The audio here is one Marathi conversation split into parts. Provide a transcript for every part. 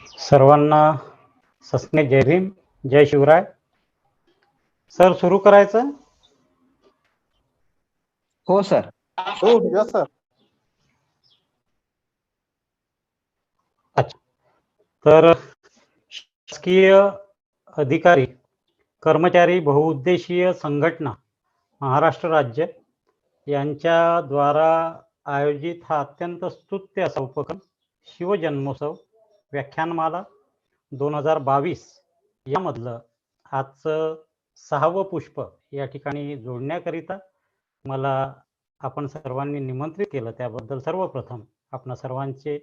सर्वांना सस्ने जय भीम, जय शिवराय. सर सुरू करायचं? हो सर. हो यस सर. अच्छा, तर शासकीय अधिकारी कर्मचारी बहुउद्देशीय संघटना महाराष्ट्र राज्य यांच्या द्वारा आयोजित हा अत्यंत स्तुत्य असा उपक्रम शिवजन्मोत्सव व्याख्यानमाला 2022 यामधलं आजचं 6वं पुष्प या ठिकाणी जोडण्याकरिता मला आपण सर्वांनी निमंत्रित केलं, त्याबद्दल सर्वप्रथम आपण सर्वांचे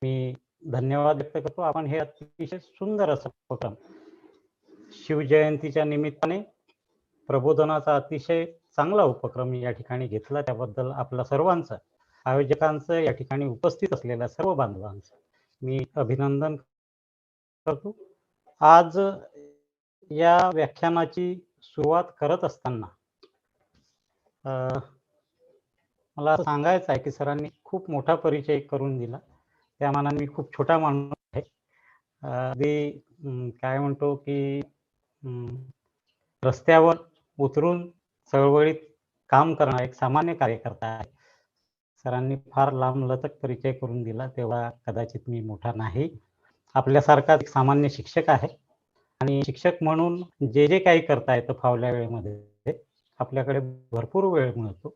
मी धन्यवाद व्यक्त करतो. आपण हे अतिशय सुंदर असं उपक्रम शिवजयंतीच्या निमित्ताने प्रबोधनाचा अतिशय चांगला उपक्रम या ठिकाणी घेतला, त्याबद्दल आपल्या सर्वांचं, आयोजकांचं, या ठिकाणी उपस्थित असलेल्या सर्व बांधवांचं मी अभिनंदन करतो. आज या व्याख्यानाची सुरुवात करत असताना मला असं सांगायचं आहे की सरांनी खूप मोठा परिचय करून दिला, त्या मानाने मी खूप छोटा माणूस आहे. अगदी काय म्हणतो की रस्त्यावर उतरून चळवळीत काम करणारा एक सामान्य कार्यकर्ता आहे. सरांनी फार लांबलचक परिचय करून दिला, तेव्हा कदाचित मी मोठा नाही. आपल्यासारखा एक सामान्य शिक्षक आहे आणि शिक्षक म्हणून जे जे काही करता येतं फावल्या वेळेमध्ये आपल्याकडे भरपूर वेळ मिळतो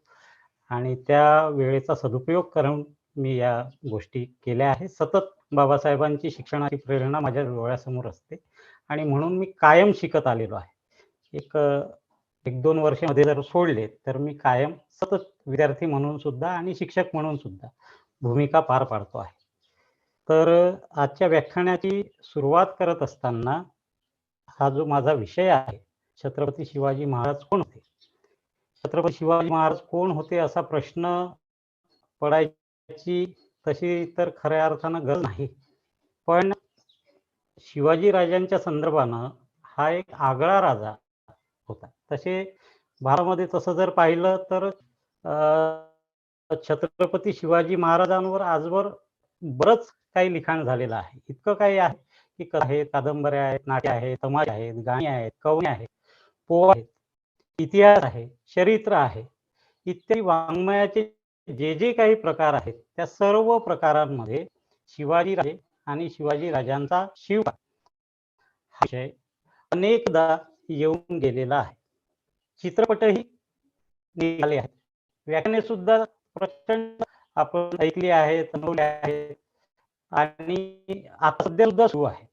आणि त्या वेळेचा सदुपयोग करून मी या गोष्टी केल्या आहे. सतत बाबासाहेबांची शिक्षणाची प्रेरणा माझ्या डोळ्यासमोर असते आणि म्हणून मी कायम शिकत आलेलो आहे. एक दोन वर्षामध्ये जर सोडले तर मी कायम सतत विद्यार्थी म्हणून सुद्धा आणि शिक्षक म्हणून सुद्धा भूमिका पार पाडतो आहे. तर आजच्या व्याख्यानाची सुरुवात करत असताना हा जो माझा विषय आहे, छत्रपती शिवाजी महाराज कोण होते, छत्रपती शिवाजी महाराज कोण होते असा प्रश्न पडायची तशी तर खऱ्या अर्थानं गरज नाही, पण शिवाजी राजांच्या संदर्भानं हा एक आगळा राजा होता. तसे भारतामध्ये तसं जर पाहिलं तर छत्रपती शिवाजी महाराजांवर आजवर बरंच काही लिखाण झालेलं आहे. इतकं काही आहे की आहेत, कादंबऱ्या आहेत, नाट्य आहेत, तमाशे आहेत, गाणी आहेत, कवनी आहेत, पोवाडे आहेत, इतिहास आहे, चरित्र आहे, इत्यादी वाङ्मयाचे जे जे काही प्रकार आहेत त्या सर्व प्रकारांमध्ये शिवाजी राजे आणि शिवाजी राजांचा शिवकाळ हा विषय अनेकदा येऊन गेलेला आहे. चित्रपटही निघाले आहेत, व्याख्याने सुद्धा प्रचंड आपण ऐकली आहेत, बनवली आहेत आणि आता सध्या सुद्धा सुरू आहे.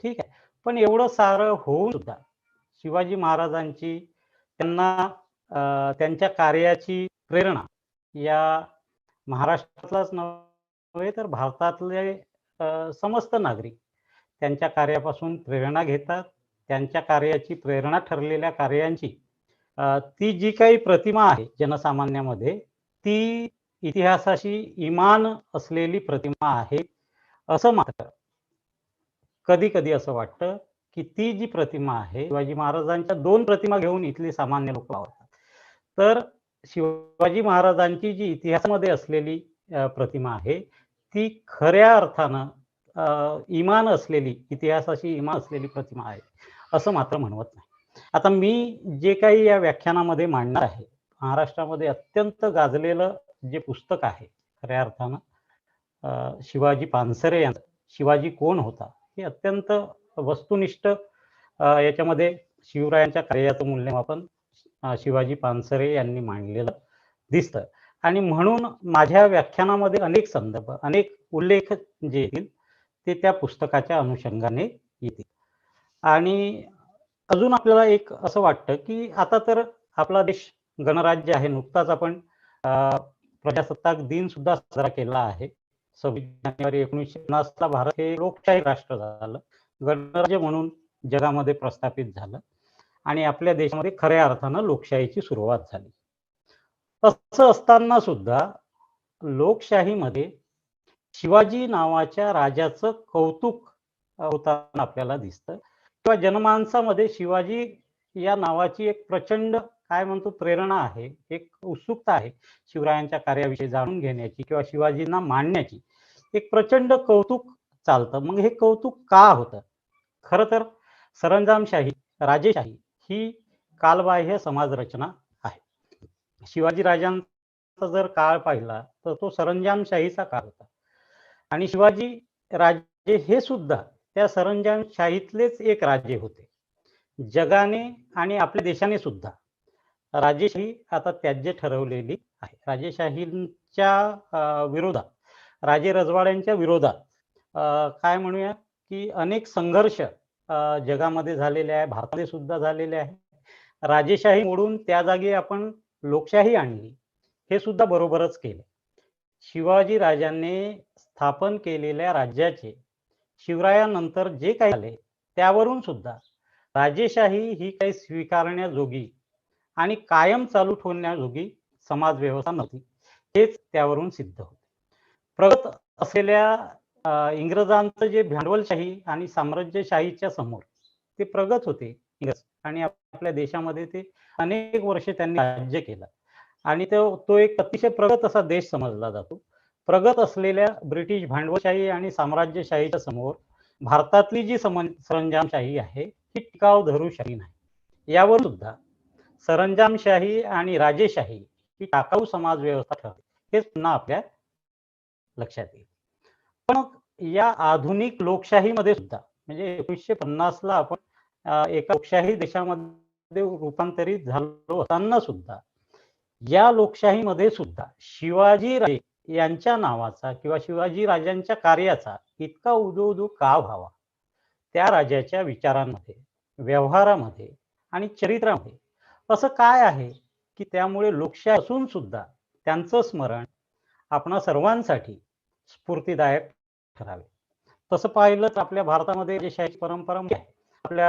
ठीक आहे, पण एवढं सारं होऊन सुद्धा शिवाजी महाराजांची त्यांना त्यांच्या कार्याची प्रेरणा या महाराष्ट्रातलाच नव्हे तर भारतातले समस्त नागरिक त्यांच्या कार्यापासून प्रेरणा घेतात. त्यांच्या कार्याची प्रेरणा ठरलेल्या कार्यांची ती जी काही प्रतिमा आहे जनसामान्यामध्ये, ती इतिहासाशी इमान असलेली प्रतिमा आहे असं मात्र कधी कधी असं वाटतं की ती जी प्रतिमा आहे, शिवाजी महाराजांच्या 2 प्रतिमा घेऊन इथली सामान्य लोक वावरतात. तर शिवाजी महाराजांची जी इतिहासामध्ये असलेली प्रतिमा आहे ती खऱ्या अर्थानं इमान असलेली, इतिहासाशी इमान असलेली प्रतिमा आहे असं मात्र म्हणवत नाही. आता मी जे काही या व्याख्यानामध्ये मांडणार आहे, महाराष्ट्रामध्ये अत्यंत गाजलेलं जे पुस्तक आहे खऱ्या अर्थानं शिवाजी पानसरे यांचं शिवाजी कोण होता, हे अत्यंत वस्तुनिष्ठ याच्यामध्ये शिवरायांच्या कार्याचं मूल्यमापन शिवाजी पानसरे यांनी मांडलेलं दिसतं आणि म्हणून माझ्या व्याख्यानामध्ये अनेक संदर्भ, अनेक उल्लेख जे येतील ते त्या पुस्तकाच्या अनुषंगाने येतील. आणि अजून आपल्याला एक असं वाटतं की आता तर आपला देश गणराज्य आहे, नुकताच आपण प्रजासत्ताक दिन सुद्धा साजरा केला आहे. 26 जानेवारी 1950ला भारत हे लोकशाही राष्ट्र झालं, गणराज्य म्हणून जगामध्ये प्रस्थापित झालं आणि आपल्या देशामध्ये खऱ्या अर्थानं लोकशाहीची सुरुवात झाली. असं असताना सुद्धा लोकशाहीमध्ये शिवाजी नावाच्या राजाचं कौतुक होताना आपल्याला दिसतं किंवा जनमानसामध्ये शिवाजी या नावाची एक प्रचंड काय म्हणतो प्रेरणा आहे, एक उत्सुकता आहे शिवरायांच्या कार्याविषयी जाणून घेण्याची किंवा शिवाजींना मांडण्याची. एक प्रचंड कौतुक चालतं. मग हे कौतुक का होतं? खरं तर सरंजामशाही, राजेशाही ही कालबाह्य समाज रचना आहे. शिवाजी राजांचा जर काळ पाहिला तर तो सरंजामशाहीचा काळ होता आणि शिवाजी राजे हे सुद्धा त्या सरंजामशाहीतलेच एक राजे होते. जगाने आणि आपल्या देशाने सुद्धा राजेशाही आता त्याज्य ठरवलेली आहे. राजेशाहीच्या विरोधात राजे रजवाड्यांच्या विरोधात काय म्हणूया की अनेक संघर्ष जगामध्ये झालेले आहे, भारतामध्ये सुद्धा झालेले आहे. राजेशाही मोडून त्या जागी आपण लोकशाही आणली, हे सुद्धा बरोबरच केले. शिवाजी राजांनी स्थापन केलेल्या राज्याचे शिवरायानंतर जे काही झाले त्यावरून सुद्धा राजेशाही ही काही स्वीकारण्याजोगी आणि कायम चालू ठेवण्याजोगी समाज व्यवस्था नव्हती, हेच त्यावरून सिद्ध होते. प्रगत असलेल्या इंग्रजांचं जे भांडवलशाही आणि साम्राज्यशाहीच्या समोर ते प्रगत होते इंग्रज आणि आपल्या देशामध्ये ते अनेक वर्षे त्यांनी राज्य केलं आणि तो एक अतिशय प्रगत असा देश समजला जातो. प्रगत असलेल्या ब्रिटिश भांडवलशाही आणि साम्राज्यशाहीच्या समोर भारतातली जी सरंजामशाही आहे ती टिकाव धरू शकली नाही. यावर सुद्धा सरंजामशाही आणि राजेशाही ही टाकाऊ समाज व्यवस्था ठरते, हेच पुन्हा आपल्या लक्षात येईल. पण या आधुनिक लोकशाहीमध्ये सुद्धा म्हणजे 1950 ला आपण एका लोकशाही देशामध्ये रूपांतरित झालो असताना सुद्धा या लोकशाहीमध्ये सुद्धा शिवाजी राजे यांच्या नावाचा किंवा शिवाजी राजांच्या कार्याचा इतका उदो का व्हावा? त्या राजाच्या विचारांमध्ये, व्यवहारामध्ये आणि चरित्रामध्ये असं काय आहे की त्यामुळे लोकशाही असून सुद्धा त्यांचं स्मरण आपणा सर्वांसाठी स्फूर्तिदायक ठरावे? तसं पाहिलं तर आपल्या भारतामध्ये राजेशाही परंपरा आहे. आपल्या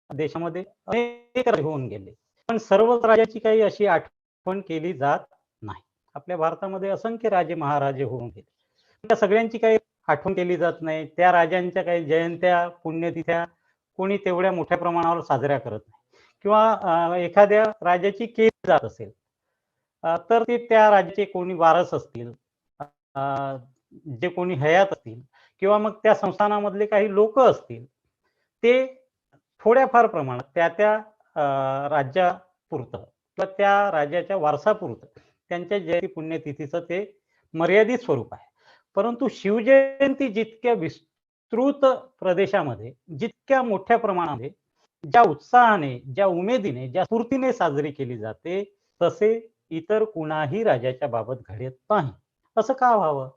देशामध्ये अनेक राजे होऊन गेले, पण सर्व राजाची काही अशी आठवण केली जात नाही. आपल्या भारतामध्ये असंख्य राजे महाराजे होऊन गेले, त्या सगळ्यांची काही आठवण केली जात नाही. त्या राजांच्या काही जयंत्या, पुण्यतिथ्या कोणी तेवढ्या मोठ्या प्रमाणावर साजऱ्या करत नाही किंवा एखाद्या राजाची केली जात असेल तर ते त्या राज्याचे कोणी वारस असतील, जे कोणी हयात असतील किंवा मग त्या संस्थानामधले काही लोक असतील, ते थोड्याफार प्रमाणात त्या राज्यापुरतं किंवा त्या राज्याच्या वारसापुरतं त्यांच्या जयंती पुण्यतिथीचं ते मर्यादित स्वरूप आहे. परंतु शिवजयंती जितक्या विस्तृत प्रदेशामध्ये, जितक्या मोठ्या प्रमाणामध्ये, ज्या उत्साहाने, ज्या उमेदीने, ज्या स्फूर्तीने साजरी केली जाते, तसे इतर कुणाही राजाच्या बाबत घडत नाही. असं का व्हावं?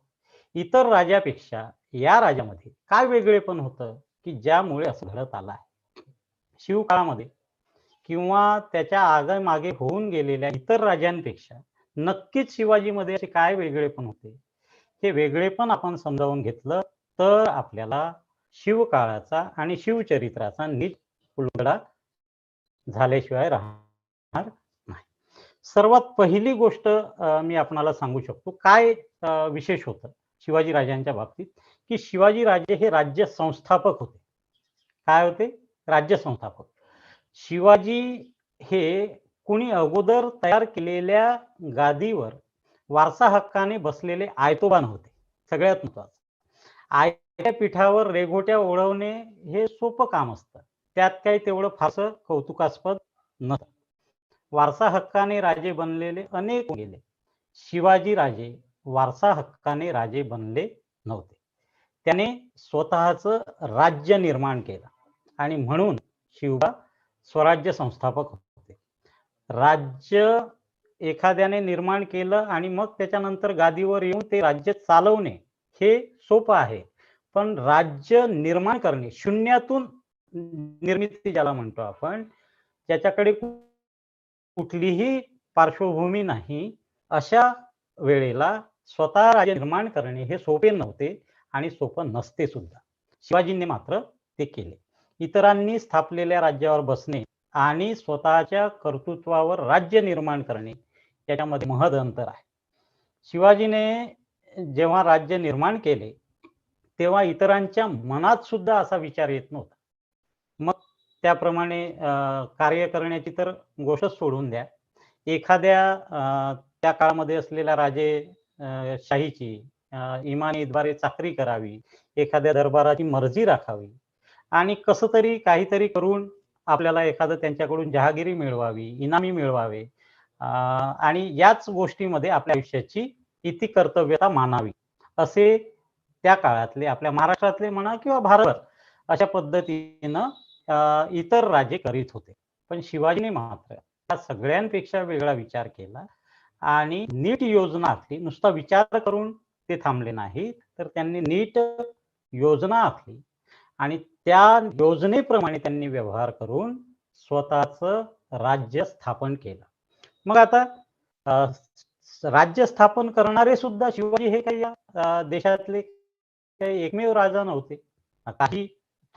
इतर राजापेक्षा या राजामध्ये काय वेगळेपण होतं की ज्यामुळे असं घडत आलं आहे? शिवकाळामध्ये किंवा त्याच्या आगमागे होऊन गेलेल्या इतर राजांपेक्षा नक्कीच शिवाजीमध्ये असे काय वेगळेपण होते? हे वेगळेपण आपण समजावून घेतलं तर आपल्याला शिवकाळाचा आणि शिवचरित्राचा नीट उलगडा झाल्याशिवाय राहणार नाही. सर्वात पहिली गोष्ट मी आपणाला सांगू शकतो काय विशेष होतं शिवाजी राजांच्या बाबतीत, की शिवाजी राजे हे राज्य संस्थापक होते. काय होते? राज्य संस्थापक. शिवाजी हे कोणी अगोदर तयार केलेल्या गादीवर वारसा हक्काने बसलेले आयतोबा नव्हते. सगळ्यात महत्त्वाचं, आयत्या पीठावर रेघोट्या ओढवणे हे सोपं काम असतं, त्यात काही तेवढं फारसं कौतुकास्पद नसतं. वारसा हक्काने राजे बनलेले अनेक गेले, शिवाजी राजे वारसा हक्काने राजे बनले नव्हते. त्याने स्वतःचं राज्य निर्माण केलं आणि म्हणून शिवबा स्वराज्य संस्थापक होते. राज्य एखाद्याने निर्माण केलं आणि मग त्याच्यानंतर गादीवर येऊन ते राज्य चालवणे हे सोपं आहे, पण राज्य निर्माण करणे, शून्यातून निर्मिती ज्याला म्हणतो आपण, ज्याच्याकडे कुठलीही पार्श्वभूमी नाही, अशा वेळेला स्वतः राज्य निर्माण करणे हे सोपे नव्हते आणि सोपं नसते सुद्धा. शिवाजींनी मात्र ते केले. इतरांनी स्थापलेल्या राज्यावर बसणे आणि स्वतःच्या कर्तृत्वावर राज्य निर्माण करणे याच्यामध्ये महद अंतर आहे. शिवाजीने जेव्हा राज्य निर्माण केले तेव्हा इतरांच्या मनात सुद्धा असा विचार येत नव्हता. मग त्याप्रमाणे कार्य करण्याची तर गोष्टच सोडून द्या. एखाद्या त्या काळामध्ये असलेल्या राजे शाहीची इमानी इतबारे चाकरी करावी, एखाद्या दरबाराची मर्जी राखावी आणि कसं तरी काहीतरी करून आपल्याला एखादं त्यांच्याकडून जहागिरी मिळवावी, इनामी मिळवावे आणि याच गोष्टीमध्ये आपल्या आयुष्याची इतिकर्तव्यता मानावी, असे त्या काळातले आपल्या महाराष्ट्रातले म्हणा किंवा भारतभर अशा पद्धतीनं इतर राजे करीत होते. पण शिवाजीने मात्र या सगळ्यांपेक्षा वेगळा विचार केला आणि नीट योजना आखली. नुसता विचार करून ते थांबले नाही, तर त्यांनी नीट योजना आखली आणि त्या योजनेप्रमाणे त्यांनी व्यवहार करून स्वतःचं राज्य स्थापन केलं. मग आता राज्य स्थापन करणारे सुद्धा शिवाजी हे काही देशातले काही एकमेव राजा नव्हते. काही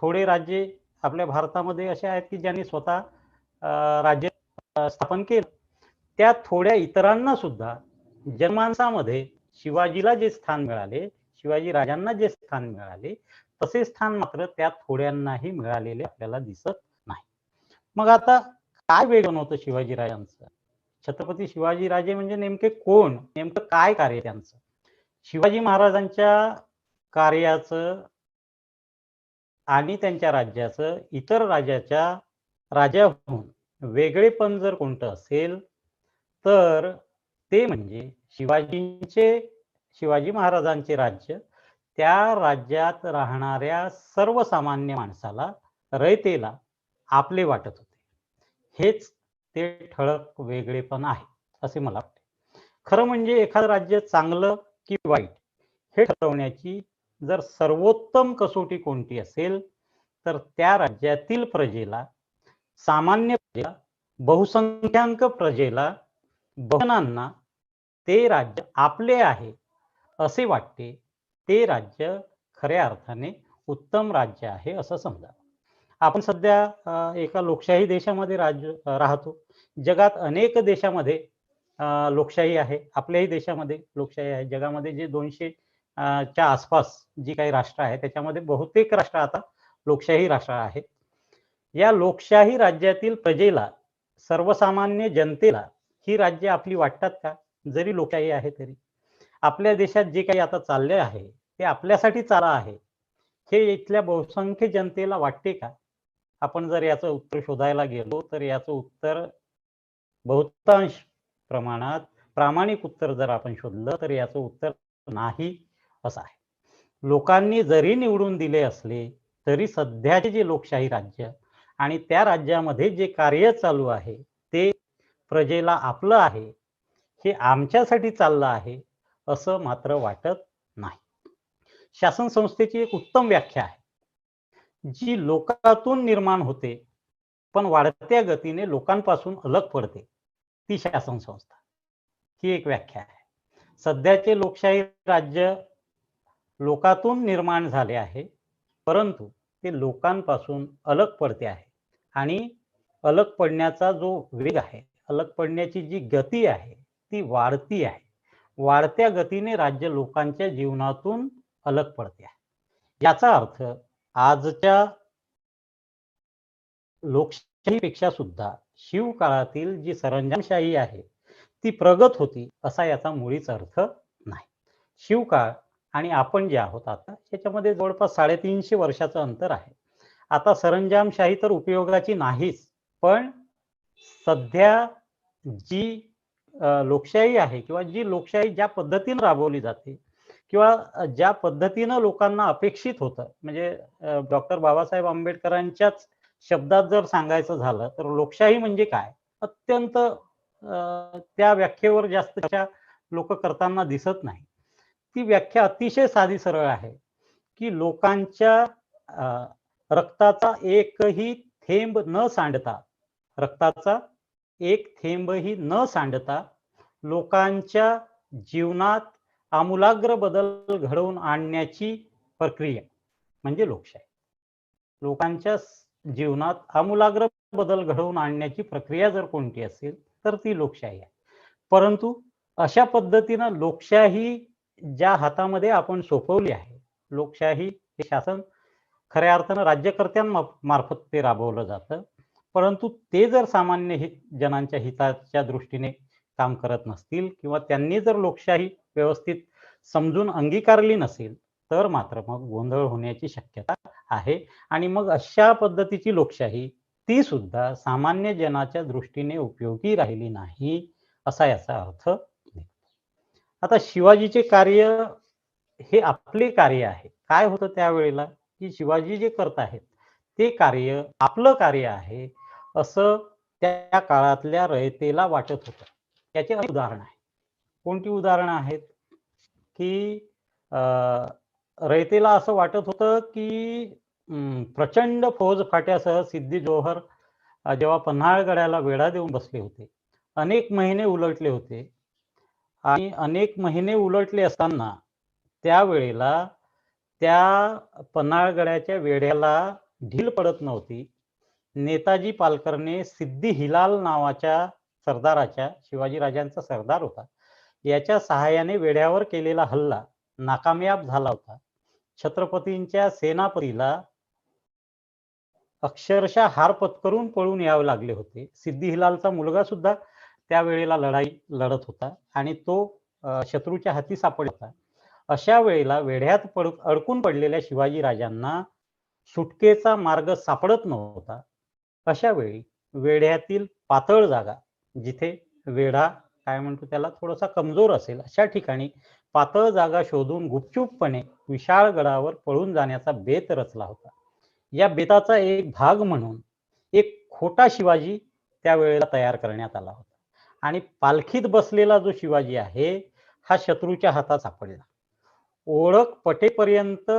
थोडे राज्ये आपल्या भारतामध्ये असे आहेत की ज्यांनी स्वतः राज्य स्थापन केलं. त्या थोड्या इतरांना सुद्धा जनमानसामध्ये शिवाजीला जे स्थान मिळाले, शिवाजी राजांना जे स्थान मिळाले, तसे स्थान मात्र त्या थोड्यांनाही मिळालेले आपल्याला दिसत नाही. मग आता काय वेगळं होतं शिवाजी राजांचं? छत्रपती शिवाजी राजे म्हणजे नेमके कोण? नेमकं काय कार्य त्यांचं? शिवाजी महाराजांच्या कार्याचं आणि त्यांच्या राज्याचं इतर राज्याहून वेगळेपण जर कोणतं असेल, तर ते म्हणजे शिवाजी महाराजांचे राज्य त्या राज्यात राहणाऱ्या सर्वसामान्य माणसाला, रयतेला आपले वाटत होते. हेच ते ठळक वेगळेपण आहे, असे मला वाटते. खरं म्हणजे एखादं राज्य चांगलं की वाईट हे ठरवण्याची जर सर्वोत्तम कसोटी कोणती असेल, तर त्या राज्यातील प्रजेला, सामान्य प्रजेला, बहुसंख्याक प्रजेला, बहुजनांना ते राज्य आपले आहे असे वाटते. ते राज्य खऱ्या अर्थाने उत्तम राज्य आहे असं समजा. आपण सध्या एका लोकशाही देशामध्ये राहतो. जगात अनेक देशामध्ये लोकशाही आहे. आपल्याही देशामध्ये लोकशाही आहे. जगामध्ये जे 200 च्या आसपास जी काही राष्ट्र आहे, त्याच्यामध्ये बहुतेक राष्ट्र आता लोकशाही राष्ट्र आहेत. या लोकशाही राज्यातील प्रजेला, सर्वसामान्य जनतेला ही राज्य आपली वाटतात का? जरी लोकशाही आहे तरी. आपल्या देशात जे काही आता चालले आहे, ते आपल्यासाठी चाललं आहे, हे इथल्या बहुसंख्य जनतेला वाटते का? आपण जर याचं उत्तर शोधायला गेलो, तर याचं उत्तर बहुतांश प्रमाणात प्रामाणिक उत्तर जर आपण शोधलं, तर याचं उत्तर नाही असं आहे. लोकांनी जरी निवडून दिले असले, तरी सध्याचे जे लोकशाही राज्य आणि त्या राज्यामध्ये जे कार्य चालू आहे, ते प्रजेला आपलं आहे, हे आमच्यासाठी चाललं आहे, असं मात्र वाटत नाही. शासन संस्थेची एक उत्तम व्याख्या आहे, जी लोकातून निर्माण होते, पण वाढत्या गतीने लोकांपासून अलग पडते, ती शासन संस्था. ही एक व्याख्या आहे. सध्याचे लोकशाही राज्य लोकातून निर्माण झाले आहे, परंतु ते लोकांपासून अलग पडते आहे आणि अलग पडण्याचा जो वेग आहे, अलग पडण्याची जी गती आहे, ती वाढती आहे. वाढत्या गतीने राज्य लोकांच्या जीवनातून अलग पडते आहे. याचा अर्थ आजच्या लोकशाहीपेक्षा सुद्धा शिवकाळातील जी सरंजामशाही आहे, ती प्रगत होती, असा याचा मुळीच अर्थ नाही. शिवकाळ आणि आपण जे आहोत आता, त्याच्यामध्ये जवळपास 350 वर्षाचं अंतर आहे. आता सरंजामशाही तर उपयोगाची नाहीच, पण सध्या जी लोकशाही आहे किंवा जी लोकशाही ज्या पद्धतीने राबवली जाते किंवा ज्या पद्धतीनं लोकांना अपेक्षित होतं, म्हणजे डॉक्टर बाबासाहेब आंबेडकरांच्याच शब्दात जर सांगायचं झालं, तर लोकशाही म्हणजे काय? अत्यंत त्या व्याख्येवर जास्त चर्चा लोक करताना दिसत नाही. ती व्याख्या अतिशय साधी सरळ आहे, की लोकांच्या रक्ताचा एकही थेंब न सांडता, रक्ताचा एक थेंबही न सांडता लोकांच्या जीवनात आमूलाग्र बदल घडवून आणण्याची प्रक्रिया म्हणजे लोकशाही. लोकांच्या जीवनात आमूलाग्र बदल घडवून आणण्याची प्रक्रिया जर कोणती असेल, तर ती लोकशाही आहे. परंतु अशा पद्धतीनं लोकशाही ज्या हातामध्ये आपण सोपवली आहे, लोकशाही हे शासन खऱ्या अर्थानं राज्यकर्त्यांमार्फत ते राबवलं जातं. परंतु ते जर सामान्य जनांच्या हिताच्या दृष्टीने काम करत नसतील किंवा त्यांनी जर लोकशाही व्यवस्थित समजून अंगीकारली नसेल तर मात्र मग गोंधळ होण्याची शक्यता आहे आणि मग अशा पद्धतीची लोकशाही ती सुद्धा सामान्य जनाच्या दृष्टीने उपयोगी राहिली नाही असा याचा अर्थ निघतो. आता शिवाजीचे कार्य हे आपले कार्य आहे. काय होतं त्यावेळेला, की शिवाजी जे करत आहेत, ते कार्य आपलं कार्य आहे, असं त्या काळातल्या रयतेला वाटत होतं. त्याची अनेक उदाहरणं आहेत. कोणती उदाहरणं आहेत, की अ, रयतेला असं वाटत होतं, की प्रचंड फौजफाट्यासह सिद्दी जोहर जेव्हा पन्हाळगडाला वेढा देऊन बसले होते. अनेक महिने उलटले होते आणि अनेक महिने उलटले असताना त्यावेळेला त्या पन्हाळगडाच्या वेढ्याला ढील पडत नव्हती. नेताजी पालकरने सिद्दी हिलाल नावाच्या सरदाराच्या, शिवाजीराजांचा सरदार होता, याच्या सहाय्याने वेढ्यावर केलेला हल्ला नाकामयाब झाला होता. छत्रपतींच्या सेनापतीला अक्षरशः हार पत्करून पळून यावे लागले होते. सिद्दी हिलालचा मुलगा सुद्धा त्यावेळेला लढाई लढत होता आणि तो शत्रूच्या हाती सापडला होता. अशा वेळेला वेढ्यात अडकून पडलेल्या शिवाजीराजांना सुटकेचा मार्ग सापडत नव्हता. अशा वेळी वेढ्यातील पातळ जागा, जिथे वेढा काय म्हणतो त्याला थोडासा कमजोर असेल, अशा ठिकाणी पातळ जागा शोधून गुपचूपपणे विशाळगडावर पळून जाण्याचा बेत रचला होता. या बेताचा एक भाग म्हणून एक खोटा शिवाजी त्यावेळेला तयार करण्यात आला होता आणि पालखीत बसलेला जो शिवाजी आहे, हा शत्रूच्या हातात सापडला. ओळख पटेपर्यंत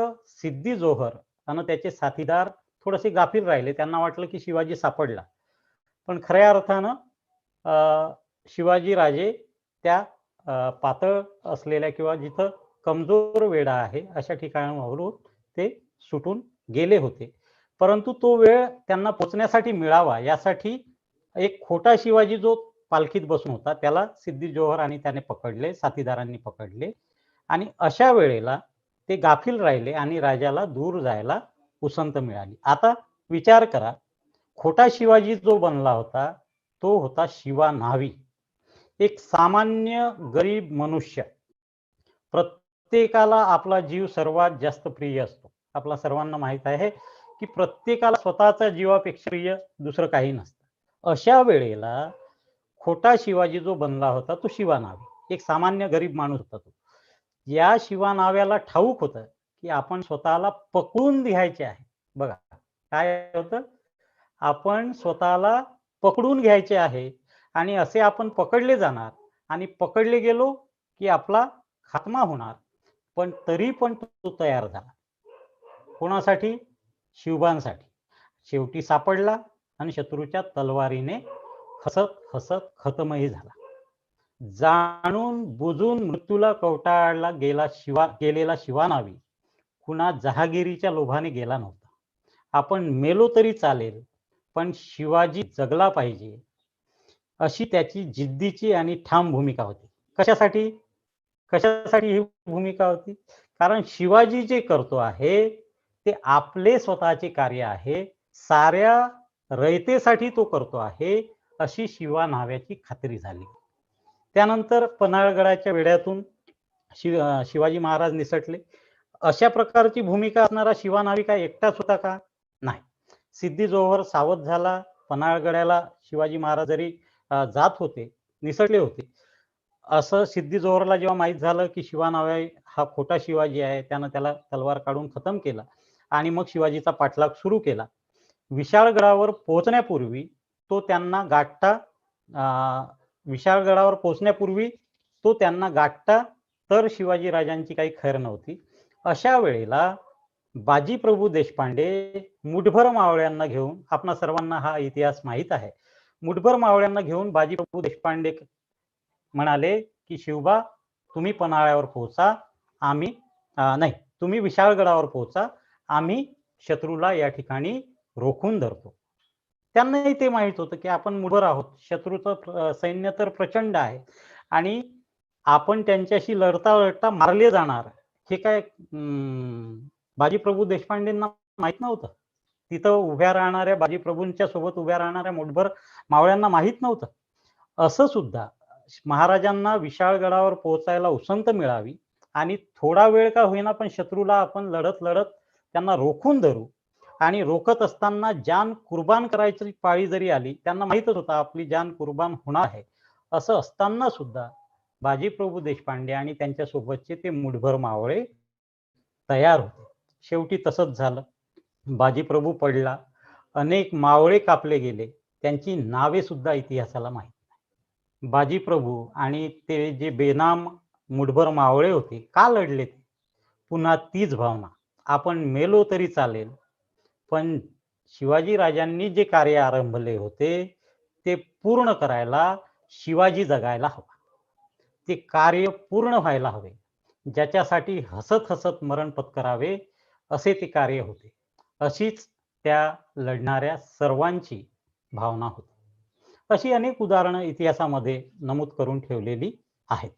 सिद्दी जोहर आणि त्याचे साथीदार थोडेसे गाफील राहिले. त्यांना वाटलं की शिवाजी सापडला. पण खऱ्या अर्थानं शिवाजी राजे त्या पातळ असलेल्या किंवा जिथं कमजोर वेढा आहे अशा ठिकाणावरून ते सुटून गेले होते. परंतु तो वेळ त्यांना पोचण्यासाठी मिळावा यासाठी एक खोटा शिवाजी जो पालखीत बसून होता त्याला सिद्दी जोहर आणि त्याने पकडले, साथीदारांनी पकडले आणि अशा वेळेला ते गाफील राहिले आणि राजाला दूर जायला उसंत मिळाली. आता विचार करा, खोटा शिवाजी जो बनला होता, तो होता शिवा न्हावी. एक सामान्य गरीब मनुष्य. प्रत्येकाला आपला जीव सर्वात जास्त प्रिय असतो. आपला सर्वांना माहित आहे, की प्रत्येकाला स्वतःच्या जीवापेक्षा प्रिय दुसरं काही नसतं. अशा वेळेला खोटा शिवाजी जो बनला होता, तो शिवा न्हावी. एक सामान्य गरीब माणूस होता तो. या शिवा न्हाव्याला ठाऊक होतं, की आपण स्वतःला पकडून घ्यायचे आहे. बघा, काय होतं? आपण स्वतःला पकडून घ्यायचे आहे आणि असे आपण पकडले जाणार आणि पकडले गेलो, की आपला खात्मा होणार. पण तरी पण तो तयार झाला. कोणासाठी? शिवबांसाठी. शेवटी सापडला आणि शत्रूच्या तलवारीने हसत हसत खतमही झाला. जाणून बुजून मृत्यूला कवटाळला गेलेला शिवा न्हावी कुणा जहागिरीच्या लोभाने गेला नव्हता. आपण मेलो तरी चालेल, पण शिवाजी जगला पाहिजे, अशी त्याची जिद्दीची आणि ठाम भूमिका होती. कशासाठी? कशासाठी ही भूमिका होती? कारण शिवाजी जे करतो आहे, ते आपले स्वतःचे कार्य आहे. साऱ्या रयतेसाठी तो करतो आहे, अशी शिवा न्हाव्याची खात्री झाली. त्यानंतर पन्हाळगडाच्या वेढ्यातून शिवाजी महाराज निसटले. अशा प्रकारची भूमिका असणारा शिवा न्हावी काय एकटाच होता का? नाही. सिद्दी जोहर सावध झाला. पन्हाळगडाला शिवाजी महाराज जरी जात होते, निसटले होते. असं सिद्दी जोहरला जेव्हा माहीत झालं, की शिवा न्हावी हा खोटा शिवाजी आहे, त्यानं त्याला तलवार काढून खतम केला आणि मग शिवाजीचा पाठलाग सुरू केला. विशाळगडावर पोहोचण्यापूर्वी तो त्यांना गाठता विशाळगडावर पोहोचण्यापूर्वी तो त्यांना गाठता तर शिवाजी राजांची काही खैर नव्हती. अशा वेळेला बाजी प्रभू देशपांडे मुठभर मावळ्यांना घेऊन, आपणा सर्वांना हा इतिहास माहीत आहे, मुठभर मावळ्यांना घेऊन बाजी प्रभू देशपांडे म्हणाले, की शिवबा तुम्ही पन्हाळ्यावर पोहोचा, आम्ही नाही, तुम्ही विशाळगडावर पोहोचा, आम्ही शत्रूला या ठिकाणी रोखून धरतो. त्यांनाही ते माहित होतं, की आपण मुठभर आहोत. शत्रूचं सैन्य तर प्रचंड आहे आणि आपण त्यांच्याशी लढता मारले जाणार, हे काय बाजीप्रभू देशपांडेंना माहित नव्हतं. तिथं उभ्या राहणाऱ्या बाजीप्रभूंच्या सोबत उभ्या राहणाऱ्या मुठभर मावळ्यांना माहित नव्हतं. असं सुद्धा महाराजांना विशाळगडावर पोहोचायला उसंत मिळावी आणि थोडा वेळ का होईना पण शत्रूला आपण लढत लढत त्यांना रोखून धरू. आणि रोखत असताना जान कुर्बान करायची पाळी जरी आली, त्यांना माहीतच होतं आपली जान कुर्बान होणार आहे. असं असताना सुद्धा बाजीप्रभू देशपांडे आणि त्यांच्यासोबतचे ते मुठभर मावळे तयार होते. शेवटी तसंच झालं. बाजीप्रभू पडला. अनेक मावळे कापले गेले. त्यांची नावे सुद्धा इतिहासाला माहीत नाही. बाजीप्रभू आणि ते जे बेनाम मुठभर मावळे होते, का लढले ते? पुन्हा तीच भावना, आपण मेलो तरी चालेल, पण शिवाजी राजांनी जे कार्य आरंभले होते, ते पूर्ण करायला शिवाजी जगायला हवा. ते कार्य पूर्ण व्हायला हवे. ज्याच्यासाठी हसत-हसत मरण पत्करावे, असे ते कार्य होते. अशीच त्या लढणाऱ्या सर्वांची भावना होती. अशी अनेक उदाहरणं इतिहासामध्ये नमूद करून ठेवलेली आहेत.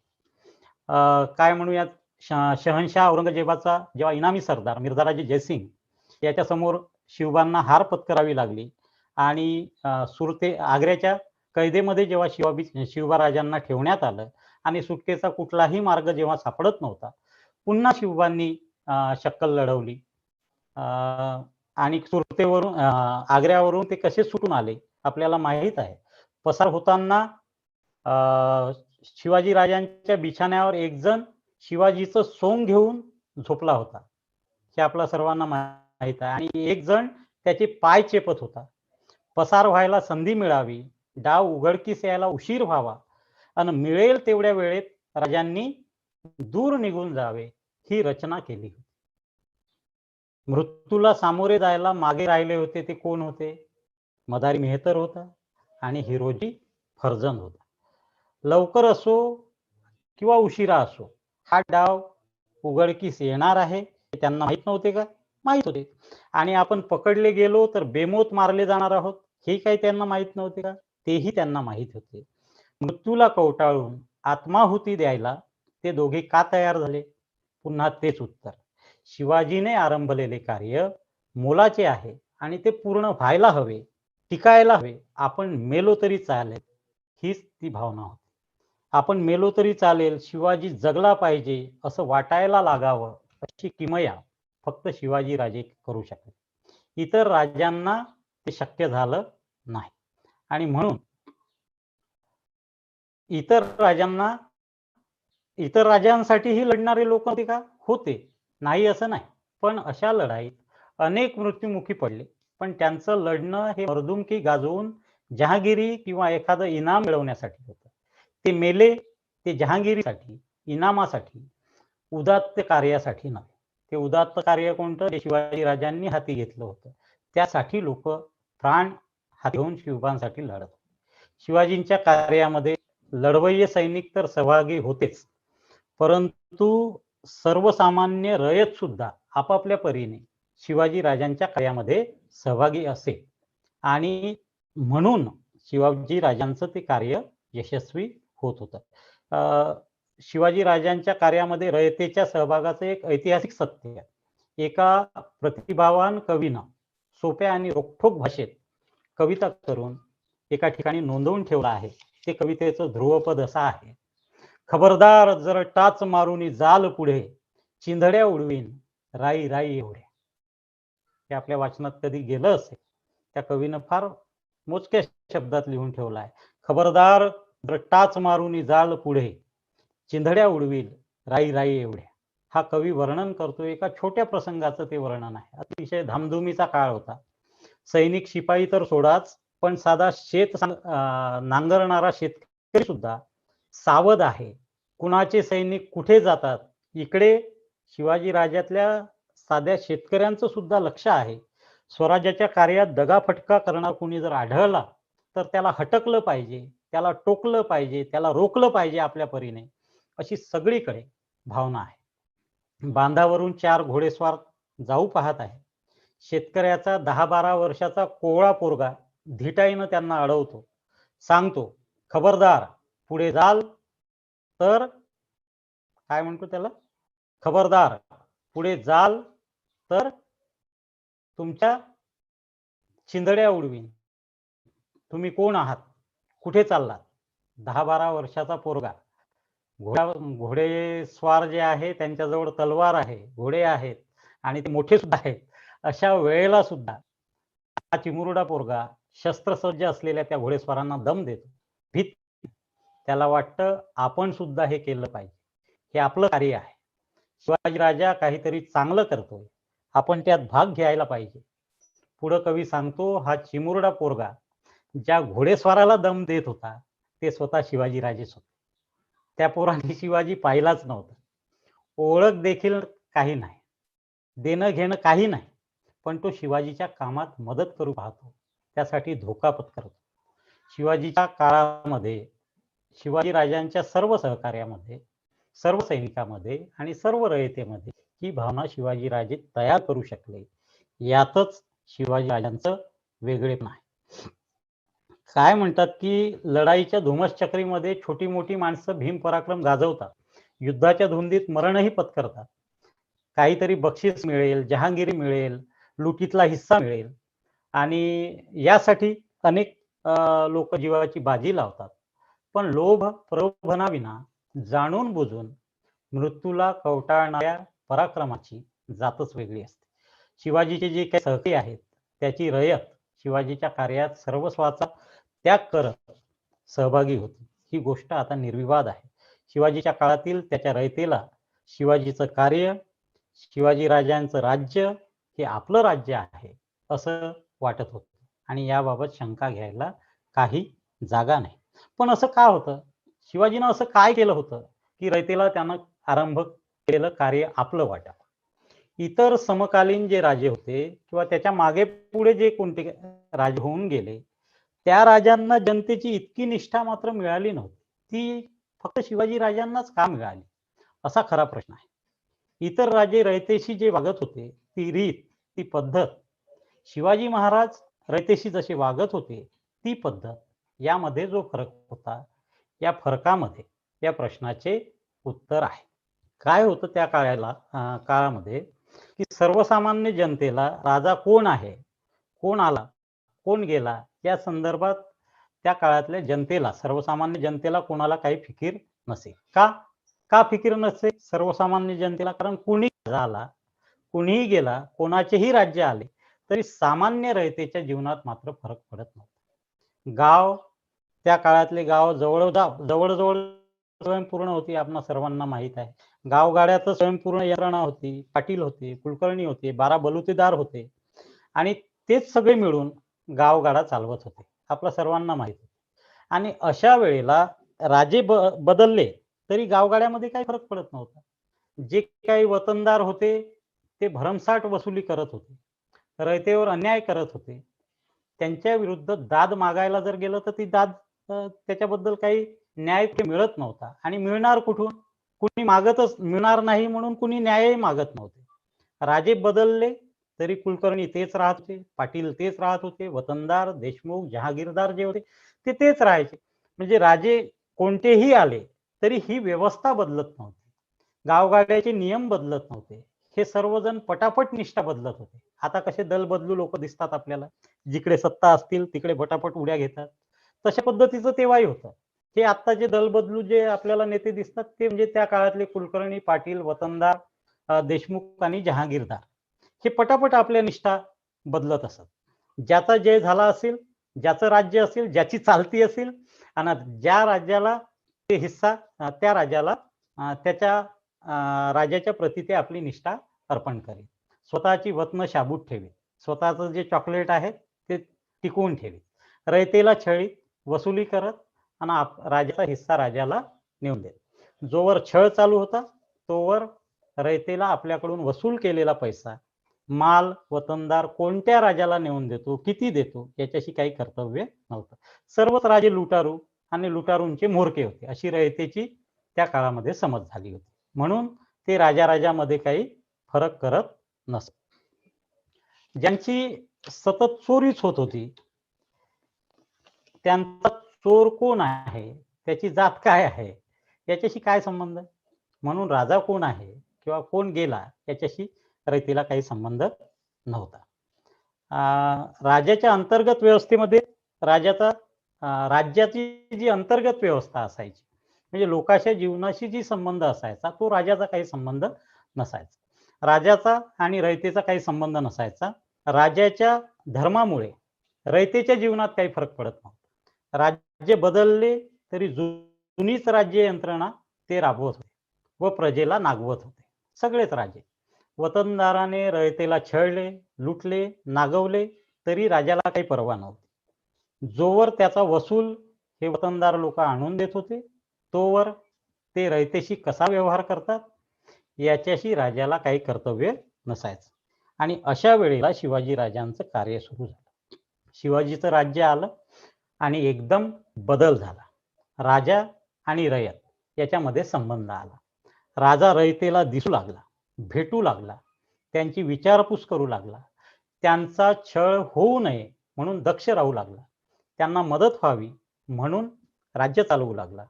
काय म्हणूयात, शहनशाह औरंगजेबाचा जेव्हा इनामी सरदार मिर्झाराजे जयसिंग याच्यासमोर शिवबांना हार पत्करावी लागली आणि सुरते आग्र्याच्या कैदेमध्ये जेव्हा शिवबाराजांना ठेवण्यात आलं आणि सुटकेचा कुठलाही मार्ग जेव्हा सापडत नव्हता, पुन्हा शिवबांनी शक्कल लढवली आणि सुरतेवरून आग्र्यावरून ते कसे सुटून आले आपल्याला माहीत आहे. पसार होताना शिवाजी राजांच्या बिछाण्यावर एक जण शिवाजीचं सोंग घेऊन झोपला होता, हे आपल्या सर्वांना माहीत आहे. आणि एक जण त्याचे पाय चेपत होता. पसार व्हायला संधी मिळावी, डाव उघडकीस यायला उशीर व्हावा आणि मिळेल तेवढ्या वेळेत राजांनी दूर निघून जावे, ही रचना केली. मृत्यूला सामोरे जायला मागे राहिले होते ते कोण होते? मदारी मेहतर होता आणि हिरोजी फर्जंद होता. लवकर असो किंवा उशिरा असो, हा डाव उघडकीस येणार आहे हे त्यांना माहीत नव्हते का? माहीत होते. आणि आपण पकडले गेलो तर बेमोत मारले जाणार आहोत, हे काही त्यांना माहीत नव्हते का? तेही त्यांना माहीत होते. मृत्यूला कवटाळून आत्माहुती द्यायला ते दोघे का तयार झाले? पुन्हा तेच उत्तर, शिवाजीने आरंभलेले कार्य मोलाचे आहे आणि ते पूर्ण व्हायला हवे, टिकायला हवे. आपण मेलो तरी चालेल, हीच ती भावना होती. आपण मेलो तरी चालेल, शिवाजी जगला पाहिजे असं वाटायला लागावं, अशी किमया फक्त शिवाजी राजे करू शकले. इतर राजांना ते शक्य झालं नाही. आणि म्हणून इतर राजांसाठीही लढणारे लोक होते का? होते, नाही असं नाही. पण अशा लढाईत अनेक मृत्युमुखी पडले, पण त्यांचं लढणं हे मर्दुमकी गाजवून जहागिरी किंवा एखादं इनाम मिळवण्यासाठी होतं. ते मेले ते जहागिरीसाठी, इनामासाठी, उदात्त कार्यासाठी नव्हे. ते उदात्त कार्य कोणतं? ते शिवाजी राजांनी हाती घेतलं होतं. त्यासाठी लोक प्राण हाती घेऊन शिवबांसाठी लढत. शिवाजींच्या कार्यामध्ये लढवय्ये सैनिक तर सहभागी होतेच, परंतु सर्वसामान्य रयत सुद्धा आपापल्या परीने शिवाजी राजांच्या कार्यामध्ये सहभागी असे. आणि म्हणून शिवाजी राजांचं ते कार्य यशस्वी होत होतं. शिवाजी राजांच्या कार्यामध्ये रयतेच्या सहभागाचं एक ऐतिहासिक सत्य एका प्रतिभावान कवीनं सोप्या आणि रोखठोक भाषेत कविता करून एका ठिकाणी नोंदवून ठेवलं आहे. ते कवितेचं ध्रुवपद असं आहे, खबरदार जर टाच मारून जाल पुढे, चिंधड्या उडवीन राई राई एवढ्या. हे आपल्या वाचनात कधी गेलं असेल, त्या कवीनं फार मोजक्या शब्दात लिहून ठेवलं आहे. खबरदार जर टाच मारून जाल पुढे, चिंधड्या उडवील राई राई एवढ्या. हा कवी वर्णन करतो, एका छोट्या प्रसंगाचं ते वर्णन आहे. अतिशय धामधुमीचा काळ होता. सैनिक शिपाई तर सोडाच, पण साधा नांगरणारा शेतकरी सुद्धा सावध आहे. कुणाचे सैनिक कुठे जातात, इकडे शिवाजी राज्यातल्या साध्या शेतकऱ्यांचं सुद्धा लक्ष आहे. स्वराज्याच्या कार्यात दगाफटका करणार कोणी जर आढळला तर त्याला हटकलं पाहिजे, त्याला टोकलं पाहिजे, त्याला रोखलं पाहिजे आपल्या परीने, अशी सगळीकडे भावना आहे. बांधावरून 4 घोडेस्वार जाऊ पाहत आहे. शेतकऱ्याचा 10-12 वर्षाचा कोवळा पोरगा धिटाईनं त्यांना अडवतो, सांगतो, खबरदार पुढे जाल तर, काय म्हणतो त्याला, खबरदार पुढे जाल तर तुमच्या चिंधड्या उडवीन. तुम्ही कोण आहात, कुठे चाललात? 10-12 वर्षाचा पोरगा घोडेस्वार जे आहे त्यांच्याजवळ तलवार आहे, घोडे आहेत आणि ते मोठे सुद्धा आहेत. अशा वेळेला सुद्धा हा चिमुरडा पोरगा शस्त्रसज्ज असलेल्या त्या घोडेस्वारांना दम देतो. भीत त्याला वाटतं आपण सुद्धा हे केलं पाहिजे. हे आपलं कार्य आहे. शिवाजी राजा काहीतरी चांगलं करतोय. आपण त्यात भाग घ्यायला पाहिजे. पुढं कवी सांगतो, हा चिमुरडा पोरगा ज्या घोडेस्वाराला दम देत होता, ते स्वतः शिवाजीराजेच होते. त्या पोराने शिवाजी पाहिलाच नव्हता. ओळख देखील काही नाही. देणं घेणं काही नाही. पण तो शिवाजीच्या कामात मदत करू पाहतो. त्यासाठी धोका पत्करतो. शिवाजीच्या काळामध्ये शिवाजी राजांच्या सर्व सहकार्यामध्ये, सर्व सैनिकामध्ये आणि सर्व रयतेमध्ये ही भावना शिवाजीराजे तयार करू शकले. यातच शिवाजी राजांचं वेगळेपण आहे. काय म्हणतात की लढाईच्या धुमश्चक्रीमध्ये छोटी मोठी माणसं भीम पराक्रम गाजवतात. युद्धाच्या धुंदीत मरणही पत्करतात. काहीतरी बक्षीस मिळेल, जहांगीरी मिळेल, लुटीतला हिस्सा मिळेल आणि यासाठी अनेक लोक जीवाची बाजी लावतात. पण लोभ प्रलोभनाविना जाणून बुजून मृत्यूला कवटाळणाऱ्या पराक्रमाची जातच वेगळी असते. शिवाजीचे जे काही सहकारी आहेत त्याची रयत शिवाजीच्या कार्यात सर्वस्वाचा त्याग करत सहभागी होती. ही गोष्ट आता निर्विवाद आहे. शिवाजीच्या काळातील त्याच्या रयतेला शिवाजीचं कार्य, शिवाजी राजांचं राज्य हे आपलं राज्य आहे असं वाटत होतं आणि याबाबत शंका घ्यायला काही जागा नाही. पण असं का होतं? शिवाजीनं असं काय केलं होतं की रयतेला त्यानं आरंभ केलेलं कार्य आपलं वाटावं? इतर समकालीन जे राजे होते किंवा त्याच्या मागे पुढे जे कोणते राजे होऊन गेले, त्या राजांना जनतेची इतकी निष्ठा मात्र मिळाली नव्हती. ती फक्त शिवाजी राजांनाच का मिळाली? असा खरा प्रश्न आहे. इतर राजे रयतेशी जे वागत होते, ती रीत, ती पद्धत, शिवाजी महाराज रयतेशी जसे वागत होते, ती पद्धत, यामध्ये जो फरक होता, या फरकामध्ये या प्रश्नाचे उत्तर आहे. काय होतं त्या काळामध्ये की सर्वसामान्य जनतेला राजा कोण आहे, कोण आला, कोण गेला या संदर्भात त्या काळातल्या जनतेला, सर्वसामान्य जनतेला कोणाला काही फिकीर नसे. का फिकीर नसे सर्वसामान्य जनतेला? कारण कुणी आला, कुणीही गेला, कोणाचेही राज्य आले तरी सामान्य रयतेच्या जीवनात मात्र फरक पडत नव्हता. गाव, त्या काळातले गाव जवळजवळ स्वयंपूर्ण होती. आपणा सर्वांना माहित आहे. गावगाड्यात स्वयंपूर्ण यंत्रणा होती. पाटील होते, कुलकर्णी होते, 12 बलुतेदार होते आणि तेच सगळे मिळून गावगाडा चालवत होते. आपल्या सर्वांना माहित आहे. आणि अशा वेळेला राजे बदलले तरी गावगाड्यामध्ये काही फरक पडत नव्हता. जे काही वतनदार होते ते भरमसाठ वसुली करत होते. रयतेवर अन्याय करत होते. त्यांच्या विरुद्ध दाद मागायला जर गेलं तर ती दाद त्याच्याबद्दल काही न्याय मिळत नव्हता आणि मिळणार कुठून? कुणी मागतच मिळणार नाही म्हणून कुणी न्यायही मागत नव्हते. राजे बदलले तरी कुलकर्णी तेच राहत होते, पाटील तेच राहत होते, वतनदार, देशमुख, जहागीरदार जे होते ते तेच राहायचे. म्हणजे राजे कोणतेही आले तरी ही व्यवस्था बदलत नव्हती. गावगाड्याचे नियम बदलत नव्हते. हे सर्वजण पटापट निष्ठा बदलत होते. आता कसे दल बदलू लोक दिसतात आपल्याला, जिकडे सत्ता असतील तिकडे पटापट उड्या घेतात. तशा पद्धतीचं तेव्हाही होतं. हे आता जे दल बदलू जे आपल्याला नेते दिसतात ते म्हणजे त्या काळातले कुलकर्णी, पाटील, वतनदार, देशमुख आणि जहागीरदार हे पटापट आपल्या निष्ठा बदलत असत. ज्याचा जय झाला असेल, ज्याचं राज्य असेल, ज्याची चालती असेल आणि ज्या राज्याला ते हिस्सा त्या राजाला त्याच्या राजाच्या प्रती ते आपली निष्ठा अर्पण करेल. स्वतःची वतन शाबूत ठेवी, स्वतःचं जे चॉकलेट आहे ते टिकवून ठेवी, रयतेला छळीत, वसुली करत आणि राजाचा हिस्सा राजाला नेऊन देत. जोवर छळ चालू होता तोवर रयतेला आपल्याकडून वसूल केलेला पैसा, माल, वतनदार कोणत्या राजाला नेऊन देतो, किती देतो याच्याशी काही कर्तव्य नव्हतं. सर्वच राजे लुटारू आणि लुटारूंचे म्होरके होते, अशी रयतेची त्या काळामध्ये समज झाली होती. म्हणून ते राजामध्ये काही फरक करत नसत. ज्यांची सतत चोरीच होत होती त्यांचा चोर कोण आहे, त्याची जात काय आहे, याच्याशी काय संबंध? म्हणून राजा कोण आहे किंवा कोण गेला याच्याशी रयतेला काही संबंध नव्हता. राजाच्या अंतर्गत व्यवस्थेमध्ये राज्याची जी अंतर्गत व्यवस्था असायची म्हणजे लोकांच्या जीवनाशी जी संबंध असायचा तो राजाचा काही संबंध नसायचा. राजाचा आणि रयतेचा काही संबंध नसायचा. राजाच्या धर्मामुळे रयतेच्या जीवनात काही फरक पडत नव्हता. राज्य बदलले तरी जुनीच राज्य यंत्रणा ते राबवत होते व प्रजेला नागवत होते. सगळेच राजे. वतनदाराने रयतेला छळले, लुटले, नागवले तरी राजाला काही पर्वा नव्हती. जोवर त्याचा वसूल हे वतनदार लोक आणून देत होते, तोवर ते रयतेशी कसा व्यवहार करतात याच्याशी राजाला काही कर्तव्य नसायचं. आणि अशा वेळेला शिवाजी राजांचं कार्य सुरू झालं. शिवाजीचं राज्य आलं आणि एकदम बदल झाला. राजा आणि रयत याच्यामध्ये संबंध आला. राजा रयतेला दिसू लागला, भेटू लागला, त्यांची विचारपूस करू लागला, त्यांचा छळ होऊ नये म्हणून दक्ष राहू लागला, त्यांना मदत व्हावी म्हणून राज्य चालवू लागला.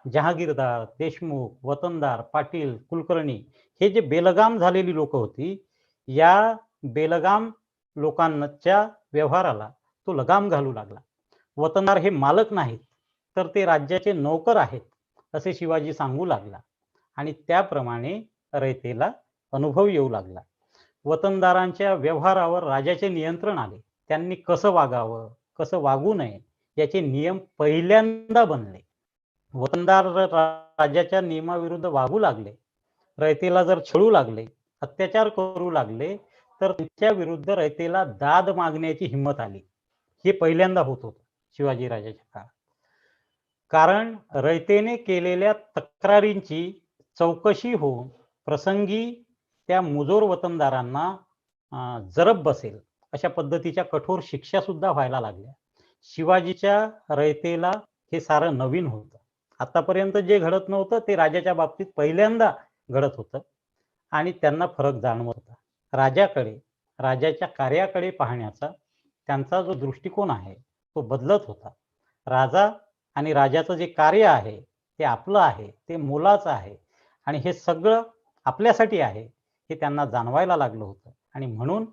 जहागीरदार, देशमुख, वतनदार, पाटील, कुलकर्णी हे जे बेलगाम झालेली लोक होती, या बेलगाम लोकांच्या व्यवहाराला तो लगाम घालू लागला. वतनदार हे मालक नाहीत तर ते राज्याचे नौकर आहेत असे शिवाजी सांगू लागला आणि त्याप्रमाणे रयतेला अनुभव येऊ लागला. वतनदारांच्या व्यवहारावर राजाचे नियंत्रण आले. त्यांनी कसं वागावं, कसं वागू नये याचे नियम पहिल्यांदा बनले. वतनदार राजाच्या नियमाविरुद्ध वागू लागले, रयतेला जर छळू लागले, अत्याचार करू लागले तर त्यांच्या विरुद्ध रयतेला दाद मागण्याची हिंमत आली. हे पहिल्यांदा होत होतं शिवाजी राजाच्या काळात. कारण रयतेने केलेल्या तक्रारींची चौकशी होऊन प्रसंगी त्या मुजोर वतनदारांना जरब बसेल अशा पद्धतीच्या कठोर शिक्षा सुद्धा व्हायला लागल्या. शिवाजीच्या रयतेला हे सारं नवीन होतं. आतापर्यंत जे घडत नव्हतं ते राजाच्या बाबतीत पहिल्यांदा घडत होतं आणि त्यांना फरक जाणवत होता. राजाकडे, राजाच्या कार्याकडे पाहण्याचा त्यांचा जो दृष्टिकोन आहे तो बदलत होता. राजा आणि राजाचं जे कार्य आहे ते आपलं आहे, ते मोलाचं आहे आणि हे सगळं आपल्यासाठी आहे हे त्यांना जाणवायला लागलं होतं आणि म्हणून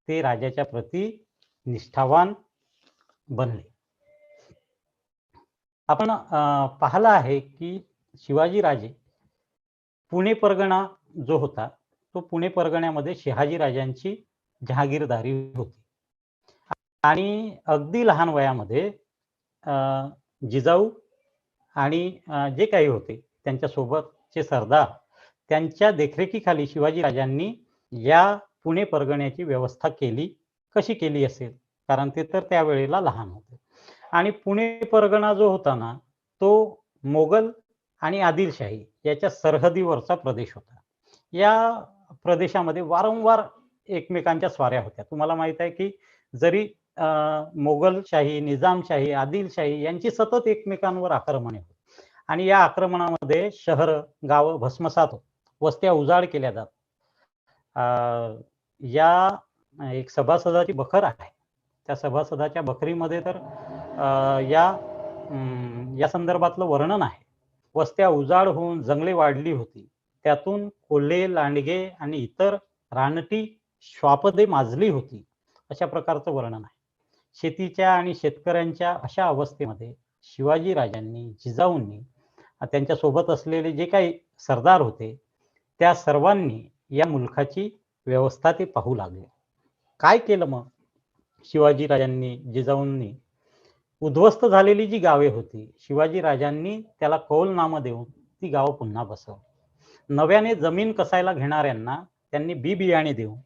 ते राजाच्या प्रती निष्ठावान बनले. आपण पाहिलं आहे की शिवाजी राजे पुणे परगणा जो होता तो पुणे परगण्यामध्ये शहाजी राजांची जहागीरदारी होती आणि अगदी लहान वयामध्ये जिजाऊ आणि जे काही होते त्यांच्यासोबतचे सरदार त्यांच्या देखरेखीखाली शिवाजी राजांनी या पुणे परगण्याची व्यवस्था केली. कशी केली असेल, कारण ते तर त्यावेळेला लहान होते. आणि पुणे परगणा जो होता ना तो मोगल आणि आदिलशाही याच्या सरहदीवरचा प्रदेश होता. या प्रदेशामध्ये वारंवार एकमेकांच्या स्वाऱ्या होत्या. तुम्हाला माहित आहे की जरी मोगलशाही, निजामशाही, आदिलशाही यांची सतत एकमेकांवर आक्रमणे होत आणि या आक्रमणामध्ये शहर, गावं भस्मसात होत, वस्त्या उजाड केल्या जात. या एक सभासदाची बखर आहे, त्या सभासदाच्या बखरीमध्ये तर या संदर्भातलं वर्णन आहे. वस्त्या उजाड होऊन जंगले वाढली होती, त्यातून कोल्हे, लांडगे आणि इतर रानटी श्वापदे माजली होती, अशा प्रकारचं वर्णन आहे. शेतीच्या आणि शेतकऱ्यांच्या अशा अवस्थेमध्ये शिवाजी राजांनी, जिजाऊंनी, त्यांच्या सोबत असलेले जे काही सरदार होते त्या सर्वांनी या मुलखाची व्यवस्था ते पाहू लागले. काय केलं मग शिवाजी राजांनी, जिजाऊंनी? उद्ध्वस्त झालेली जी गावे होती शिवाजी राजांनी त्याला कौलनामा देऊन ती गावं पुन्हा बसवली. नव्याने जमीन कसायला घेणाऱ्यांना त्यांनी बी बियाणे देऊन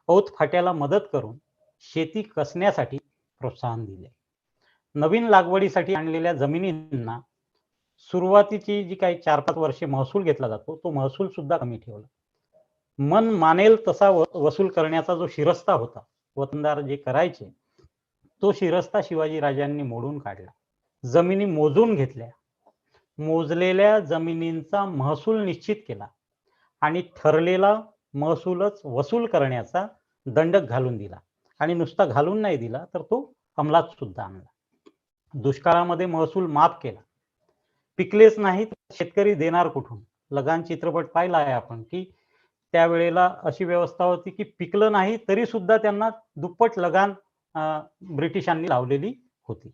औत फाट्याला मदत करून शेती कसण्यासाठी प्रोत्साहन दिले. नवीन लागवडीसाठी आणलेल्या जमिनींना सुरुवातीची जी काही 4-5 वर्षे महसूल घेतला जातो तो महसूल सुद्धा कमी ठेवला. मन मानेल तसा वसूल करण्याचा जो शिरस्ता होता, वतनदार जे करायचे तो शिरस्ता शिवाजी राजांनी मोडून काढला. जमिनी मोजून घेतल्या, मोजलेल्या जमिनींचा महसूल निश्चित केला आणि ठरलेला महसूलच वसूल करण्याचा दंडक घालून दिला आणि नुसता घालून नाही दिला तर तो अंमलात सुद्धा आणला. दुष्काळामध्ये महसूल माफ केला. पिकलेच नाही तर शेतकरी देणार कुठून? लगान चित्रपट पाहिला आहे आपण की त्यावेळेला अशी व्यवस्था होती की पिकलं नाही तरी सुद्धा त्यांना दुप्पट लगान ब्रिटिशांनी लावलेली होती.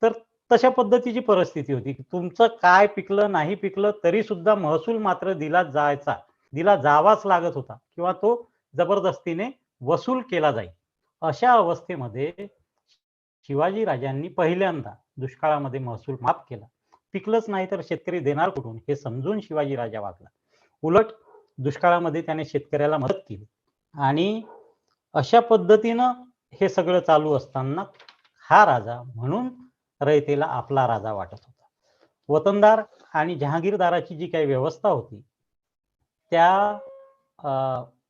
तर तशा पद्धतीची परिस्थिती होती की तुमचं काय पिकलं नाही पिकलं तरी सुद्धा महसूल मात्र दिला जावाच लागत होता किंवा तो जबरदस्तीने वसूल केला जाईल. अशा अवस्थेमध्ये शिवाजी राजांनी पहिल्यांदा दुष्काळामध्ये महसूल माफ केला. पिकलंच नाही तर शेतकरी देणार कुठून हे समजून शिवाजी राजा वागला. उलट दुष्काळामध्ये त्याने शेतकऱ्याला मदत केली आणि अशा पद्धतीनं हे सगळं चालू असताना हा राजा म्हणून रयतेला आपला राजा वाटत होता. वतनदार आणि जहागीरदाराची जी काही व्यवस्था होती त्या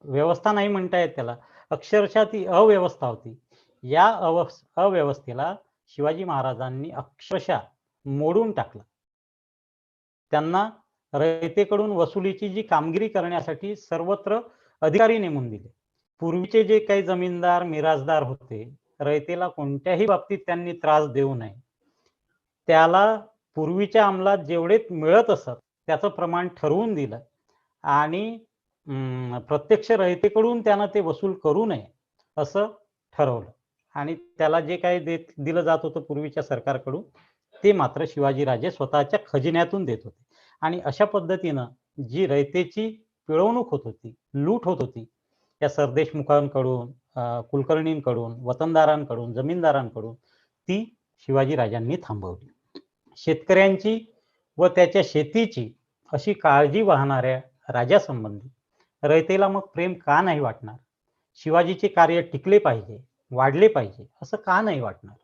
व्यवस्था नाही म्हणता येत त्याला, अक्षरशः ती अव्यवस्था होती. या अव्यवस्थेला शिवाजी महाराजांनी अक्षरशः मोडून टाकलं. त्यांना रयतेकडून वसुलीची जी कामगिरी करण्यासाठी सर्वत्र अधिकारी नेमून दिले. पूर्वीचे जे काही जमीनदार मिराजदार होते, रयतेला कोणत्याही बाबतीत त्यांनी त्रास देऊ नये. त्याला पूर्वीच्या अंमलात जेवढे मिळत असत त्याचं प्रमाण ठरवून दिलं आणि प्रत्यक्ष रयतेकडून त्यानं ते वसूल करू नये असं ठरवलं आणि त्याला जे काही दिलं जात होतं पूर्वीच्या सरकारकडून ते मात्र शिवाजीराजे स्वतःच्या खजिन्यातून देत होते. आणि अशा पद्धतीनं जी रयतेची पिळवणूक होत होती, लूट होत होती, त्या सरदेशमुखांकडून, कुलकर्णींकडून, वतनदारांकडून, जमीनदारांकडून ती शिवाजीराजांनी थांबवली. शेतकऱ्यांची व त्याच्या शेतीची अशी काळजी वाहणाऱ्या राजासंबंधी रयतेला मग प्रेम का नाही वाटणार? शिवाजीचे कार्य टिकले पाहिजे, वाढले पाहिजे असं का नाही वाटणार?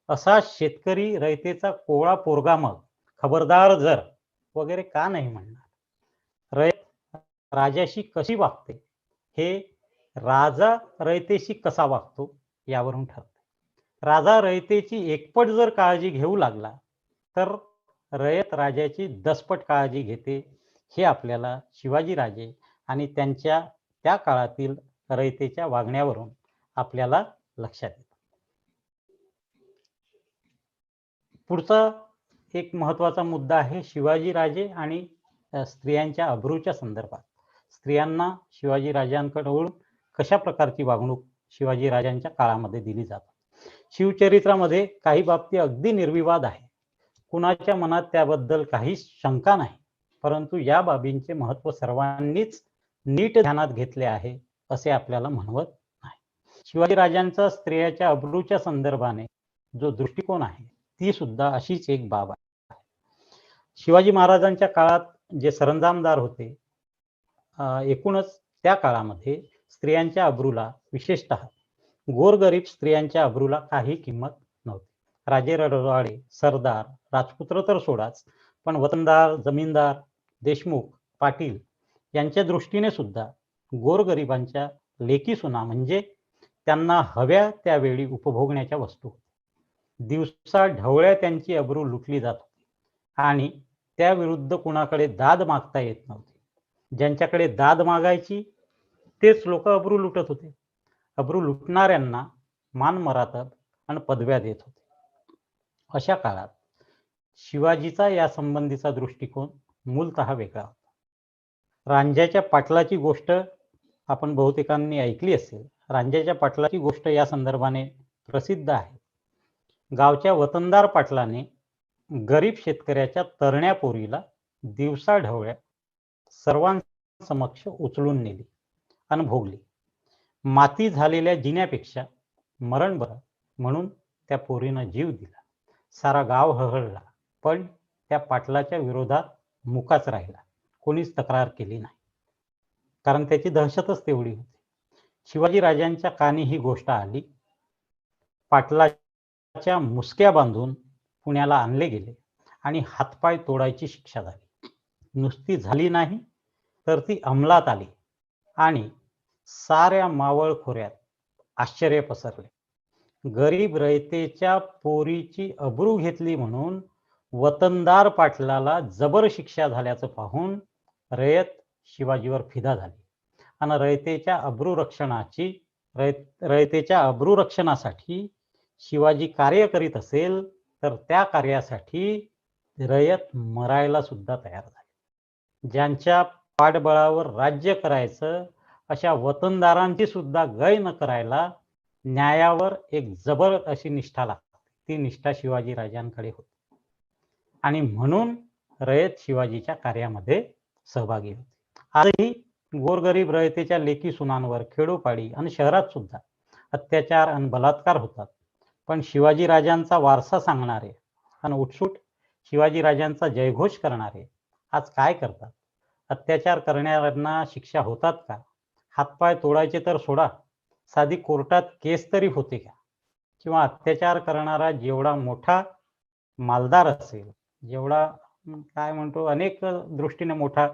असा शेतकरी रयतेचा कोवळा पोरगा मग खबरदार जर वगैरे का नाही म्हणणार? रयत राजाशी कशी वागते हे राजा रयतेशी कसा वागतो यावरून ठरते. राजा रयतेची एकपट जर काळजी घेऊ लागला तर रयत राजाची दसपट काळजी घेते हे आपल्याला शिवाजीराजे आणि त्यांच्या त्या काळातील रयतेच्या वागण्यावरून आपल्याला लक्षात येतं. पुढचा एक महत्वाचा मुद्दा आहे शिवाजीराजे आणि स्त्रियांच्या अब्रूच्या संदर्भात. स्त्रियांना शिवाजीराजांकडून कशा प्रकारची वागणूक शिवाजीराजांच्या काळामध्ये दिली जाते. शिवचरित्रामध्ये काही बाबती अगदी निर्विवाद आहे. कुणाच्या मनात त्याबद्दल काही शंका नाही. परंतु या बाबींचे महत्व सर्वांनीच नीट ध्यानात घेतले आहे असे आपल्याला म्हणवत नाही. शिवाजीराजांचा स्त्रियाच्या अब्रूच्या संदर्भाने जो दृष्टिकोन आहे ती सुद्धा अशीच एक बाब आहे. शिवाजी महाराजांच्या काळात जे सरंजामदार होते, एकूणच त्या काळामध्ये स्त्रियांच्या अब्रूला, विशेषतः गोरगरीब स्त्रियांच्या अब्रूला काही किंमत नव्हती. राजे रजवाडे, सरदार, राजपुत्र तर सोडाच, पण वतनदार, जमीनदार, देशमुख, पाटील यांच्या दृष्टीने सुद्धा गोरगरिबांच्या लेकी सुना म्हणजे त्यांना हव्या त्यावेळी उपभोगण्याच्या वस्तू होत्या. दिवसा ढवळ्या त्यांची अब्रू लुटली जात होती आणि त्याविरुद्ध कुणाकडे दाद मागता येत नव्हती. ज्यांच्याकडे दाद मागायची तेच लोक अब्रू लुटत होते. अब्रू लुटणाऱ्यांना मान मरातब आणि पदव्या देत होते. अशा काळात शिवाजीचा या संबंधीचा दृष्टिकोन मूलतः वेगळा होता. रांझ्याच्या पाटलाची गोष्ट आपण बहुतेकांनी ऐकली असेल. रांझ्याच्या पाटलाची गोष्ट या संदर्भाने प्रसिद्ध आहे. गावच्या वतनदार पाटलाने गरीब शेतकऱ्याच्या तरण्या पोरीला दिवसा ढवळ्या सर्वांसमक्ष उचलून नेली आणि भोगली. माती झालेल्या जिन्यापेक्षा मरण बरं म्हणून त्या पोरीनं जीव दिला. सारा गाव हळहळला, पण त्या पाटलाच्या विरोधात मुकाच राहिला. कोणीच तक्रार केली नाही, कारण त्याची दहशतच तेवढी होती. शिवाजीराजांच्या कानी ही गोष्ट आली. पाटलाच्या मुसक्या बांधून पुण्याला आणले गेले आणि हातपाय तोडायची शिक्षा झाली. नुसती झाली नाही तर ती अंमलात आली आणि साऱ्या मावळ खोऱ्यात आश्चर्य पसरले. गरीब रयतेच्या पोरीची अब्रू घेतली म्हणून वतनदार पाटलाला जबर शिक्षा झाल्याचं पाहून रयत शिवाजीवर फिदा झाली आणि रयतेच्या अब्रू रक्षणासाठी शिवाजी कार्य करीत असेल तर त्या कार्यासाठी रयत मरायला सुद्धा तयार झाली. ज्यांच्या पाठबळावर राज्य करायचं अशा वतनदारांची सुद्धा गय न करायला न्यायावर एक जबर अशी निष्ठा लागते. ती निष्ठा शिवाजी राजांकडे होती आणि म्हणून रयत शिवाजीच्या कार्यामध्ये सहभागी होती. आजही गोरगरीब रयतेच्या लेकी सुनांवर खेडोपाडी आणि शहरात सुद्धा अत्याचार आणि बलात्कार होतात. पण शिवाजी राजांचा वारसा सांगणारे आणि उठसूट शिवाजी राजांचा जयघोष करणारे आज काय करतात? अत्याचार करणाऱ्यांना शिक्षा होतात का? हातपाय तोडायचे तर सोडा, साधी कोर्टात केस तरी होते का? किंवा अत्याचार करणारा जेवढा मोठा मालदार असेल, जेवढा काय म्हणतो अनेक दृष्टीने मोठा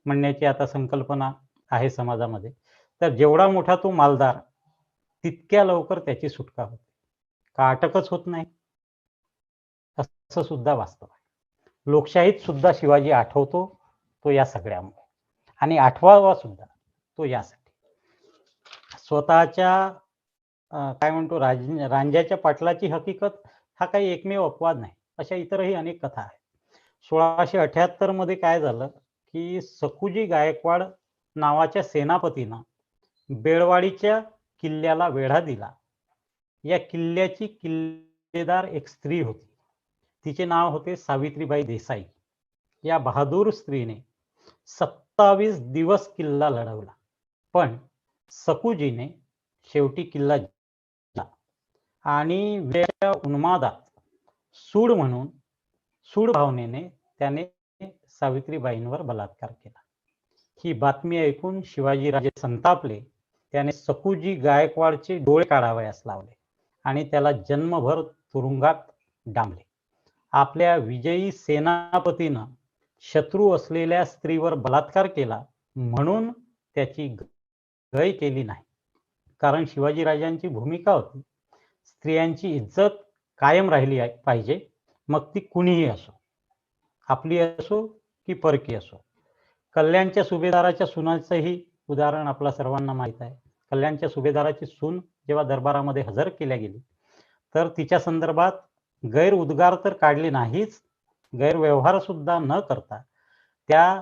म्हणण्याची आता संकल्पना आहे समाजामध्ये, तर जेवढा मोठा तो मालदार तितक्या लवकर त्याची सुटका होते. का अटकच होत नाही? असं सुद्धा वास्तव आहे. लोकशाहीत सुद्धा शिवाजी आठवतो तो या सगळ्यामुळे आणि आठवावा सुद्धा तो यासाठी. स्वतःच्या काय म्हणतो रांझ्याच्या पाटलाची हकीकत हा काही एकमेव अपवाद नाही. अशा इतरही अनेक कथा आहेत. 1678 मध्ये काय झालं की सखुजी गायकवाड नावाच्या सेनापतीनं बेळवाडीच्या किल्ल्याला वेढा दिला. या किल्ल्याची किल्लेदार एक स्त्री होती. तिचे नाव होते सावित्रीबाई देसाई. या बहादूर स्त्रीने 27 दिवस किल्ला लढवला. पण सखुजीने शेवटी किल्ला जिंकला आणि वेळेच्या उन्मादात सूड म्हणून सूड भावनेने त्याने सावित्रीबाईंवर बलात्कार केला. ही बातमी ऐकून शिवाजीराजे संतापले. त्याने सखुजी गायकवाडचे डोळे काढावयास लावले आणि त्याला जन्मभर तुरुंगात डांबले. आपल्या विजयी सेनापतीनं शत्रू असलेल्या स्त्रीवर बलात्कार केला म्हणून त्याची गय केली नाही. कारण शिवाजीराजांची भूमिका होती स्त्रियांची इज्जत कायम राहिली पाहिजे, मग ती कुणीही असो, आपली असो की परकी असो. कल्याणच्या सुभेदाराच्या सुनाचंही उदाहरण आपल्या सर्वांना माहीत आहे. कल्याणच्या सुभेदाराची सून जेव्हा दरबारामध्ये हजर केल्या गेली तर तिच्या संदर्भात गैरउद्गार तर काढले नाहीच, गैरव्यवहार सुद्धा न करता त्या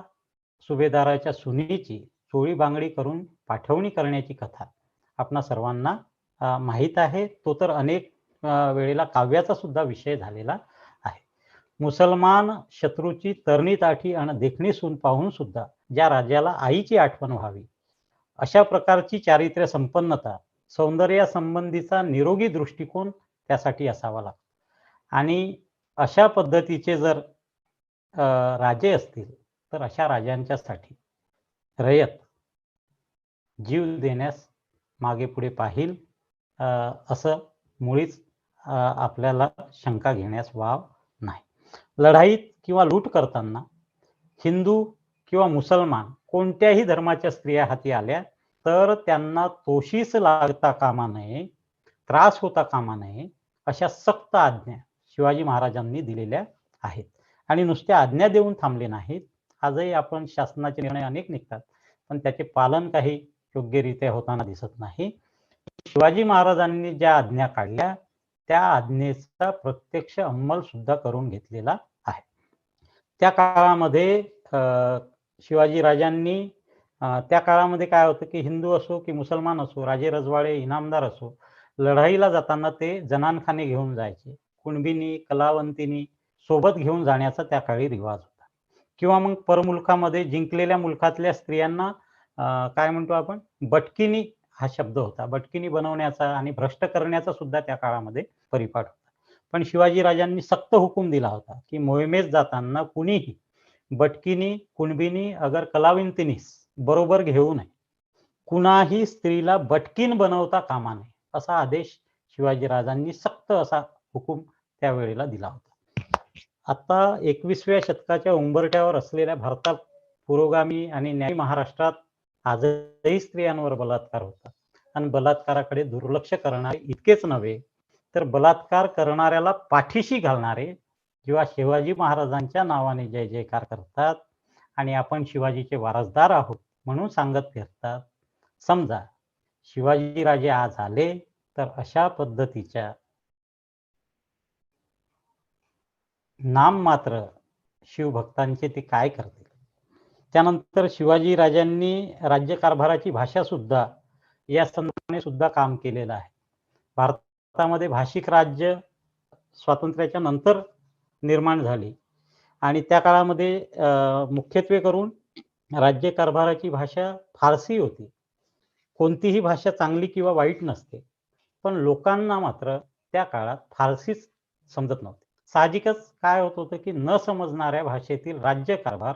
सुभेदाराच्या सुनीची चोळी बांगडी करून पाठवणी करण्याची कथा आपणा सर्वांना माहीत आहे. तो तर अनेक वेळेला काव्याचा सुद्धा विषय झालेला आहे. मुसलमान शत्रूची तरणी ताठी आणि देखणी सून पाहून सुद्धा ज्या राजाला आईची आठवण व्हावी अशा प्रकारची चारित्र्य संपन्नता, सौंदर्यासंबंधीचा निरोगी दृष्टिकोन त्यासाठी असावा लागतो. आणि अशा पद्धतीचे जर राजे असतील तर अशा राजांच्यासाठी रयत जीव देण्यास मागे पुढे पाहिल असं मुळीच आपल्याला शंका घेण्यास वाव नाही. लढाईत किंवा लूट करताना हिंदू किंवा मुसलमान कोणत्याही धर्माच्या स्त्रिया हाती आल्या तर त्यांना तोशीस लागता कामा नये, त्रास होता कामा नये अशा सक्त आज्ञा शिवाजी महाराजांनी दिलेल्या आहेत. आणि नुसत्या आज्ञा देऊन थांबले नाहीत. आजही आपण शासनाचे निर्णय अनेक निघतात पण त्याचे पालन काही योग्यरित्या होताना दिसत नाही. शिवाजी महाराजांनी ज्या आज्ञा काढल्या त्या आज्ञेचा प्रत्यक्ष अंमल सुद्धा करून घेतलेला आहे. त्या काळामध्ये शिवाजी राजांनी त्या काळामध्ये काय होतं की हिंदू असो की मुसलमान असो, राजे रजवाडे इनामदार असो, लढाईला जाताना ते जनानखाने घेऊन जायचे. कुणबीनी कलावंतीनी सोबत घेऊन जाण्याचा त्या काळी रिवाज होता. किंवा मग परमुलकामध्ये जिंकलेल्या मुलखातल्या स्त्रियांना काय म्हणतो आपण बटकिनी हा शब्द होता. बटकिनी बनवण्याचा आणि भ्रष्ट करण्याचा सुद्धा त्या काळामध्ये परिपाठ होता. पण शिवाजी राजांनी सक्त हुकूम दिला होता की मोहिमेस जाताना कुणीही बटकिनी कुणबिनी अगर कलावंतीनीस बरोबर घेऊ नये, कुणाही स्त्रीला बटकीन बनवता कामा नये असा आदेश शिवाजी राजांनी सक्त असा हुकूम त्यावेळेला दिला होता. आता 21व्या शतकाच्या उंबरठ्यावर असलेल्या भारतात पुरोगामी आणि न्यायी महाराष्ट्रात आजही स्त्रियांवर बलात्कार होतात आणि बलात्काराकडे दुर्लक्ष करणारे इतकेच नव्हे तर बलात्कार करणाऱ्याला पाठीशी घालणारे जेव्हा शिवाजी महाराजांच्या नावाने जय जयकार करतात आणि आपण शिवाजीचे वारसदार आहोत म्हणून सांगत फिरतात. समजा शिवाजी राजे आज आले तर अशा पद्धतीच्या नाम मात्र शिवभक्तांचे ते काय करतील. त्यानंतर शिवाजी राजांनी राज्यकारभाराची भाषा सुद्धा या संदर्भाने सुद्धा काम केलेलं आहे. भारतामध्ये भाषिक राज्य स्वातंत्र्याच्या नंतर निर्माण झाली आणि त्या काळामध्ये मुख्यत्वे करून राज्यकारभाराची भाषा फारसी होती. कोणतीही भाषा चांगली किंवा वाईट नसते. पण लोकांना मात्र त्या काळात फारसीच समजत नव्हती. साहजिकच काय होत होतं, की न समजणाऱ्या भाषेतील राज्यकारभार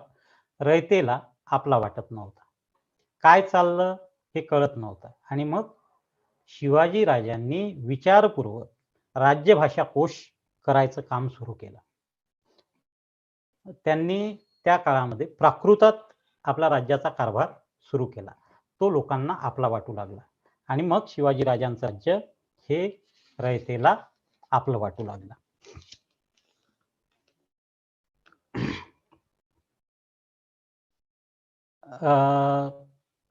रयतेला आपला वाटत नव्हता. काय चाललं हे कळत नव्हतं आणि मग शिवाजी राजांनी विचारपूर्वक राज्यभाषा कोश करायचं काम सुरू केलं. त्यांनी त्या काळामध्ये प्राकृतात आपला राज्याचा कारभार सुरू केला. तो लोकांना आपला वाटू लागला आणि मग शिवाजी राजांचं राज्य हे रयतेला आपलं वाटू लागलं.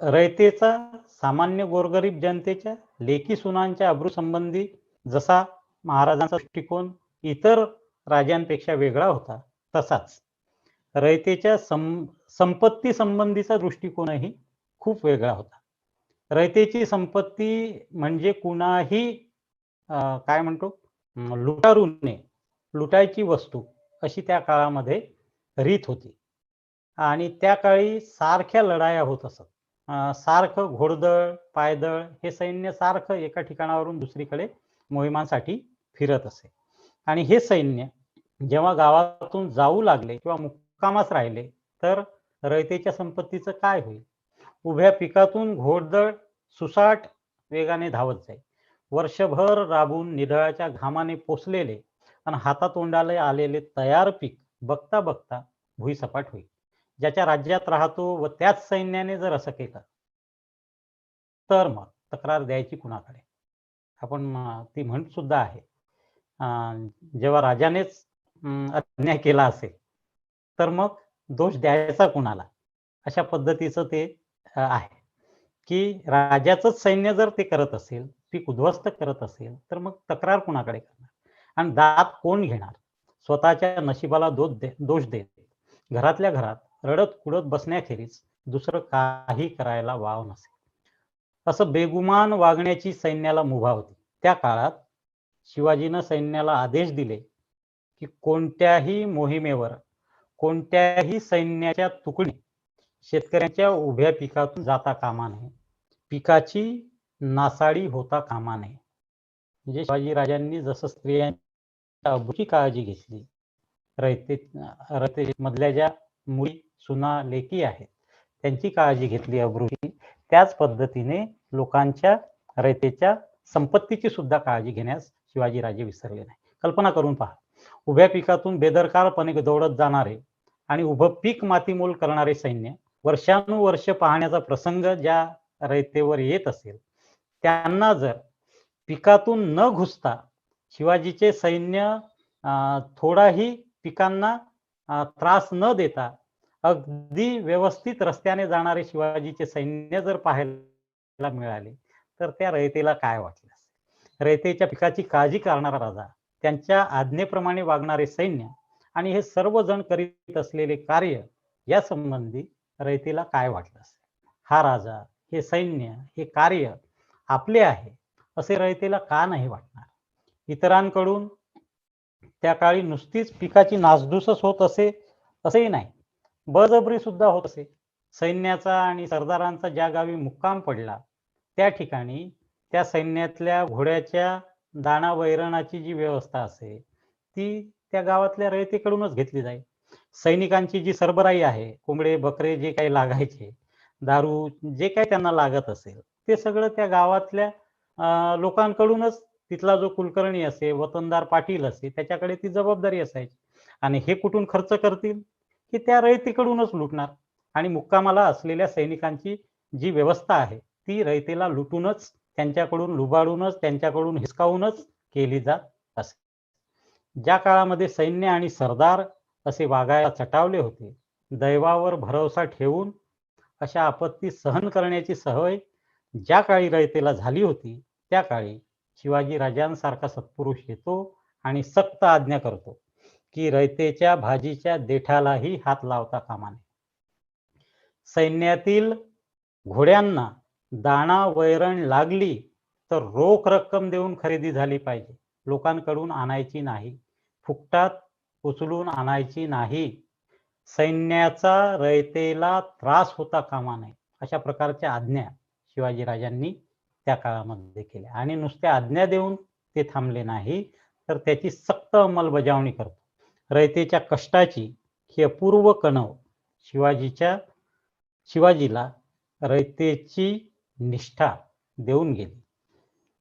रयतेचा सामान्य गोरगरीब जनतेच्या लेकी सुनांच्या अब्रूसंबंधी जसा महाराजांचा दृष्टिकोन इतर राजांपेक्षा वेगळा होता, तसाच रयतेच्या संपत्ती संबंधीचा दृष्टिकोनही खूप वेगळा होता. रयतेची संपत्ती म्हणजे कुणाही काय म्हणतो लुटारूने लुटायची वस्तू अशी त्या काळामध्ये रीत होती आणि त्या काळी सारख्या लढाया होत असत. सारखं घोडदळ पायदळ हे सैन्य सारखं एका ठिकाणावरून दुसरीकडे मोहिमांसाठी फिरत असे आणि हे सैन्य जेव्हा गावातून जाऊ लागले किंवा मुक्कामास राहिले तर रयतेच्या संपत्तीचं काय होईल? उभ्या पिकातून घोडदळ सुसाट वेगाने धावत जाईल. वर्षभर राबून निधळाच्या घामाने पोसलेले आणि हातातोंडाला आलेले तयार पीक बघता बघता भुईसपाट होईल. ज्याच्या राज्यात राहतो व त्याच सैन्याने जर असं केलं तर मग तक्रार द्यायची कुणाकडे? आपण ती म्हण सुद्धा आहे, जेव्हा राजानेच अन्याय केला असेल तर मग दोष द्यायचा कुणाला? अशा पद्धतीचं ते आहे की राजाचंच सैन्य जर ते करत असेल, पीक उद्ध्वस्त करत असेल तर मग तक्रार कुणाकडे करणार आणि दात कोण घेणार? स्वतःच्या नशिबाला दोष देत घरातल्या घरात रडत कुडत बसण्याखेरीज दुसरं काही करायला वाव नसेल. असं बेगुमान वागण्याची सैन्याला मुभा होती. त्या काळात शिवाजीनं सैन्याला आदेश दिले की कोणत्याही मोहिमेवर कोणत्याही सैन्याच्या तुकडी शेतकऱ्यांच्या उभ्या पिकातून जाता कामा नये, पिकाची नासाडी होता कामा नये. म्हणजे शिवाजी राजांनी जसं स्त्रियांच्या अब्रूची काळजी घेतली, रयते मधल्या ज्या मुली सुना लेकी आहेत त्यांची काळजी घेतली अब्रूची, त्याच पद्धतीने लोकांच्या रयतेच्या संपत्तीची सुद्धा काळजी घेण्यास शिवाजी राजे विसरले नाही. कल्पना करून पहा, उभ्या पिकातून बेदरकारपणे दौडत जाणारे आणि उभं पीक मातीमोल करणारे सैन्य वर्षानुवर्ष पाहण्याचा प्रसंग ज्या रयतेवर येत असेल, त्यांना जर पिकातून न घुसता शिवाजीचे सैन्य थोडाही पिकांना त्रास न देता अगदी व्यवस्थित रस्त्याने जाणारे शिवाजीचे सैन्य जर पाहायला मिळाले तर त्या रयतेला काय वाटलं असेल? रयतेच्या पिकाची काळजी करणारा राजा, त्यांच्या आज्ञेप्रमाणे वागणारे सैन्य आणि हे सर्वजण करीत असलेले कार्य या संबंधी रयतेला काय वाटलं असेल? हा राजा, हे सैन्य, हे कार्य आपले आहे असे रयतेला का नाही वाटणार? इतरांकडून त्या काळी नुसतीच पिकाची नासधूसच होत असे असेही नाही, बळजबरी सुद्धा होत असे. सैन्याचा आणि सरदारांचा ज्या गावी मुक्काम पडला त्या ठिकाणी त्या सैन्यातल्या घोड्याच्या दाणा वैरणाची जी व्यवस्था असे ती त्या गावातल्या रयतेकडूनच घेतली जाईल. सैनिकांची जी सरबराई आहे, कोंबडे बकरे जे काही लागायचे, दारू जे काही त्यांना लागत असेल ते सगळं त्या गावातल्या लोकांकडूनच, तिथला जो कुलकर्णी असे, वतनदार पाटील असे, त्याच्याकडे ती जबाबदारी असायची आणि हे कुठून खर्च करतील की त्या रयतेकडूनच लुटणार आणि मुक्कामाला असलेल्या सैनिकांची जी व्यवस्था आहे ती रयतेला लुटूनच, त्यांच्याकडून लुबाडूनच, त्यांच्याकडून हिसकावूनच केली जात असे. ज्या काळामध्ये सैन्य आणि सरदार असे वागायला चटावले होते, दैवावर भरोसा ठेवून अशा आपत्ती सहन करण्याची सवय ज्या काळी रयतेला झाली होती, त्या काळी शिवाजी राजांसारखा सत्पुरुष येतो आणि सक्त आज्ञा करतो की रयतेच्या भाजीच्या देठालाही हात लावता कामा नये. सैन्यातील घोड्यांना दाणा वैरण लागली तर रोख रक्कम देऊन खरेदी झाली पाहिजे. लोकांकडून आणायची नाही, फुकटात उचलून आणायची नाही. सैन्याचा रयतेला त्रास होता कामा नये, अशा प्रकारच्या आज्ञा शिवाजीराजांनी त्या काळामध्ये केल्या. आणि नुसत्या आज्ञा देऊन ते थांबले नाही, तर त्याची सक्त अंमलबजावणी करतो. रयतेच्या कष्टाची ही अपूर्व कणव शिवाजीला रयतेची निष्ठा देऊन गेली.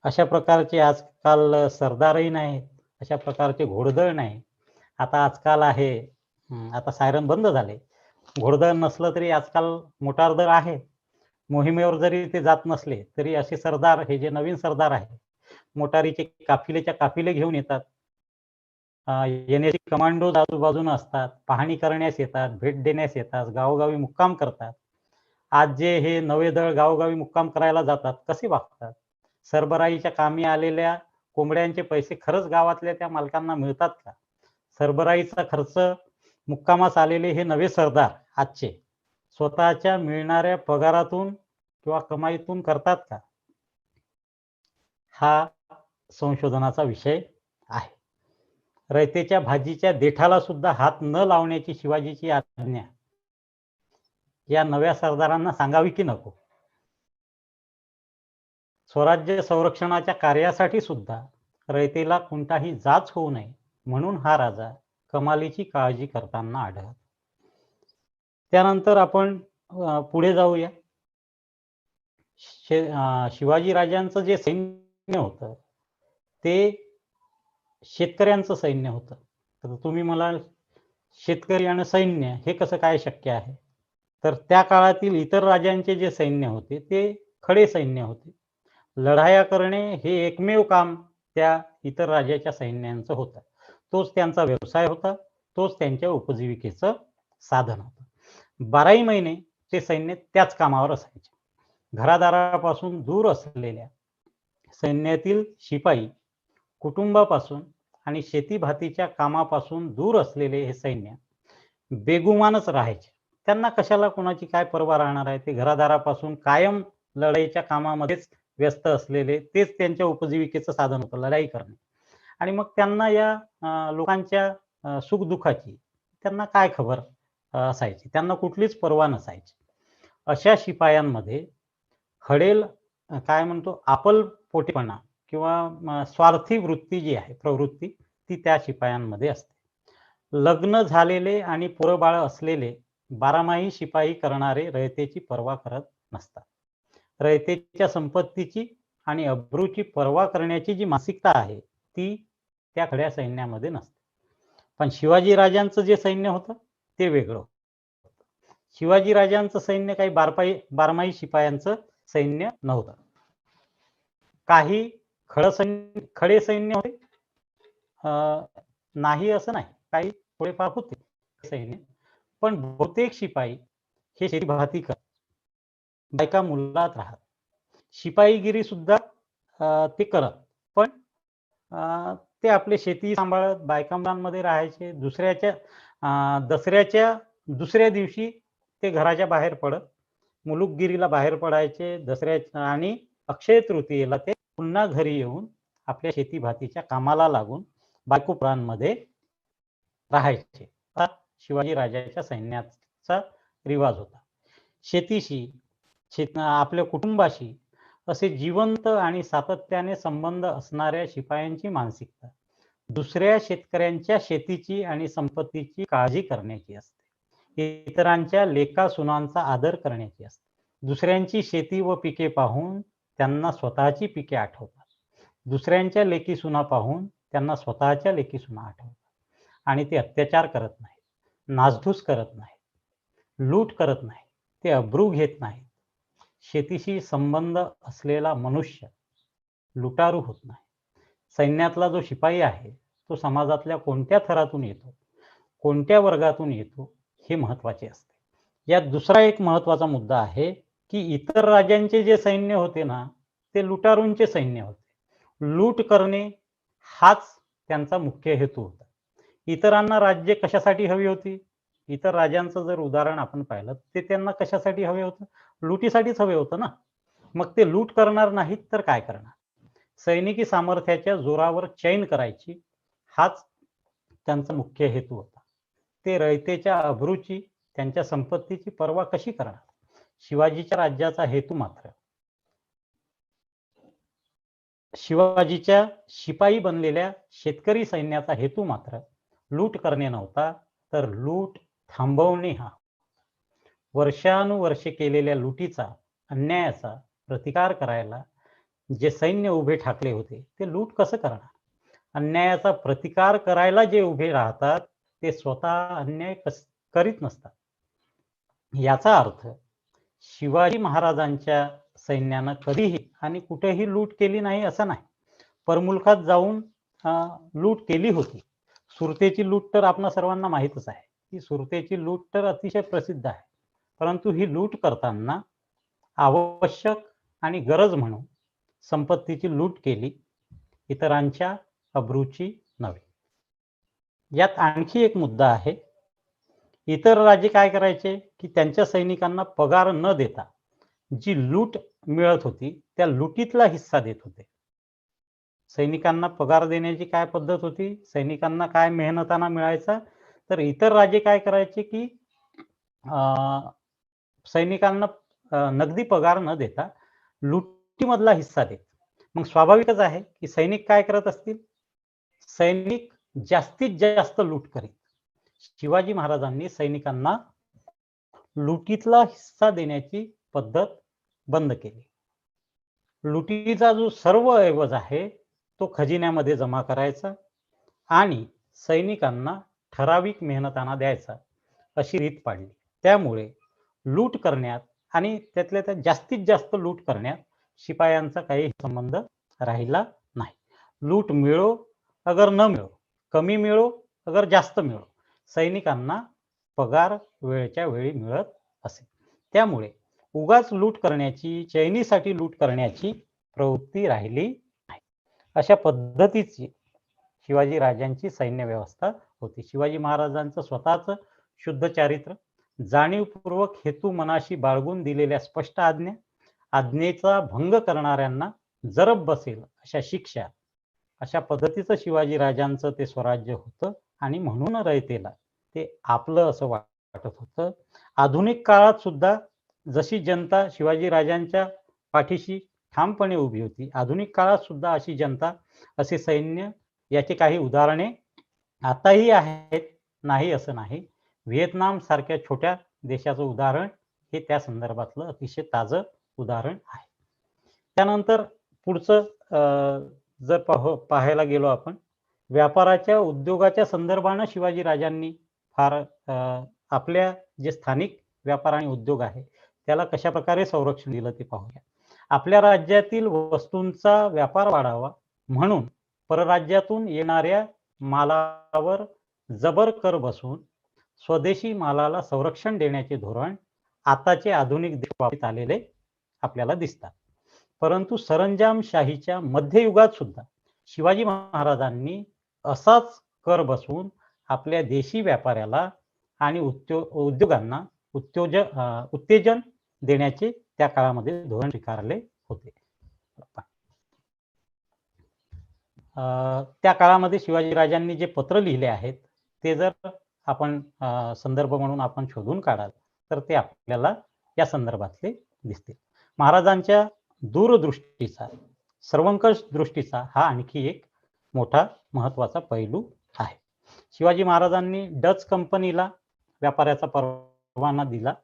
अशा प्रकारचे आजकाल सरदारही नाहीत, अशा प्रकारचे घोडदळ नाही. आता आजकाल आहे, आता सायरन बंद झाले. घोडदळ नसलं तरी आजकाल मोटारदळ आहे. मोहिमेवर जरी ते जात नसले तरी असे सरदार, हे जे नवीन सरदार आहे, मोटारीचे काफिलेच्या काफिले घेऊन येतात. येण्याची कमांडो आजूबाजूने असतात, पाहणी करण्यास येतात, भेट देण्यास येतात, गावोगावी मुक्काम करतात. आज जे हे नवे दळ गावोगावी मुक्काम करायला जातात, कसे वागतात? सरबराईच्या कामी आलेल्या कोंबड्यांचे पैसे खरंच गावातल्या त्या मालकांना मिळतात का? सरबराईचा खर्च मुक्कामास आलेले हे नवे सरदार आजचे स्वतःच्या मिळणाऱ्या पगारातून किंवा कमाईतून करतात का? हा संशोधनाचा विषय आहे. रयतेच्या भाजीच्या देठाला सुद्धा हात न लावण्याची शिवाजीची आज्ञा या नव्या सरदारांना सांगावी की नको? स्वराज्य संरक्षणाच्या कार्यासाठी सुद्धा रयतेला कोणताही जाच होऊ नये म्हणून हा राजा कमालीची काळजी करताना आढळतो. त्यानंतर आपण पुढे जाऊया. शिवाजी राजांचं जे सैन्य होतं ते शेतकऱ्यांचं सैन्य होतं. तर तुम्ही मला शेतकरी आणि सैन्य हे कसं काय शक्य आहे? तर त्या काळातील इतर राजांचे जे सैन्य होते ते खडे सैन्य होते. लढाया करणे हे एकमेव काम त्या इतर राजाच्या सैन्यांचं होतं. तोच त्यांचा व्यवसाय होता, तोच त्यांच्या उपजीविकेचं साधन होतं. 12ही महिने ते सैन्य त्याच कामावर असायचे. घरादारापासून दूर असलेल्या सैन्यातील शिपाई, कुटुंबापासून आणि शेतीभातीच्या कामापासून दूर असलेले हे सैन्य बेगुमानच राहायचे. त्यांना कशाला कोणाची काय पर्वा राहणार आहे? ते घरादारापासून कायम लढाईच्या कामामध्येच व्यस्त असलेले, तेच त्यांच्या उपजीविकेचं साधन होतं, लढाई करणे. आणि मग त्यांना या लोकांच्या सुखदुःखाची त्यांना काय खबर असायची? त्यांना कुठलीच पर्वा नसायची. अशा शिपायांमध्ये हडेल काय म्हणतो आपलपोटेपणा किंवा स्वार्थी वृत्ती जी आहे, प्रवृत्ती, ती त्या शिपायांमध्ये असते. लग्न झालेले आणि पोरबाळ असलेले 12माही शिपाई करणारे रयतेची पर्वा करत नसतात. रयतेच्या संपत्तीची आणि अब्रूची पर्वा करण्याची जी मानसिकता आहे ती त्या खड्या सैन्यामध्ये नसते. पण शिवाजी राजांचं जे सैन्य होतं ते वेगळं होतं. शिवाजी राजांचं सैन्य काही 12माही शिपायांचं सैन्य नव्हतं. काही खडे सैन्य होते, नाही असं नाही, काही थोडेफार होते सैन्य. पण बहुतेक शिपाई हे शेतीभाती करत, बायका मुलात राहत, शिपाईगिरी सुद्धा ते करत, पण ते आपले शेती सांभाळत बायका मुलांमध्ये राहायचे. दसऱ्याच्या दुसऱ्या दिवशी ते घराच्या बाहेर पडत, मुलुकगिरीला बाहेर पडायचे दसऱ्याच्या, आणि अक्षय तृतीयेला ते पुन्हा घरी येऊन आपल्या शेतीभातीच्या कामाला लागून बायकोपरांमध्ये राहायचे. हा शिवाजी राजाच्या सैन्याचा रिवाज होता. शेतीशी, आपल्या कुटुंबाशी असे जिवंत आणि सातत्याने संबंध असणाऱ्या शिपायांची मानसिकता दुसऱ्या शेतकऱ्यांच्या शेतीची आणि संपत्तीची काळजी करण्याची असते. इतरांच्या लेका सुनांचा आदर करण्याची असते. दुसऱ्यांची शेती व पिके पाहून त्यांना स्वतःची पिके आठवतात. दुसऱ्यांच्या लेकी सुना पाहून त्यांना स्वतःच्या लेकी सुना आठवतात. आणि ते अत्याचार करत नाहीत, नासधूस करत नाहीत, लूट करत नाहीत, ते अब्रू घेत नाहीत. शेतीशी संबंध असलेला मनुष्य लुटारू होत नाही. सैन्यातला जो शिपाई आहे तो समाजातल्या कोणत्या थरातून येतो, कोणत्या वर्गातून येतो हे महत्वाचे असते. यात दुसरा एक महत्वाचा मुद्दा आहे की इतर राजांचे जे सैन्य होते ना ते लुटारूंचे सैन्य होते. लूट करणे हाच त्यांचा मुख्य हेतू होता. इतरांना राज्य कशासाठी हवी होती? इतर राजांचं जर उदाहरण आपण पाहिलं ते त्यांना कशासाठी हवे होतं? लुटीसाठीच हवे होतं ना. मग ते लूट करणार नाहीत तर काय करणार? सैनिकी सामर्थ्याच्या जोरावर चैन करायची, हाच त्यांचा मुख्य हेतू होता. ते रयतेच्या अब्रूची, त्यांच्या संपत्तीची पर्वा कशी करणार? शिवाजीच्या राज्याचा हेतू मात्र शिवाजीच्या शिपाई बनलेल्या शेतकरी सैन्याचा हेतू मात्र लूट करणे नव्हता, तर लूट थांबवणे हा. वर्षानुवर्षे केलेल्या लुटीचा, अन्यायाचा प्रतिकार करायला जे सैन्य उभे ठाकले होते, ते लूट कसं करणार? अन्यायाचा प्रतिकार करायला जे उभे राहतात, ते स्वतः अन्याय करीत नसतात. याचा अर्थ शिवाजी महाराजांच्या सैन्यानं कधीही आणि कुठेही लूट केली नाही असं नाही. परमुलकात जाऊन लूट केली होती. सुरतेची लूट तर आपणा सर्वांना माहीतच आहे. ही सुरतेची लूट तर अतिशय प्रसिद्ध आहे. परंतु ही लूट करताना आवश्यक आणि गरज म्हणून संपत्तीची लूट केली, इतरांच्या अब्रूची नव्हे. यात आणखी एक मुद्दा आहे. इतर राजे काय करायचे, की त्यांच्या सैनिकांना पगार न देता जी लूट मिळत होती, त्या लुटीतला हिस्सा देत होते. सैनिकांना पगार देण्याची काय पद्धत होती? सैनिकांना काय मेहनताना मिळायचा? तर इतर राजे काय करायचे, की सैनिकांना नगदी पगार न देता लुटीमधला हिस्सा देत. मग स्वाभाविकच आहे, की सैनिक काय करत असतील? सैनिक जास्तीत जास्त लूट करीत. शिवाजी महाराजांनी सैनिकांना लुटीतला हिस्सा देण्याची पद्धत बंद केली. लुटीचा जो सर्व ऐवज आहे, तो खजिन्यामध्ये जमा करायचा आणि सैनिकांना ठराविक मेहनताना द्यायचा, अशी रीत पाडली. त्यामुळे लूट करण्यात आणि त्यातल्या त्यात जास्तीत जास्त लूट करण्यात शिपायांचा काही संबंध राहिला नाही. लूट मिळो अगर न मिळो, कमी मिळो अगर जास्त मिळो, सैनिकांना पगार वेळच्या वेळी मिळत असे. त्यामुळे उगाच लूट करण्याची, चैनीसाठी लूट करण्याची प्रवृत्ती राहिली नाही. अशा पद्धतीची शिवाजी राजांची सैन्य व्यवस्था होती. शिवाजी महाराजांचं स्वतःचं शुद्ध चारित्र्य, जाणीवपूर्वक हेतू मनाशी बाळगून दिलेल्या स्पष्ट आज्ञा, आज्ञेचा भंग करणाऱ्यांना जरब बसेल अशा शिक्षा, अशा पद्धतीचं शिवाजी राजांचं ते स्वराज्य होतं आणि म्हणून रयतेला ते आपलं असं वाटत होतं. आधुनिक काळात सुद्धा जशी जनता शिवाजी राजांच्या पाठीशी ठामपणे उभी होती, आधुनिक काळात सुद्धा अशी जनता, असे सैन्य, याची काही उदाहरणे आताही आहेत, नाही असं नाही. व्हिएतनाम सारख्या छोट्या देशाचं उदाहरण हे त्या संदर्भातलं अतिशय ताजं उदाहरण आहे. त्यानंतर पुढचं जर पाहायला गेलो आपण, व्यापाराच्या, उद्योगाच्या संदर्भानं शिवाजी राजांनी फार आपल्या जे स्थानिक व्यापार आणि उद्योग आहे, त्याला कशा प्रकारे संरक्षण दिलं ते पाहूया. आपल्या राज्यातील वस्तूंचा व्यापार वाढावा म्हणून परराज्यातून येणाऱ्या मालावर जबर कर बसवून स्वदेशी मालाला संरक्षण देण्याचे धोरण आताचे आधुनिक देश वापरत आलेले आपल्याला दिसतात. परंतु सरंजामशाहीच्या मध्ययुगात सुद्धा शिवाजी महाराजांनी असाच कर बसवून आपल्या देशी व्यापाऱ्याला आणि उद्योगांना उत्तेजन देण्याचे त्या काळामध्ये धोरण स्वीकारले होते. त्या काळामध्ये शिवाजी राजांनी जे पत्र लिहिले आहेत, ते जर आपण संदर्भ म्हणून आपण शोधून काढाल, तर ते आपल्याला या संदर्भातले दिसतील. महाराजांच्या दूरदृष्टीचा, सर्वंकष दृष्टीचा हा आणखी एक मोठा महत्वाचा पैलू आहे. शिवाजी महाराजांनी डच कंपनीला व्यापाराचा परवाना दिला.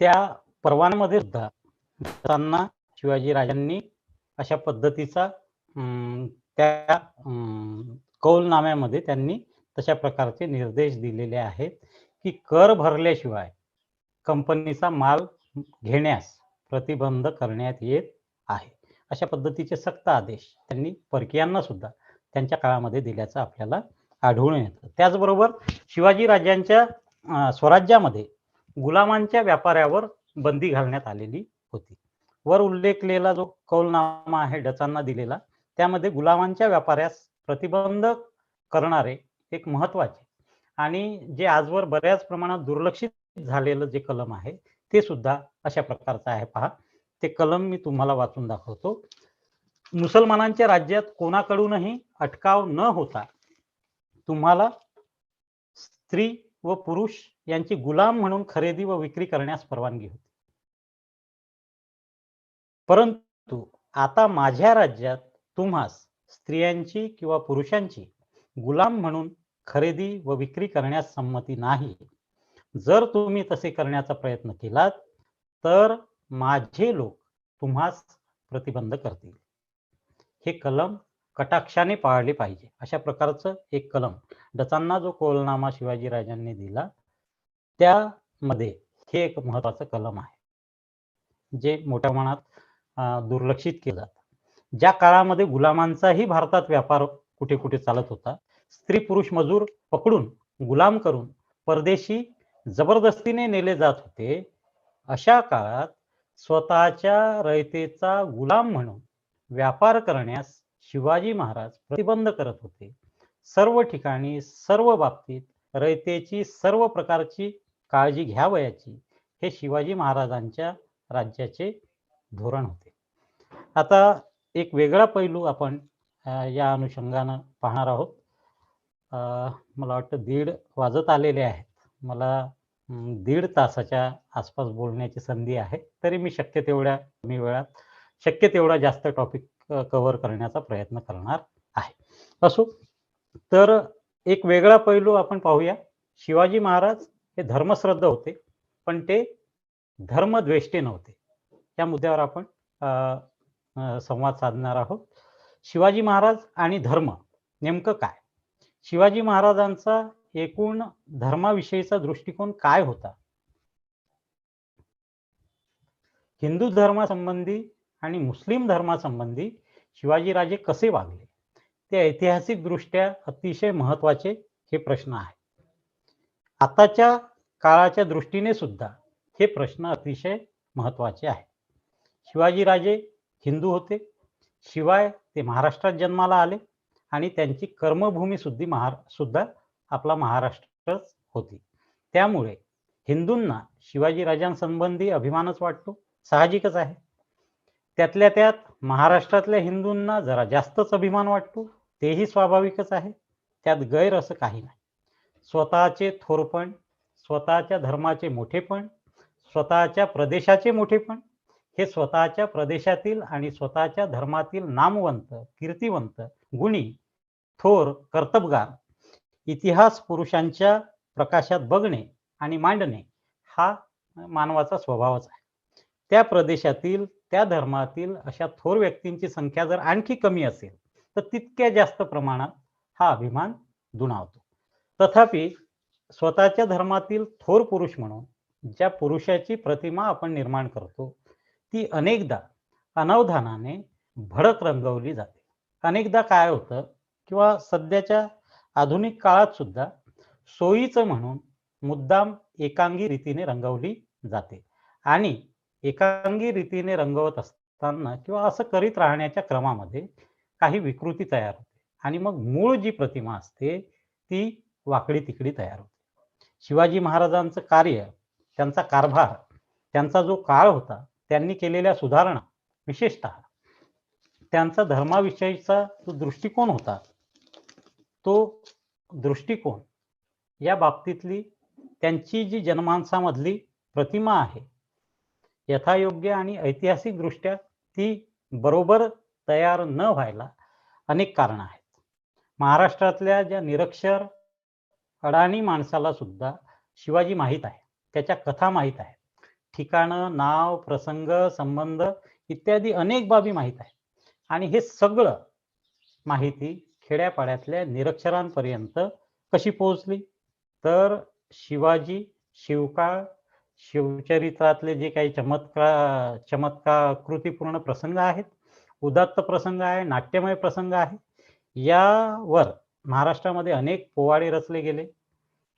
त्या परवान्यामध्ये सुद्धा त्यांना शिवाजी राजांनी अशा पद्धतीचा त्या कौलनाम्यामध्ये त्यांनी तशा प्रकारचे निर्देश दिलेले आहेत, की कर भरल्याशिवाय कंपनीचा माल घेण्यास प्रतिबंध करण्यात येत आहे. अशा पद्धतीचे सक्त आदेश त्यांनी परकीयांना सुद्धा त्यांच्या काळामध्ये दिल्याचं आपल्याला आढळून येतं. त्याचबरोबर शिवाजी राजांच्या स्वराज्यामध्ये गुलामांच्या व्यापारावर बंदी घालण्यात आलेली होती. वर उल्लेखलेला जो कौलनामा आहे डचांना दिलेला, त्यामध्ये गुलामांच्या व्यापारास प्रतिबंध करणारे एक महत्त्वाचे आणि जे आजवर बऱ्याच प्रमाणात दुर्लक्षित झालेलं जे कलम आहे ते सुद्धा अशा प्रकारचं आहे. पहा, ते कलम मी तुम्हाला वाचून दाखवतो. मुसलमानांच्या राज्यात कोणाकडूनही अटकाव न होता तुम्हाला स्त्री व पुरुष यांची गुलाम म्हणून खरेदी व विक्री करण्यास परवानगी होती. परंतु आता माझ्या राज्यात तुम्हास स्त्रियांची किंवा पुरुषांची गुलाम म्हणून खरेदी व विक्री करण्यास संमती नाही. जर तुम्ही तसे करण्याचा प्रयत्न केलात तर माझे लोक तुम्हास प्रतिबंध करतील. हे कलम कटाक्षाने पाळले पाहिजे. अशा प्रकारचं एक कलम डचांना जो कौलनामा शिवाजी राजांनी दिला त्यामध्ये हे एक महत्वाचं कलम आहे जे मोठ्या प्रमाणात दुर्लक्षित केलं जातं. ज्या काळामध्ये गुलामांचाही भारतात व्यापार कुठे कुठे चालत होता, स्त्री पुरुष मजूर पकडून गुलाम करून परदेशी जबरदस्तीने नेले जात होते, अशा काळात स्वतःच्या रयतेचा गुलाम म्हणून व्यापार करण्यास शिवाजी महाराज प्रतिबंध करत होते. सर्व ठिकाणी सर्व बाबतीत रयतेची सर्व प्रकारची काळजी घ्यावयाची हे शिवाजी महाराजांच्या राज्याचे धोरण होते. आता एक वेगळा पैलू आपण या अनुषंगानं पाहणार आहोत. मला वाटतं 1:30 वाजत आलेले आहेत. मला 1.5 तासाच्या आसपास बोलण्याची संधी आहे, तरी मी शक्य तेवढ्या कमी वेळात शक्य तेवढा जास्त टॉपिक कव्हर करण्याचा प्रयत्न करणार आहे. असो, तर एक वेगळा पैलू आपण पाहूया. शिवाजी महाराज हे धर्मश्रद्ध होते, पण ते धर्मद्वेष्टे नव्हते. त्या मुद्द्यावर आपण संवाद साधणार आहोत. शिवाजी महाराज आणि धर्म नेमकं काय? शिवाजी महाराजांचा एकूण धर्माविषयीचा दृष्टिकोन काय होता? हिंदू धर्मासंबंधी आणि मुस्लिम धर्मासंबंधी शिवाजीराजे कसे वागले? ते ऐतिहासिक दृष्ट्या अतिशय महत्त्वाचे हे प्रश्न आहेत. आताच्या काळाच्या दृष्टीने सुद्धा हे प्रश्न अतिशय महत्त्वाचे आहेत. शिवाजीराजे हिंदू होते, शिवाय ते महाराष्ट्रात जन्माला आले आणि त्यांची कर्मभूमी सुद्धा आपला महाराष्ट्रच होती. त्यामुळे हिंदूंना शिवाजीराजांसंबंधी अभिमानच वाटतो, साहजिकच आहे. त्यातल्या त्यात महाराष्ट्रातल्या हिंदूंना जरा जास्तच अभिमान वाटतो, तेही स्वाभाविकच आहे. त्यात गैर असं काही नाही. स्वतःचे थोरपण, स्वतःच्या धर्माचे मोठेपण, स्वतःच्या प्रदेशाचे मोठेपण हे स्वतःच्या प्रदेशातील आणि स्वतःच्या धर्मातील नामवंत, कीर्तिवंत, गुणी, थोर, कर्तबगार इतिहास पुरुषांच्या प्रकाशात बघणे आणि मांडणे हा मानवाचा स्वभावच आहे. त्या प्रदेशातील, त्या धर्मातील अशा थोर व्यक्तींची संख्या जर आणखी कमी असेल तर तितक्या जास्त प्रमाणात हा अभिमान दुणावतो. तथापि स्वतःच्या धर्मातील थोर पुरुष म्हणून ज्या पुरुषाची प्रतिमा आपण निर्माण करतो ती अनेकदा अनवधानाने भडक रंगवली जाते. अनेकदा काय होतं किंवा सध्याच्या आधुनिक काळात सुद्धा सोयीचं म्हणून मुद्दाम एकांगी रीतीने रंगवली जाते आणि एकांगी रीतीने रंगवत असताना किंवा असं करीत राहण्याच्या क्रमामध्ये काही विकृती तयार होते आणि मग मूळ जी प्रतिमा असते ती वाकडी तिकडी तयार होते. शिवाजी महाराजांचं कार्य, त्यांचा कारभार, त्यांचा जो काळ होता, त्यांनी केलेल्या सुधारणा, विशेषतः त्यांचा धर्माविषयीचा जो दृष्टिकोन होता, तो दृष्टिकोन या बाबतीतली त्यांची जी जनमानसामधली प्रतिमा आहे, यथायोग्य आणि ऐतिहासिक दृष्ट्या ती बरोबर तयार न व्हायला अनेक कारणं आहेत. महाराष्ट्रातल्या ज्या निरक्षर अडाणी माणसाला सुद्धा शिवाजी माहीत आहे, त्याच्या कथा माहीत आहेत, ठिकाणं, नाव, प्रसंग, संबंध इत्यादी अनेक बाबी माहीत आहेत आणि हे सगळं माहिती खेड्यापाड्यातल्या निरक्षरांपर्यंत कशी पोहोचली? तर शिवाजी, शिवकाळ, शिवचरित्रातले जे काही चमत्कृतीपूर्ण प्रसंग आहेत, उदात्त प्रसंग आहे, नाट्यमय प्रसंग आहे, यावर महाराष्ट्रामध्ये अनेक पोवाडे रचले गेले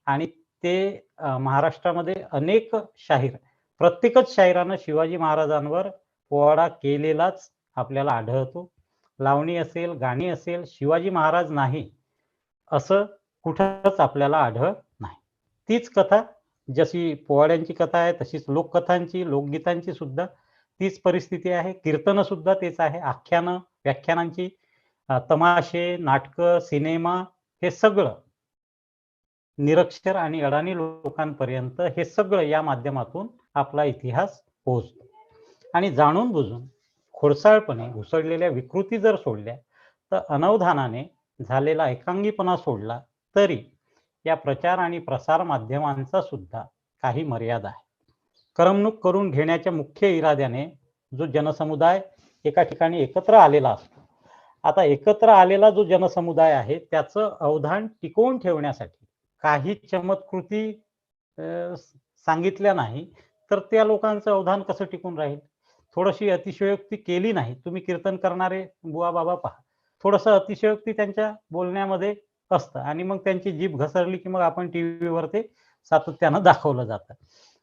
आणि ते महाराष्ट्रामध्ये अनेक शाहीर, प्रत्येकच शाहिरानं शिवाजी महाराजांवर पोवाडा केलेलाच आपल्याला आढळतो. लावणी असेल, गाणी असेल, शिवाजी महाराज नाही असं कुठंच आपल्याला आढळत नाही. तीच कथा, जशी पोवाड्यांची कथा आहे तशीच लोककथांची, लोकगीतांची सुद्धा तीच परिस्थिती आहे. कीर्तनं सुद्धा तेच आहे. आख्यानं, व्याख्यानांची, तमाशे, नाटकं, सिनेमा हे सगळं निरक्षर आणि अडाणी लोकांपर्यंत हे सगळं या माध्यमातून आपला इतिहास पोहोचतो. आणि जाणून बुजून खोडसाळपणे घुसळलेल्या विकृती जर सोडल्या, तर अनवधानाने झालेला एकांगीपणा सोडला तरी या प्रचार आणि प्रसार माध्यमांचा सुद्धा काही मर्यादा आहे. करमणूक करून घेण्याच्या मुख्य इराद्याने जो जनसमुदाय एका ठिकाणी एकत्र आलेला असतो, आता एकत्र आलेला जो जनसमुदाय आहे त्याचं अवधान टिकवून ठेवण्यासाठी काही चमत्कृती सांगितल्या नाही तर त्या लोकांचं अवधान कसं टिकून राहील? थोडीशी अतिशयोक्ती केली नाही, तुम्ही कीर्तन करणारे बुवा बाबा पहा, थोडंसं अतिशयोक्ती त्यांच्या बोलण्यामध्ये असतं आणि मग त्यांची जीभ घसरली की मग आपण टीव्हीवर ते सातत्यानं दाखवलं जातं.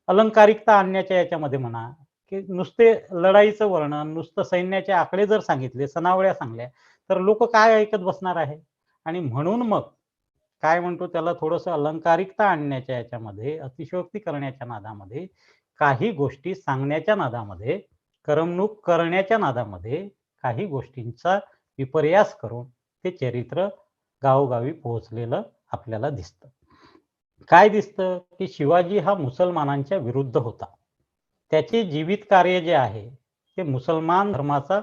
अलंकारिकता आणण्याच्या याच्यामध्ये म्हणा, की नुसते लढाईचं वर्णन, नुसतं सैन्याचे आकडे जर सांगितले, सनावळ्या सांगल्या, तर लोक काय ऐकत बसणार आहे? आणि म्हणून मग काय म्हणतो त्याला, थोडंसं अलंकारिकता आणण्याच्या याच्यामध्ये, अतिशयोक्ती करण्याच्या नादामध्ये, काही गोष्टी सांगण्याच्या नादामध्ये, करमणूक करण्याच्या नादामध्ये काही गोष्टींचा विपर्यास करून ते चरित्र गावोगावी पोहोचलेलं आपल्याला दिसतं. काय दिसतं, की शिवाजी हा मुसलमानांच्या विरुद्ध होता. त्याचे जीवित कार्य जे आहे ते मुसलमान धर्माचा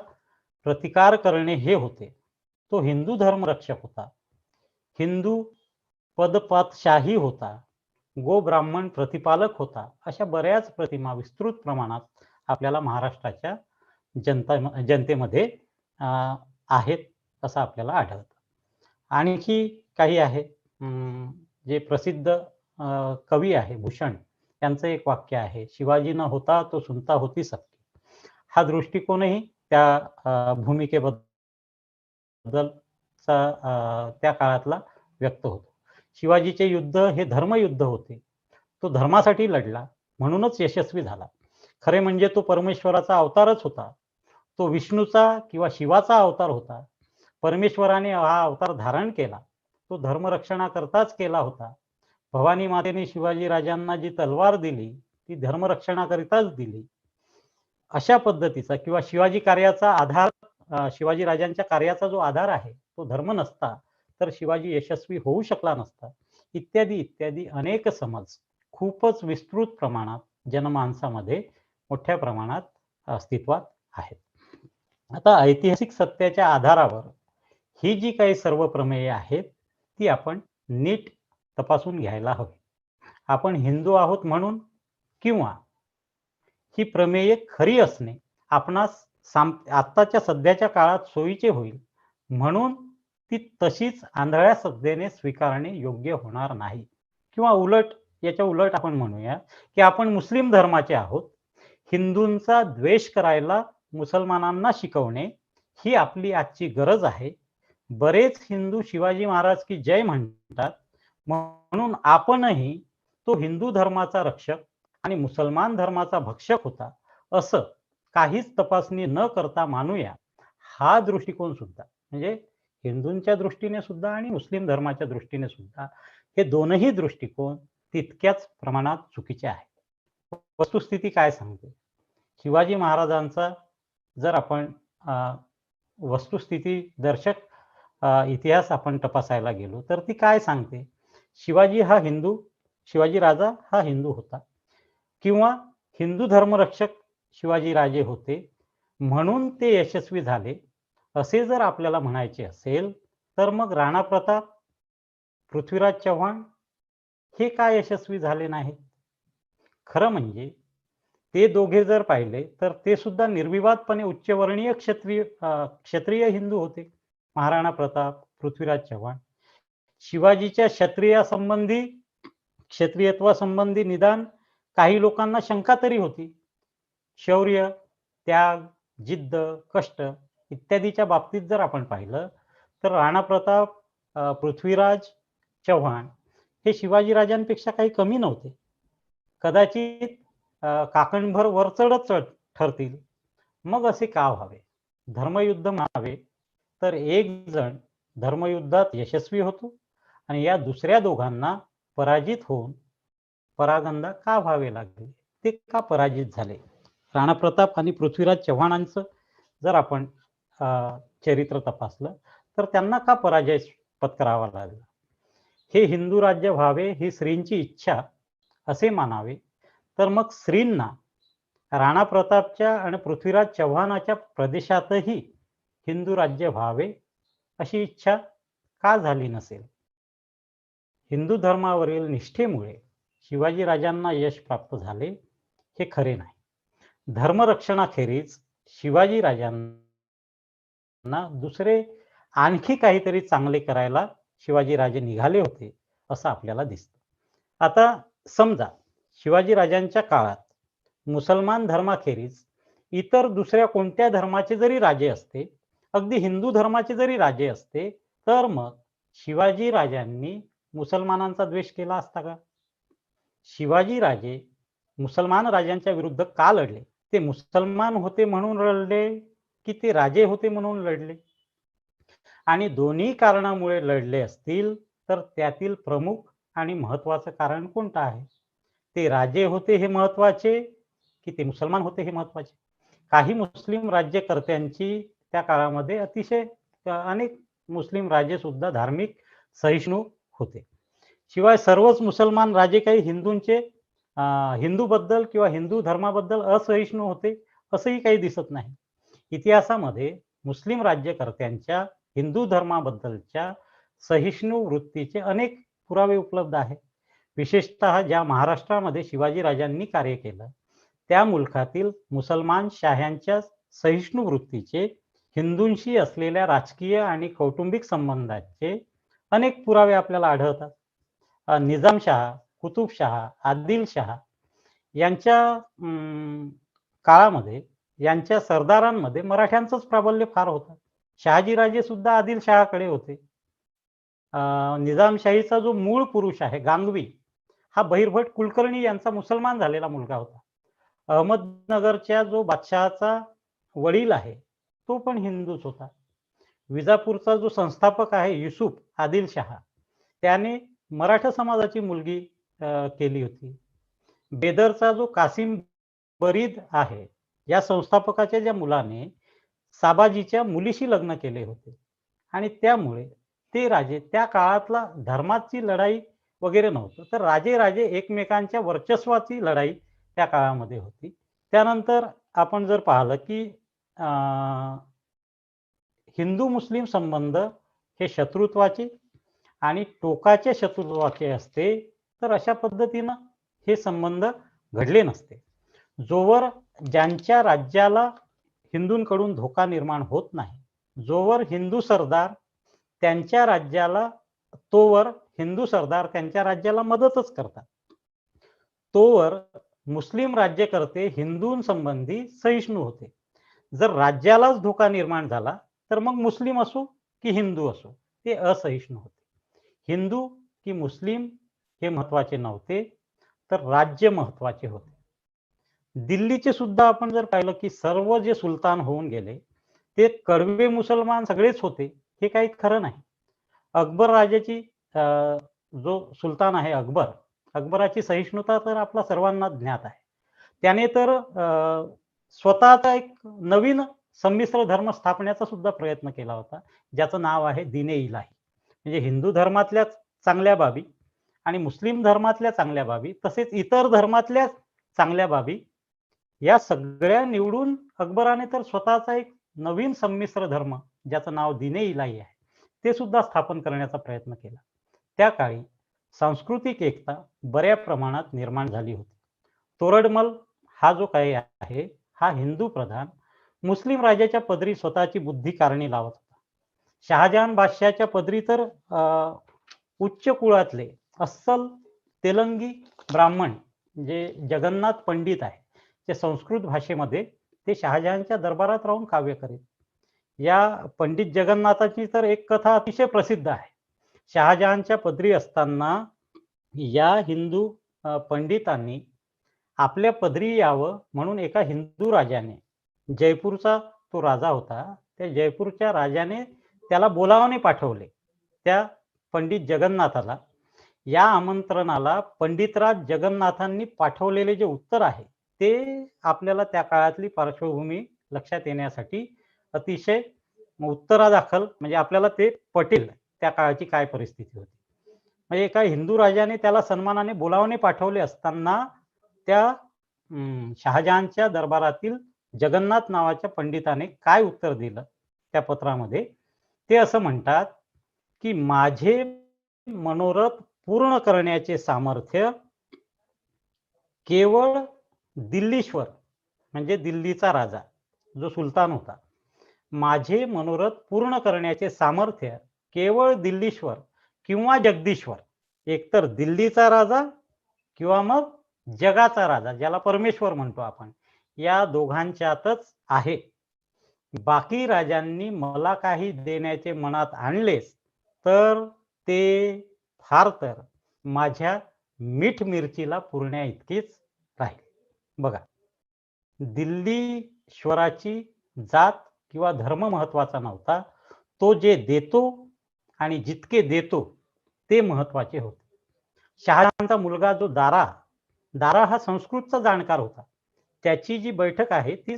प्रतिकार करणे हे होते. तो हिंदू धर्मरक्षक होता. हिंदू पदपातशाही होता. गो ब्राह्मण प्रतिपालक होता. अशा बऱ्याच प्रतिमा विस्तृत प्रमाणात आपल्याला महाराष्ट्राच्या जनतेमध्ये आहेत असं आपल्याला आढळतं. आणखी काही आहे, जे प्रसिद्ध कवी आहे भूषण, त्यांचं एक वाक्य आहे, शिवाजी न होता तो सुनता होती सक्की. हा दृष्टिकोनही त्या भूमिकेबद्दलचा त्या काळातला व्यक्त होतो. शिवाजीचे युद्ध हे धर्मयुद्ध होते. तो धर्मासाठी लढला म्हणूनच यशस्वी झाला. खरे म्हणजे तो परमेश्वराचा अवतारच होता. तो विष्णूचा किंवा शिवाचा अवतार होता. परमेश्वराने हा अवतार धारण केला. तो धर्मरक्षणाकरताच केला होता. भवानी मातेने शिवाजी राजांना जी तलवार दिली ती धर्मरक्षणाकरिताच दिली. अशा पद्धतीचा किंवा शिवाजी कार्याचा आधार, शिवाजी राजांच्या कार्याचा जो आधार आहे तो धर्म नसता तर शिवाजी यशस्वी होऊ शकला नसता. इत्यादी इत्यादी अनेक समज खूपच विस्तृत प्रमाणात जनमानसामध्ये मोठ्या प्रमाणात अस्तित्वात आहेत. आता ऐतिहासिक सत्याच्या आधारावर ही जी काही सर्व प्रमेय आहेत ती आपण नीट तपासून घ्यायला हवी. आपण हिंदू आहोत म्हणून किंवा ही प्रमेय खरी असणे आपणास आत्ताच्या सध्याच्या काळात सोयीचे होईल म्हणून ती तशीच आंधळ्या श्रद्धेने स्वीकारणे योग्य होणार नाही. किंवा उलट, याच्या उलट आपण म्हणूया की आपण मुस्लिम धर्माचे आहोत, हिंदूंचा द्वेष करायला मुसलमानांना शिकवणे ही आपली आजची गरज आहे. बरेच हिंदू शिवाजी महाराज की जय म्हणतात म्हणून आपणही तो हिंदू धर्माचा रक्षक आणि मुसलमान धर्माचा भक्षक होता असं काहीच तपासणी न करता मानूया. हा दृष्टिकोन सुद्धा म्हणजे हिंदूंच्या दृष्टीने सुद्धा आणि मुस्लिम धर्माच्या दृष्टीने सुद्धा हे दोनही दृष्टिकोन तितक्याच प्रमाणात चुकीचे आहेत. वस्तुस्थिती काय सांगते? शिवाजी महाराजांचा जर आपण वस्तुस्थिती दर्शक इतिहास आपण तपासायला गेलो तर ती काय सांगते? शिवाजी राजा हा हिंदू होता किंवा हिंदू धर्मरक्षक शिवाजी राजे होते म्हणून ते यशस्वी झाले असे जर आपल्याला म्हणायचे असेल तर मग राणा प्रताप, पृथ्वीराज चव्हाण हे का यशस्वी झाले नाहीत? खरं म्हणजे ते दोघे जर पाहिले तर ते सुद्धा निर्विवादपणे उच्चवर्णीय क्षत्रिय हिंदू होते. महाराणा प्रताप, पृथ्वीराज चव्हाण शिवाजीच्या क्षत्रियत्वासंबंधी निदान काही लोकांना शंका तरी होती. शौर्य, त्याग, जिद्द, कष्ट इत्यादीच्या बाबतीत जर आपण पाहिलं तर राणा प्रताप पृथ्वीराज चव्हाण हे शिवाजी राजांपेक्षा काही कमी नव्हते. कदाचित काकणभर वरचढच ठरतील. मग असे का व्हावे? धर्मयुद्ध म्हणावे तर एक जण धर्मयुद्धात यशस्वी होतो आणि या दुसऱ्या दोघांना पराजित होऊन परागंदा का व्हावे लागले? ते का पराजित झाले? राणा प्रताप आणि पृथ्वीराज चव्हाणांचं जर आपण चरित्र तपासलं तर त्यांना का पराजय पत्करावा लागला? हे हिंदू राज्य व्हावे ही श्रींची इच्छा असे मानावे तर मग श्रींना राणा प्रतापच्या आणि पृथ्वीराज चव्हाणाच्या प्रदेशातही हिंदू राज्य व्हावे अशी इच्छा का झाली नसेल? हिंदू धर्मावरील निष्ठेमुळे शिवाजी राजांना यश प्राप्त झाले हे खरे नाही. धर्मरक्षणाखेरीज शिवाजी राजांना दुसरे आणखी काहीतरी चांगले करायला शिवाजी राजे निघाले होते असं आपल्याला दिसतं. आता समजा शिवाजी राजांच्या काळात मुसलमान धर्माखेरीज इतर दुसऱ्या कोणत्या धर्माचे जरी राजे असते, अगदी हिंदू धर्माचे जरी राजे असते, तर मग शिवाजी राजांनी मुसलमानांचा द्वेष केला असता का? शिवाजी राजे मुसलमान राजांच्या विरुद्ध का लढले? ते मुसलमान होते म्हणून लढले की ते राजे होते म्हणून लढले? आणि दोन्ही कारणामुळे लढले असतील तर त्यातील प्रमुख आणि महत्वाचं कारण कोणतं आहे? ते राजे होते हे महत्वाचे की ते मुसलमान होते हे महत्वाचे? काही मुस्लिम राज्यकर्त्यांची त्या काळामध्ये अतिशय अनेक मुस्लिम राजे सुद्धा धार्मिक सहिष्णू होते. शिवाय सर्वच मुसलमान राजे काही हिंदूबद्दल किंवा हिंदू धर्माबद्दल असहिष्णू होते असंही काही दिसत नाही. इतिहासामध्ये मुस्लिम राज्यकर्त्यांच्या हिंदू धर्माबद्दलच्या सहिष्णू वृत्तीचे अनेक पुरावे उपलब्ध आहेत. विशेषतः ज्या महाराष्ट्रामध्ये शिवाजी राजांनी कार्य केलं त्या मुलखातील मुसलमान शाह्यांच्या सहिष्णू वृत्तीचे हिंदूंशी असलेल्या राजकीय आणि कौटुंबिक संबंधाचे अनेक पुरावे आपल्याला आढळतात. निजामशाह, कुतुबशाह, आदिलशाह यांच्या काळामध्ये यांच्या सरदारांमध्ये मराठ्यांचंच प्राबल्य फार होतं. शहाजीराजे सुद्धा आदिलशहाकडे होते. निजामशाहीचा जो मूळ पुरुष आहे गांगवी हा बहिर्भट कुलकर्णी यांचा मुसलमान झालेला मुलगा होता. अहमदनगरच्या जो बादशहाचा वडील आहे तो पण हिंदूच होता. विजापूरचा जो संस्थापक आहे युसुफ आदिलशहा त्याने मराठा समाजाची मुलगी केली होती. बेदरचा जो कासिम बरीद आहे या संस्थापकाच्या ज्या मुलाने साबाजीच्या मुलीशी लग्न केले होते आणि त्यामुळे ते राजे त्या काळातला धर्माची लढाई वगैरे नव्हतं तर राजे एकमेकांच्या वर्चस्वाची लढाई त्या काळामध्ये होती. त्यानंतर आपण जर पाहिलं की हिंदू मुस्लिम संबंध हे शत्रुत्वाचे आणि टोकाचे शत्रुत्वाचे असते तर अशा पद्धतीनं हे संबंध घडले नसते. जोवर ज्यांच्या राज्याला हिंदूंकडून धोका निर्माण होत नाही, जोवर हिंदू सरदार त्यांच्या राज्याला तोवर हिंदू सरदार त्यांच्या राज्याला मदतच करतात, तोवर मुस्लिम राज्यकर्ते हिंदूंसंबंधी सहिष्णू होते. जर राज्यालाच धोका निर्माण झाला तर मग मुस्लिम असो की हिंदू असो ते असहिष्णू होते. हिंदू की मुस्लिम हे महत्वाचे नव्हते तर राज्य महत्वाचे होते. दिल्लीचे सुद्धा आपण जर पाहिलं की सर्व जे सुलतान होऊन गेले ते कडवे मुसलमान सगळेच होते हे काही खरं नाही. अकबर राजाची जो सुलतान आहे अकबराची सहिष्णुता तर आपला सर्वांना ज्ञात आहे. त्याने तर स्वतःचा एक नवीन संमिश्र धर्म स्थापण्याचा सुद्धा प्रयत्न केला होता ज्याचं नाव आहे दीने इलाही. म्हणजे हिंदू धर्मातल्या चांगल्या बाबी आणि मुस्लिम धर्मातल्या चांगल्या बाबी तसेच इतर धर्मातल्या चांगल्या बाबी या सगळ्या निवडून अकबराने तर स्वतःचा एक नवीन संमिश्र धर्म ज्याचं नाव दीने इलाही आहे ते सुद्धा स्थापन करण्याचा प्रयत्न केला. त्या काळी सांस्कृतिक एकता बऱ्या प्रमाणात निर्माण झाली होती. तोरडमल हा जो काही आहे हा हिंदू प्रधान मुस्लिम राजाच्या पदरी स्वतःची बुद्धी कारणी लावत होता. शहाजहान बादशाहच्या पदरी तर उच्च कुळातले अस्सल तेलंगी ब्राह्मण जे जगन्नाथ पंडित आहे ते संस्कृत भाषेमध्ये ते शहाजहानच्या दरबारात राहून काव्य करीत. या पंडित जगन्नाथाची तर एक कथा अतिशय प्रसिद्ध आहे. शहाजहानच्या पदरी असताना या हिंदू पंडितांनी आपल्या पदरी यावं म्हणून एका हिंदू राजाने, जयपूरचा तो राजा होता, त्या जयपूरच्या राजाने त्याला बोलावणे पाठवले त्या पंडित जगन्नाथाला. या आमंत्रणाला पंडितराज जगन्नाथांनी पाठवलेले जे उत्तर आहे ते आपल्याला त्या काळातली पार्श्वभूमी लक्षात येण्यासाठी अतिशय उत्तरादाखल, म्हणजे आपल्याला ते पटेल त्या काळाची काय परिस्थिती होती. म्हणजे एका हिंदू राजाने त्याला सन्मानाने बोलावणे पाठवले असताना त्या शहाजहानच्या दरबारातील जगन्नाथ नावाच्या पंडिताने काय उत्तर दिलं त्या पत्रामध्ये, ते असं म्हणतात की माझे मनोरथ पूर्ण करण्याचे सामर्थ्य केवळ दिल्लीश्वर, म्हणजे दिल्लीचा राजा जो सुलतान होता, माझे मनोरथ पूर्ण करण्याचे सामर्थ्य केवळ दिल्लीश्वर किंवा जगदीश्वर, एकतर दिल्लीचा राजा किंवा मग जगाचा राजा ज्याला परमेश्वर म्हणतो आपण, या दोघांच्यातच आहे. बाकी राजांनी मला काही देण्याचे मनात आणलेस तर ते फार तर माझ्या मीठ मिरचीला पुरण्या इतकीच राहील. बघा, दिल्लीश्वराची जात किंवा धर्म महत्वाचा नव्हता, तो जे देतो आणि जितके देतो ते महत्वाचे होते. शहाजहानचा मुलगा जो दारा हा संस्कृतचा जाणकार होता. त्याची जी बैठक आहे ती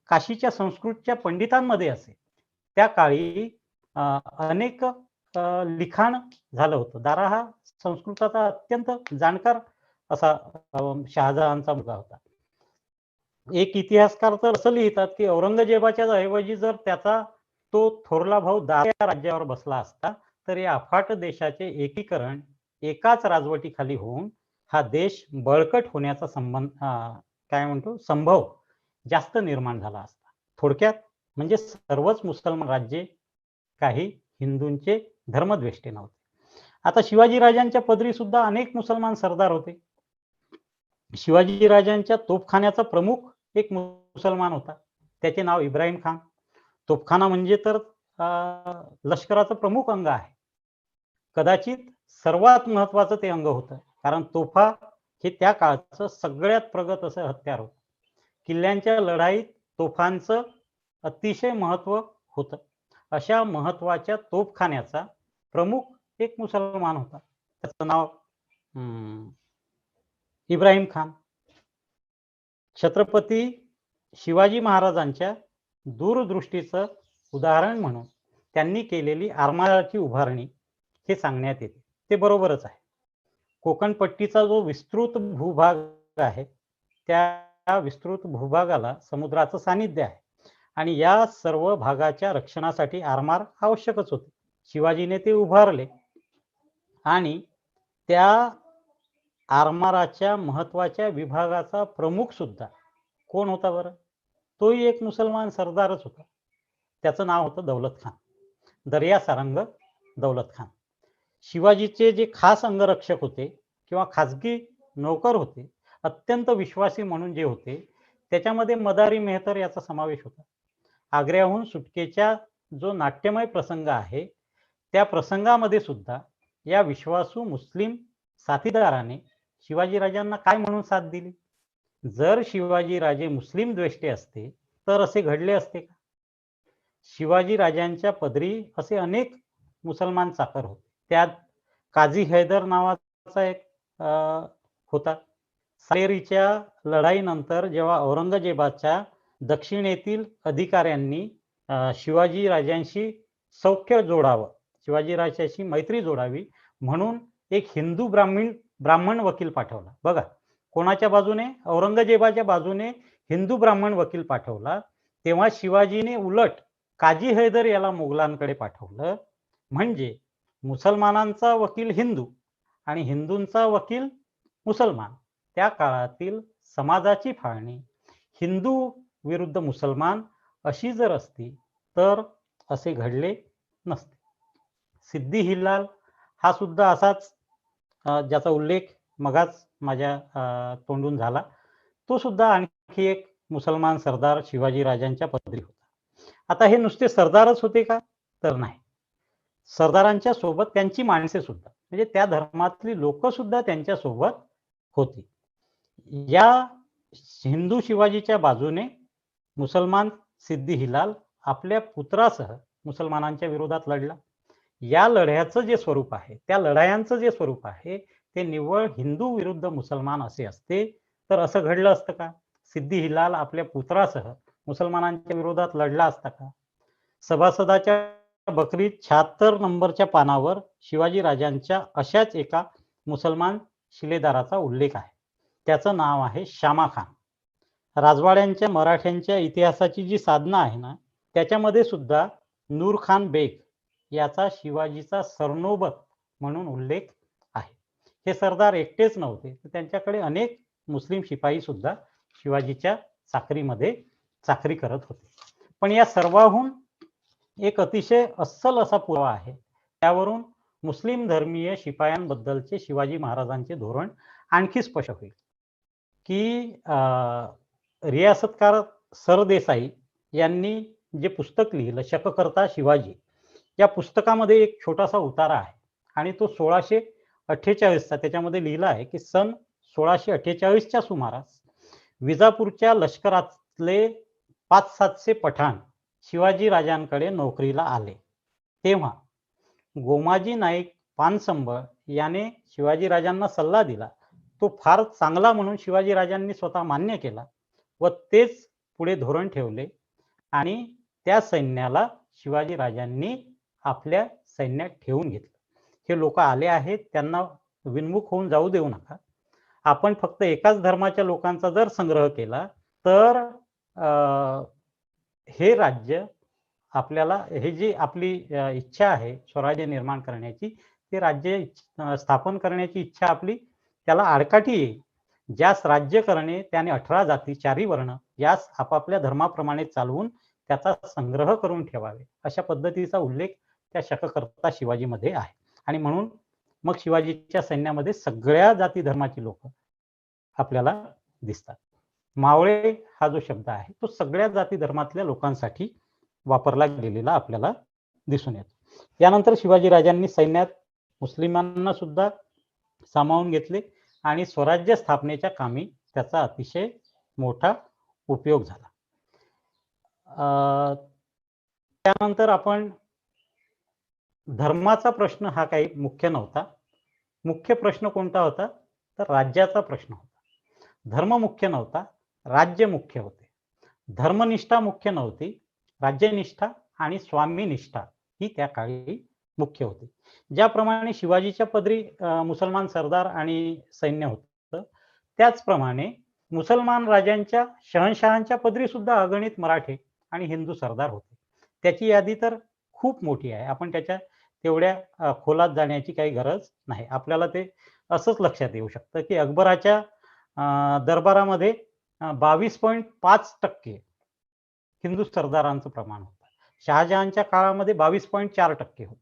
काशीच्या संस्कृतच्या पंडितांमध्ये असे. त्या काळी अनेक लिखाण झालं होतं. दारा हा संस्कृताचा अत्यंत जाणकार असा शहाजहानचा मुलगा होता. एक इतिहासकार तर असं लिहितात की औरंगजेबाच्या ऐवजी जर त्याचा तो थोरला भाऊ दारा राज्यावर बसला असता तर या अफाट देशाचे एकीकरण एकाच राजवटीखाली होऊन हा देश बळकट होण्याचा संभव जास्त निर्माण झाला असता. थोडक्यात म्हणजे सर्वच मुसलमान राज्ये काही हिंदूंचे धर्मद्वेष्टे नव्हते. आता शिवाजी राजांच्या पदरी सुद्धा अनेक मुसलमान सरदार होते. शिवाजी राजांच्या तोफखान्याचा प्रमुख एक मुसलमान होता, त्याचे नाव इब्राहिम खान. तोफखाना म्हणजे तर लष्कराचं प्रमुख अंग आहे. कदाचित सर्वात महत्वाचं ते अंग होतं, कारण तोफा हे त्या काळचं सगळ्यात प्रगत असं हत्यार होतं. किल्ल्यांच्या लढाईत तोफांचं अतिशय महत्व होतं. अशा महत्वाच्या तोफखान्याचा प्रमुख एक मुसलमान होता, त्याचं नाव इब्राहिम खान. छत्रपती शिवाजी महाराजांच्या दूरदृष्टीचं उदाहरण म्हणून त्यांनी केलेली आरमाराची उभारणी हे सांगण्यात येते. ते बरोबरच आहे. कोकणपट्टीचा जो विस्तृत भूभाग आहे त्या विस्तृत भूभागाला समुद्राचं सानिध्य आहे आणि या सर्व भागाच्या रक्षणासाठी आरमार आवश्यकच होते. शिवाजीने ते उभारले आणि त्या आरमाराच्या महत्वाच्या विभागाचा प्रमुख सुद्धा कोण होता बरं? तोही एक मुसलमान सरदारच होता. त्याचं नाव होतं दौलत खान, दर्या सारंग दौलत खान. शिवाजीचे जे खास अंगरक्षक होते किंवा खाजगी नौकर होते, अत्यंत विश्वासी म्हणून जे होते, त्याच्यामध्ये मदारी मेहतर याचा समावेश होता. आग्र्याहून सुटकेच्या जो नाट्यमय प्रसंग आहे त्या प्रसंगामध्ये सुद्धा या विश्वासू मुस्लिम साथीदाराने शिवाजी राजांना काय म्हणून साथ दिली? जर शिवाजी राजे मुस्लिम द्वेष्टे असते तर असे घडले असते का? शिवाजी राजांच्या पदरी असे अनेक मुसलमान चाकर होते. त्यात काझी हैदर नावाचा एक होता. सालेरीच्या लढाईनंतर जेव्हा औरंगजेबाच्या दक्षिणेतील अधिकाऱ्यांनी शिवाजी राजांशी सौख्य जोडावं, शिवाजी राजांशी मैत्री जोडावी म्हणून एक हिंदू ब्राह्मण वकील पाठवला. बघा, कोणाच्या बाजूने? औरंगजेबाच्या बाजूने हिंदू ब्राह्मण वकील पाठवला. तेव्हा शिवाजीने उलट काझी हैदर याला मुघलांकडे पाठवलं. म्हणजे मुसलमानांचा वकील हिंदू आणि हिंदूंचा वकील मुसलमान. त्या काळातील समाजाची फाळणी हिंदू विरुद्ध मुसलमान अशी जर असती तर असे घडले नसते. सिद्दी हिलाल हा सुद्धा असाच, ज्याचा उल्लेख मगाच माझ्या तोंडून झाला, तो सुद्धा आणखी एक मुसलमान सरदार शिवाजी राजांच्या पदरी होता. आता हे नुसते सरदारच होते का? तर नाही. सरदारांच्या सोबत त्यांची माणसे सुद्धा, म्हणजे त्या धर्मातली लोक सुद्धा त्यांच्या सोबत होती. या हिंदू शिवाजीच्या बाजूने मुसलमान सिद्दी हिलाल आपल्या पुत्रासह मुसलमानांच्या विरोधात लढला. या लढ्याचं जे स्वरूप आहे, त्या लढायांचं जे स्वरूप आहे, ते निव्वळ हिंदू विरुद्ध मुसलमान असे असते तर असं घडलं असतं का? सिद्दी हिलाल आपल्या पुत्रासह मुसलमानांच्या विरोधात लढला असता का? सभासदाच्या बकरीत 76 नंबरच्या पानावर शिवाजी राजांच्या अशाच एका मुसलमान शिलेदाराचा उल्लेख आहे. त्याचं नाव आहे शामा खान. राजवाड्यांच्या मराठ्यांच्या इतिहासाची जी साधना आहे ना, त्याच्यामध्ये सुद्धा नूर खान बेग याचा शिवाजीचा सरनोबत म्हणून उल्लेख आहे. हे सरदार एकटेच नव्हते, तर त्यांच्याकडे अनेक मुस्लिम शिपाई सुद्धा शिवाजीच्या चाकरीमध्ये चाकरी करत होते. पण या सर्वाहून एक अतिशय अस्सल असा पुरावा आहे. त्यावरून मुस्लिम धर्मीय शिपायांबद्दलचे शिवाजी महाराजांचे धोरण आणखी स्पष्ट होईल की रियासतकार सरदेसाई यांनी जे पुस्तक लिहिलं शककर्ता शिवाजी, या पुस्तकामध्ये एक छोटासा उतारा आहे आणि तो 1648चा त्याच्यामध्ये लिहिला आहे की सन 1648च्या सुमारास विजापूरच्या लष्करातले 500-700 पठाण शिवाजी राजांकडे नोकरीला आले. तेव्हा गोमाजी नाईक पानसंबळ याने शिवाजी राजांना सल्ला दिला. तो फार चांगला म्हणून शिवाजी राजांनी स्वतः मान्य केला व तेच पुढे धोरण ठेवले आणि त्या सैन्याला शिवाजी राजांनी आपल्या सैन्यात ठेवून घेतलं. हे लोक आले आहेत, त्यांना विनमुख होऊन जाऊ देऊ नका. आपण फक्त एकाच धर्माच्या लोकांचा जर संग्रह केला तर हे राज्य आपल्याला, हे जी आपली इच्छा आहे स्वराज्य निर्माण करण्याची, ते राज्य स्थापन करण्याची इच्छा आपली त्याला आडकाठी येईल. ज्यास राज्य करणे त्याने 18 जाती 4 वर्ण यास आपापल्या धर्माप्रमाणे चालवून त्याचा संग्रह करून ठेवावे, अशा पद्धतीचा उल्लेख त्या शककर्ता शिवाजीमध्ये आहे. आणि म्हणून मग शिवाजीच्या सैन्यामध्ये सगळ्या जाती धर्माची लोक आपल्याला दिसतात. मावळे हा जो शब्द आहे तो सगळ्या जाती धर्मातल्या लोकांसाठी वापरला गेलेला आपल्याला दिसून येतो. यानंतर शिवाजी राजांनी सैन्यात मुस्लिमांना सुद्धा सामावून घेतले आणि स्वराज्य स्थापनेच्या कामी त्याचा अतिशय मोठा उपयोग झाला. त्यानंतर आपण धर्माचा प्रश्न हा काही मुख्य नव्हता. मुख्य प्रश्न कोणता होता तर राज्याचा प्रश्न होता. धर्म मुख्य नव्हता, राज्य मुख्य होते. धर्मनिष्ठा मुख्य नव्हती, राज्यनिष्ठा आणि स्वामीनिष्ठा ही त्या काळी मुख्य होती. ज्याप्रमाणे शिवाजीच्या पदरी मुसलमान सरदार आणि सैन्य होतं, त्याचप्रमाणे मुसलमान राजांच्या शहनशहांच्या पदरी सुद्धा अगणित मराठे आणि हिंदू सरदार होते. त्याची यादी तर खूप मोठी आहे. आपण त्याच्या तेवढ्या खोलात जाण्याची काही गरज नाही. आपल्याला ते असंच लक्षात येऊ शकतं की अकबराच्या दरबारामध्ये 22.5% हिंदू सरदारांचं प्रमाण होतं. शहाजहानच्या काळामध्ये 22.4% होतं.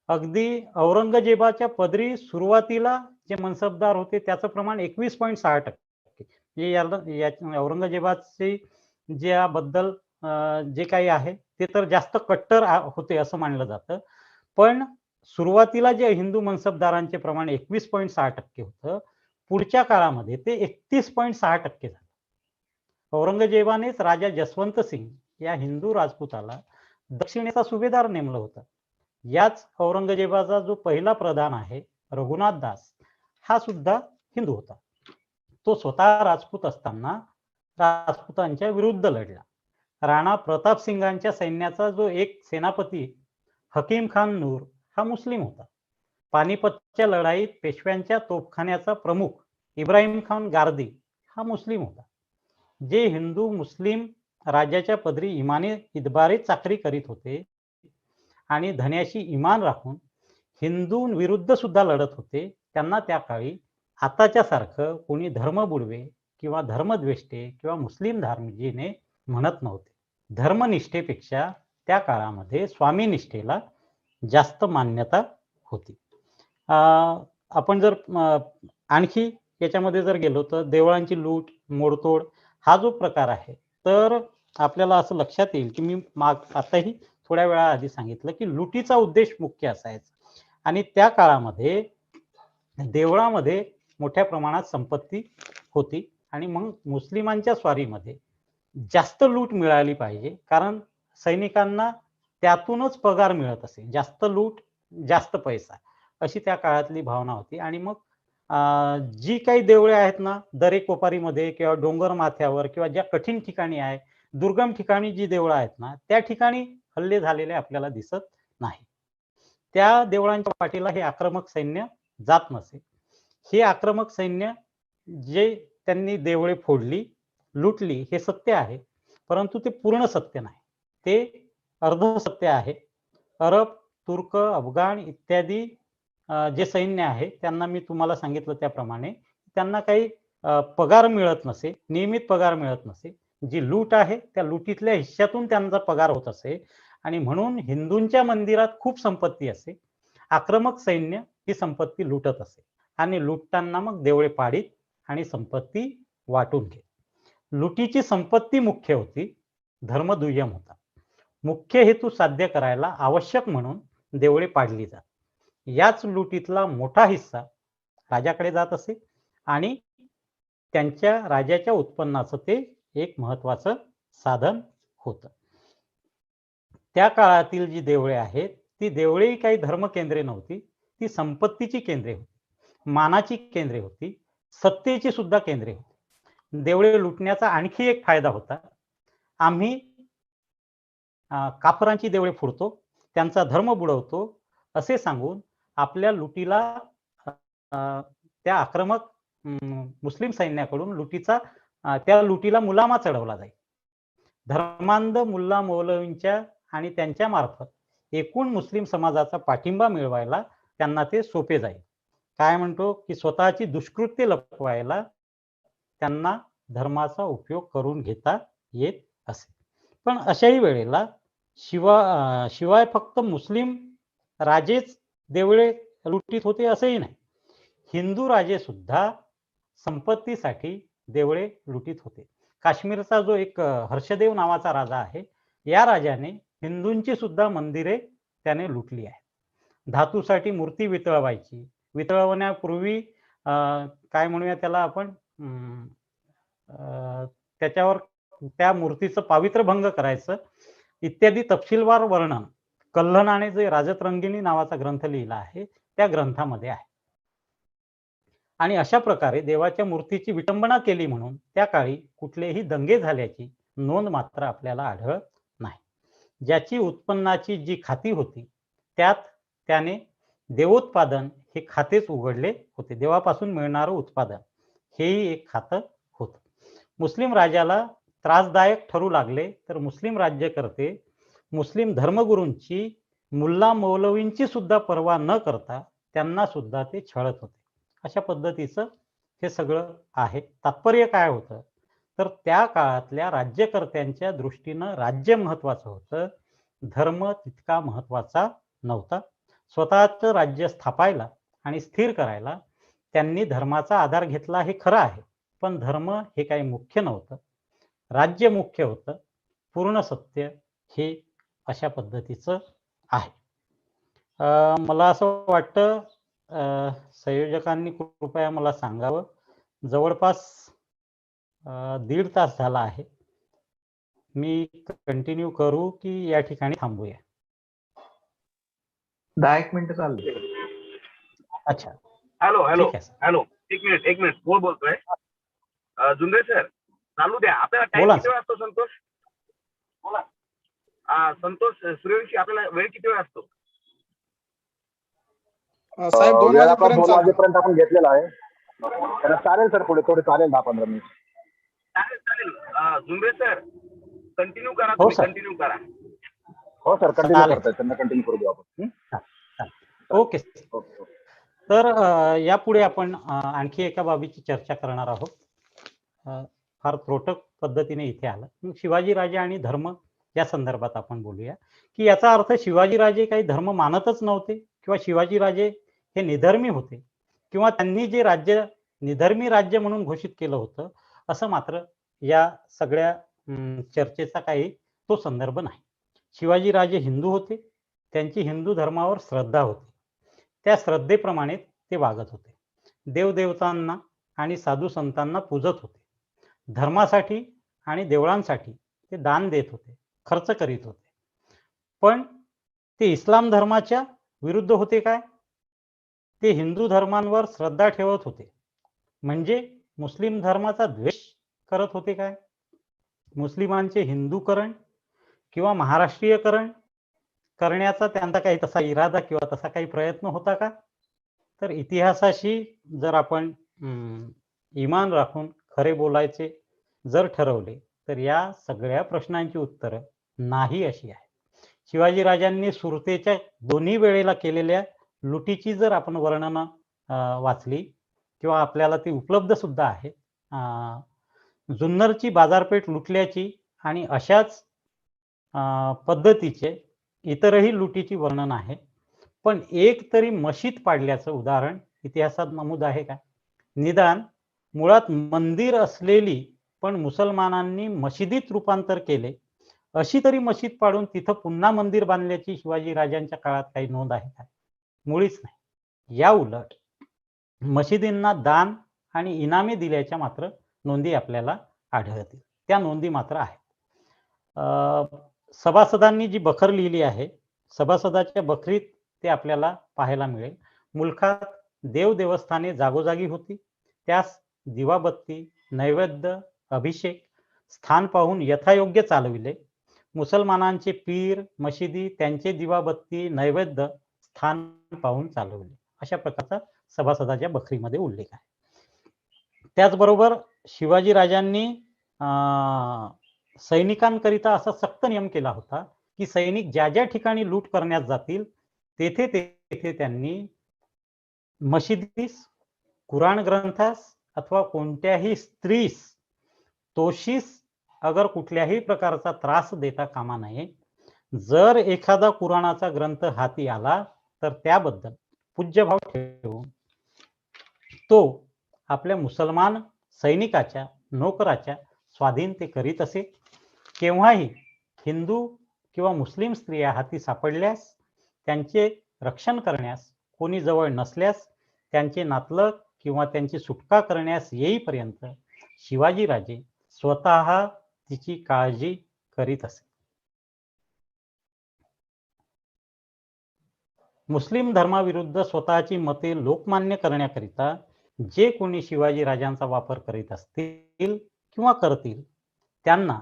अगदी औरंगजेबाच्या पदरी सुरुवातीला जे मनसबदार होते त्याचं प्रमाण 21.6%. म्हणजे औरंगजेबाचे ज्याबद्दल जे काही आहे ते तर जास्त कट्टर होते असं मानलं जातं. पण सुरुवातीला जे हिंदू मनसबदारांचे प्रमाण 21.6% होतं, पुढच्या काळामध्ये ते 31.6% झालं. औरंगजेबानेच राजा जसवंत सिंग या हिंदू राजपुताला दक्षिणेचा सुभेदार नेमलं होतं. याच औरंगजेबाचा जो पहिला प्रधान आहे रघुनाथ दास, हा सुद्धा हिंदू होता. तो स्वतः राजपूत असताना राजपुतांच्या विरुद्ध लढला. राणा प्रताप सिंगांच्या सैन्याचा जो एक सेनापती हकीम खान नूर हा मुस्लिम होता. पानिपतच्या लढाईत पेशव्यांच्या तोफखान्याचा प्रमुख इब्राहिम खान गारदी हा मुस्लिम होता. जे हिंदू मुस्लिम राजाच्या पदरी इमाने इतबारे चाकरी करीत होते आणि धन्याशी इमान राखून हिंदू विरुद्ध सुद्धा लढत होते, त्यांना त्या काळी आताच्या सारखं कोणी धर्मबुडवे किंवा धर्मद्वेष्टे किंवा मुस्लिम धार्मिकीने म्हणत नव्हते. धर्मनिष्ठेपेक्षा त्या काळामध्ये स्वामीनिष्ठेला जास्त मान्यता होती. आपण जर आणखी याच्यामध्ये जर गेलो तर देवळांची लूट मोडतोड हा जो प्रकार आहे, तर आपल्याला असं लक्षात येईल की मी आताही थोड्या वेळा आधी सांगितलं की लुटीचा उद्देश मुख्य असायचा आणि त्या काळामध्ये देवळामध्ये मोठ्या प्रमाणात संपत्ती होती आणि मग मुस्लिमांच्या स्वारीमध्ये जास्त लूट मिळाली पाहिजे, कारण सैनिकांना त्यातूनच पगार मिळत असे. जास्त लूट, जास्त पैसा, अशी त्या काळातली भावना होती. आणि मग जी काही देवळे आहेत ना, दरेकोपारीमध्ये किंवा डोंगर माथ्यावर किंवा ज्या कठीण ठिकाणी आहे, दुर्गम ठिकाणी जी देवळं आहेत ना, त्या ठिकाणी हल्ले झालेले आपल्याला दिसत नाही. त्या देवळांच्या पाठीला हे आक्रमक सैन्य जात नसे. हे आक्रमक सैन्य जे त्यांनी देवळे फोडली, लुटली, हे सत्य आहे, परंतु ते पूर्ण सत्य नाही. ते अर्ध सत्य आहे. अरब, तुर्क, अफगाण इत्यादी जे सैन्य आहे त्यांना मी तुम्हाला सांगितलं त्याप्रमाणे त्यांना काही पगार मिळत नसे, नियमित पगार मिळत नसे. जी लूट आहे त्या लुटीतल्या हिश्श्यातून त्यांचा पगार होत असे आणि म्हणून हिंदूंच्या मंदिरात खूप संपत्ती असे. आक्रमक सैन्य ही संपत्ती लुटत असे आणि लुटताना मग देवळे पाडीत आणि संपत्ती वाटून घेत. लुटीची संपत्ती मुख्य होती, धर्म दुय्यम होता. मुख्य हेतू साध्य करायला आवश्यक म्हणून देवळे पाडली जात. याच लुटीतला मोठा हिस्सा राजाकडे जात असे आणि त्यांच्या राजाच्या उत्पन्नाचं ते एक महत्वाचं साधन होतं. त्या काळातील जी देवळे आहेत ती देवळेही काही धर्म केंद्रे नव्हती, ती संपत्तीची केंद्रे होती, मानाची केंद्रे होती, सत्तेची सुद्धा केंद्रे होती. देवळे लुटण्याचा आणखी एक फायदा होता. आम्ही काफरांची देवळे फोडतो, त्यांचा धर्म बुडवतो असे सांगून आपल्या लुटीला त्या आक्रमक मुस्लिम सैन्याकडून त्या लुटीला मुलामा चढवला जाईल. धर्मांध मुल्ला मौलवींच्या आणि त्यांच्या मार्फत एकूण मुस्लिम समाजाचा पाठिंबा मिळवायला त्यांना ते सोपे जाईल. काय म्हणतो की स्वतःची दुष्कृत्य लपवायला त्यांना धर्माचा उपयोग करून घेता येत असे. पण अशाही वेळेला शिवाय फक्त मुस्लिम राजेच देवळे लुटीत होते असेही नाही. हिंदू राजे सुद्धा संपत्तीसाठी देवळे लुटीत होते. काश्मीरचा जो एक हर्षदेव नावाचा राजा आहे, या राजाने हिंदूंची सुद्धा मंदिरे त्याने लुटली आहे. धातूसाठी मूर्ती वितळवायची, वितळवण्यापूर्वी काय म्हणूया त्याला आपण, त्याच्यावर त्या मूर्तीचं पावित्रभंग करायचं इत्यादी तपशीलवार वर्णन कल्हणाने जे राजतरंगिणी नावाचा ग्रंथ लिहिला आहे त्या ग्रंथामध्ये आहे. आणि अशा प्रकारे देवाच्या मूर्तीची विटंबना केली म्हणून त्या काळी कुठलेही दंगे झाल्याची नोंद मात्र आपल्याला आढळत नाही. ज्याची उत्पन्नाची जी खाती होती त्यात त्याने देवोत्पादन हे खातेच उघडले होते. देवापासून मिळणारं उत्पादन हेही एक खातं होतं. मुस्लिम राजाला त्रासदायक ठरू लागले तर मुस्लिम राज्यकर्ते मुस्लिम धर्मगुरूंची, मुल्ला मौलवींची सुद्धा पर्वा न करता त्यांना सुद्धा ते छळत होते. अशा पद्धतीचं हे सगळं आहे. तात्पर्य काय होतं तर त्या काळातल्या राज्यकर्त्यांच्या दृष्टीनं राज्य महत्वाचं होतं, धर्म तितका महत्वाचा नव्हता. स्वतःचं राज्य स्थापायला आणि स्थिर करायला त्यांनी धर्माचा आधार घेतला हे खरं आहे, पण धर्म हे काही मुख्य नव्हतं, राज्य मुख्य होतं. पूर्ण सत्य हे अशा पद्धतीचं आहे. मला असं वाटतं संयोजकांनी कृपया मला सांगावं, जवळपास 1.5 तास झाला आहे. मी कंटिन्यू करू की या ठिकाणी थांबूया? 10 मिनिटं चालले. अच्छा, हॅलो हॅलो ठीक आहे सर. हॅलो, एक मिनिट कोण बोलतोय? जुंदे सर, चालू द्या. आपल्याला टाइम बोला किती वेळ असतो संतोष? बोला. संतोष सूर्यवंशी, आपल्याला वेळ किती वेळ असतो? साहेब 2 वाजेपर्यंत आपण घेतलेला आहे. तर चालेल सर, पुढे थोडे चालेल 10-15 मिनिट. चालेल. जुंदे सर, कंटिन्यू करा. हो तुम्ही सर. कंटिन्यू करा. हो सर, कंटिन्यू चालेल. करताय, त्यांना कंटिन्यू करू देऊ आपण. ओके. तर यापुढे आपण आणखी एका बाबीची चर्चा करणार आहोत. फार त्रोटक पद्धतीने इथे आलं. मग शिवाजीराजे आणि धर्म या संदर्भात आपण बोलूया की याचा अर्थ शिवाजीराजे काही धर्म मानतच नव्हते किंवा शिवाजीराजे हे निधर्मी होते किंवा त्यांनी जे राज्य निधर्मी राज्य म्हणून घोषित केलं होतं, असं मात्र या सगळ्या चर्चेचा काही तो संदर्भ नाही. शिवाजीराजे हिंदू होते, त्यांची हिंदू धर्मावर श्रद्धा होती. त्या श्रद्धेप्रमाणे ते वागत होते. देवदेवतांना आणि साधू संतांना पूजत होते. धर्मासाठी आणि देवळांसाठी ते दान देत होते, खर्च करीत होते. पण ते इस्लाम धर्माच्या विरुद्ध होते काय? ते हिंदू धर्मांवर श्रद्धा ठेवत होते. म्हणजे मुस्लिम धर्माचा द्वेष करत होते काय? मुस्लिमांचे हिंदूकरण किंवा महाराष्ट्रीयकरण करण्याचा त्यांचा काही तसा इरादा किंवा तसा काही प्रयत्न होता का? तर इतिहासाशी जर आपण इमान राखून खरे बोलायचे जर ठरवले तर या सगळ्या प्रश्नांची उत्तरं नाही अशी आहे. शिवाजीराजांनी सुरतेच्या दोन्ही वेळेला केलेल्या लुटीची जर आपण वर्णनं वाचली किंवा आपल्याला ती उपलब्ध सुद्धा आहे. जुन्नरची बाजारपेठ लुटल्याची आणि अशाच पद्धतीचे इतरही लुटीची वर्णन आहे. पण एक तरी मशीद पाडल्याचं उदाहरण इतिहासात नमूद आहे का? निदान मुळात मंदिर असलेली पण मुसलमानांनी मशिदीत रूपांतर केले अशी तरी मशीद पाडून तिथं पुन्हा मंदिर बांधल्याची शिवाजीराजांच्या काळात काही नोंद आहे का? मुळीच नाही. या उलट मशिदींना दान आणि इनामे दिल्याच्या मात्र नोंदी आपल्याला आढळतील. त्या नोंदी मात्र आहेत. सभासदांनी जी बखर लिहिली आहे, सभासदाच्या बखरीत ते आपल्याला पाहायला मिळेल. मुलखात देवदेवस्थाने जागोजागी होती, त्यास दिवाबत्ती, नैवेद्य, अभिषेक स्थान पाहून यथायोग्य चालविले. मुसलमानांचे पीर, मशिदी त्यांचे दिवाबत्ती, नैवेद्य स्थान पाहून चालवले. अशा प्रकारचा सभासदाच्या बखरीमध्ये उल्लेख आहे. त्याचबरोबर शिवाजीराजांनी सैनिकांकरिता असा सक्त नियम केला होता की सैनिक ज्या ज्या ठिकाणी लूट करण्यास जातील तेथे तेथे त्यांनी मशिदीस, कुराण ग्रंथास अथवा कोणत्याही स्त्रीस, तोशीस अगर कुठल्याही प्रकारचा त्रास देता कामा नये. जर एखादा कुराणाचा ग्रंथ हाती आला तर त्याबद्दल पूज्यभाव ठेवून तो आपल्या मुसलमान सैनिकाच्या, नोकराच्या स्वाधीन ते करीत असे. केव्हाही हिंदू किंवा मुस्लिम स्त्रिया हाती सापडल्यास त्यांचे रक्षण करण्यास कोणी जवळ नसल्यास त्यांचे नातलग किंवा त्यांची सुटका करण्यास येईपर्यंत शिवाजीराजे स्वतः तिची काळजी करीत असे. मुस्लिम धर्माविरुद्ध स्वतःची मते लोकमान्य करण्याकरिता जे कोणी शिवाजीराजांचा वापर करीत असतील किंवा करतील त्यांना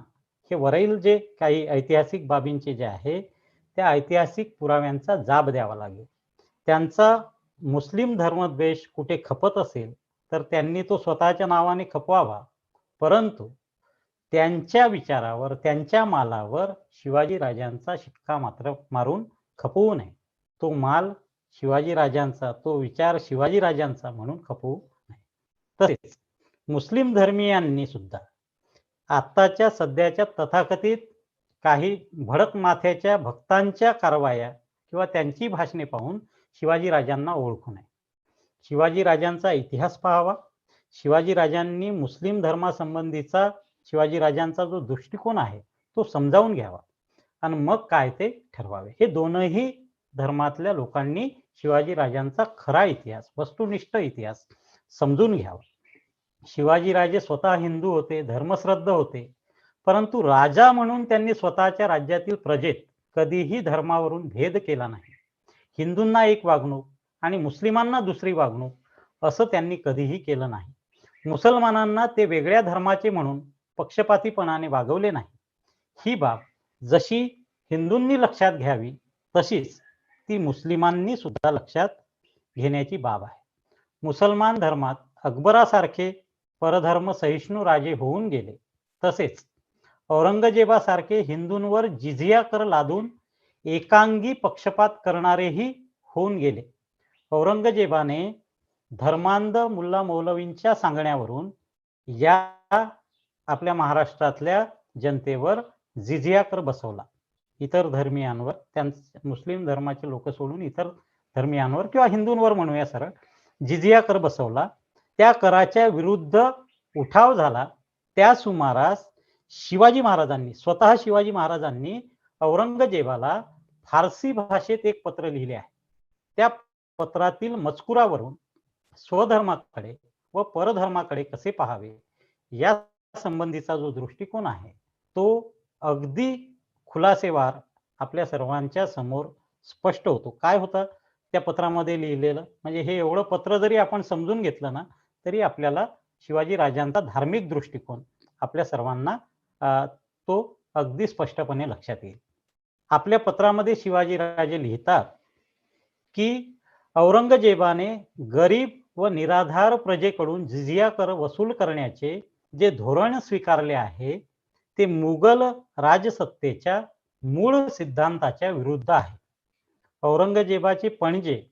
हे वरील जे काही ऐतिहासिक बाबींचे जे आहे त्या ऐतिहासिक पुराव्यांचा जाब द्यावा लागेल. त्यांचा मुस्लिम धर्मद्वेष कुठे खपत असेल तर त्यांनी तो स्वतःच्या नावाने खपवावा, परंतु त्यांच्या विचारावर, त्यांच्या मालावर शिवाजीराजांचा शिक्का मात्र मारून खपवू नये. तो माल शिवाजीराजांचा, तो विचार शिवाजीराजांचा म्हणून खपवू नये. तसेच मुस्लिम धर्मीयांनी सुद्धा आत्ताच्या सध्याच्या तथाकथित काही भडक माथ्याच्या भक्तांच्या कारवाया किंवा त्यांची भाषणे पाहून शिवाजीराजांना ओळखू नये. शिवाजीराजांचा इतिहास पाहावा. शिवाजीराजांनी मुस्लिम धर्मासंबंधीचा शिवाजीराजांचा जो दृष्टिकोन आहे तो समजावून घ्यावा आणि मग काय ते ठरवावे. हे दोनही धर्मातल्या लोकांनी शिवाजीराजांचा खरा इतिहास, वस्तुनिष्ठ इतिहास समजून घ्यावा. शिवाजीराजे स्वतः हिंदू होते, धर्मश्रद्ध होते, परंतु राजा म्हणून त्यांनी स्वतःच्या राज्यातील प्रजेत कधीही धर्मावरून भेद केला नाही. हिंदूंना एक वागणूक आणि मुस्लिमांना दुसरी वागणूक असं त्यांनी कधीही केलं नाही. मुसलमानांना ते वेगळ्या धर्माचे म्हणून पक्षपातीपणाने वागवले नाही. ही बाब जशी हिंदूंनी लक्षात घ्यावी तशीच ती मुस्लिमांनी सुद्धा लक्षात घेण्याची बाब आहे. मुसलमान धर्मात अकबरासारखे परधर्म सहिष्णू राजे होऊन गेले, तसेच औरंगजेबासारखे हिंदूंवर जिझिया कर लादून एकांगी पक्षपात करणारेही होऊन गेले. औरंगजेबाने धर्मांध मुल्ला मौलवींच्या सांगण्यावरून या आपल्या महाराष्ट्रातल्या जनतेवर जिझिया कर बसवला. इतर धर्मियांवर, मुस्लिम धर्माचे लोक सोडून इतर धर्मियांवर किंवा हिंदूंवर म्हणूया सरळ, जिझिया कर बसवला. त्या कराच्या विरुद्ध उठाव झाला. त्या सुमारास शिवाजी महाराजांनी, स्वतः शिवाजी महाराजांनी औरंगजेबाला फारसी भाषेत एक पत्र लिहिले आहे. त्या पत्रातील मजकुरावरून स्वधर्माकडे व परधर्माकडे कसे पाहावे या संबंधीचा जो दृष्टिकोन आहे तो अगदी खुलासेवार आपल्या सर्वांच्या समोर स्पष्ट होतो. काय होतं त्या पत्रामध्ये लिहिलेलं, म्हणजे हे एवढं पत्र जरी आपण समजून घेतलं ना तरी आपल्याला शिवाजी राजांचा धार्मिक दृष्टिकोन आपल्या सर्वांना तो अगदी स्पष्टपणे लक्षात येईल. आपल्या पत्रामध्ये शिवाजी राजे लिहितात की औरंगजेबाने गरीब व निराधार प्रजेकडून जिझिया कर वसूल करण्याचे जे धोरण स्वीकारले आहे ते मुघल राजसत्तेच्या मूळ सिद्धांताच्या विरुद्ध आहे. औरंगजेबाचे पणजे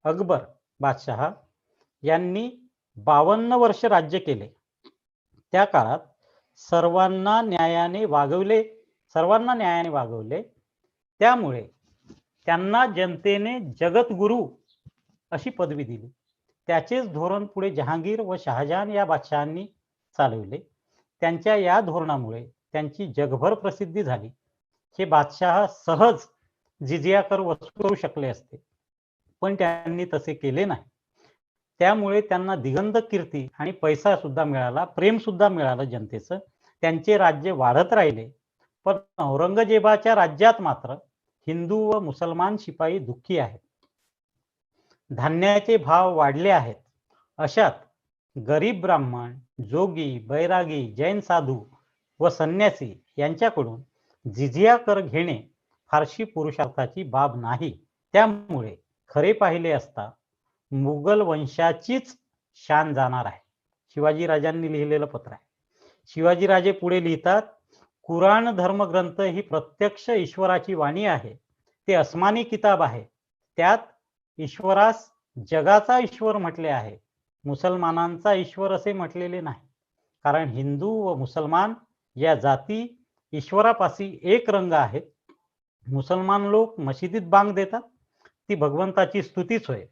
अकबर बादशहा यांनी 52 वर्ष राज्य केले. त्या काळात सर्वांना न्यायाने वागवले. त्यामुळे त्यांना जनतेने जगतगुरु अशी पदवी दिली. त्याचेच धोरण पुढे जहांगीर व शहाजहान या बादशहांनी चालवले. त्यांच्या या धोरणामुळे त्यांची जगभर प्रसिद्धी झाली. हे बादशहा सहज जिझिया कर वसूल करू शकले असते, पण त्यांनी तसे केले नाही. त्यामुळे त्यांना दिगंत कीर्ती आणि पैसा सुद्धा मिळाला, प्रेम सुद्धा मिळालं जनतेचं. त्यांचे राज्य वाढत राहिले. पण औरंगजेबाच्या राज्यात मात्र हिंदू व मुसलमान शिपाई दुःखी आहेत. धान्याचे भाव वाढले आहेत. अशात गरीब ब्राह्मण, जोगी, बैरागी, जैन साधू व संन्यासी यांच्याकडून जिझिया कर घेणे फारशी पुरुषार्थाची बाब नाही. त्यामुळे खरे पाहिले असता मुघल वंशाचीच शान जाणार आहे. शिवाजी राजांनी लिहिलेलं पत्र आहे. शिवाजी राजे पुढे लिहितात, कुराण धर्मग्रंथ ही प्रत्यक्ष ईश्वराची वाणी आहे. ते अस्मानी किताब आहे. त्यात ईश्वरास जगाचा ईश्वर म्हटले आहे, मुसलमानांचा ईश्वर असे म्हटलेले नाही. कारण हिंदू व मुसलमान या जाती ईश्वरापाशी एक रंग आहेत. मुसलमान लोक मशिदीत बांग देतात, ती भगवंताची स्तुतीच होय,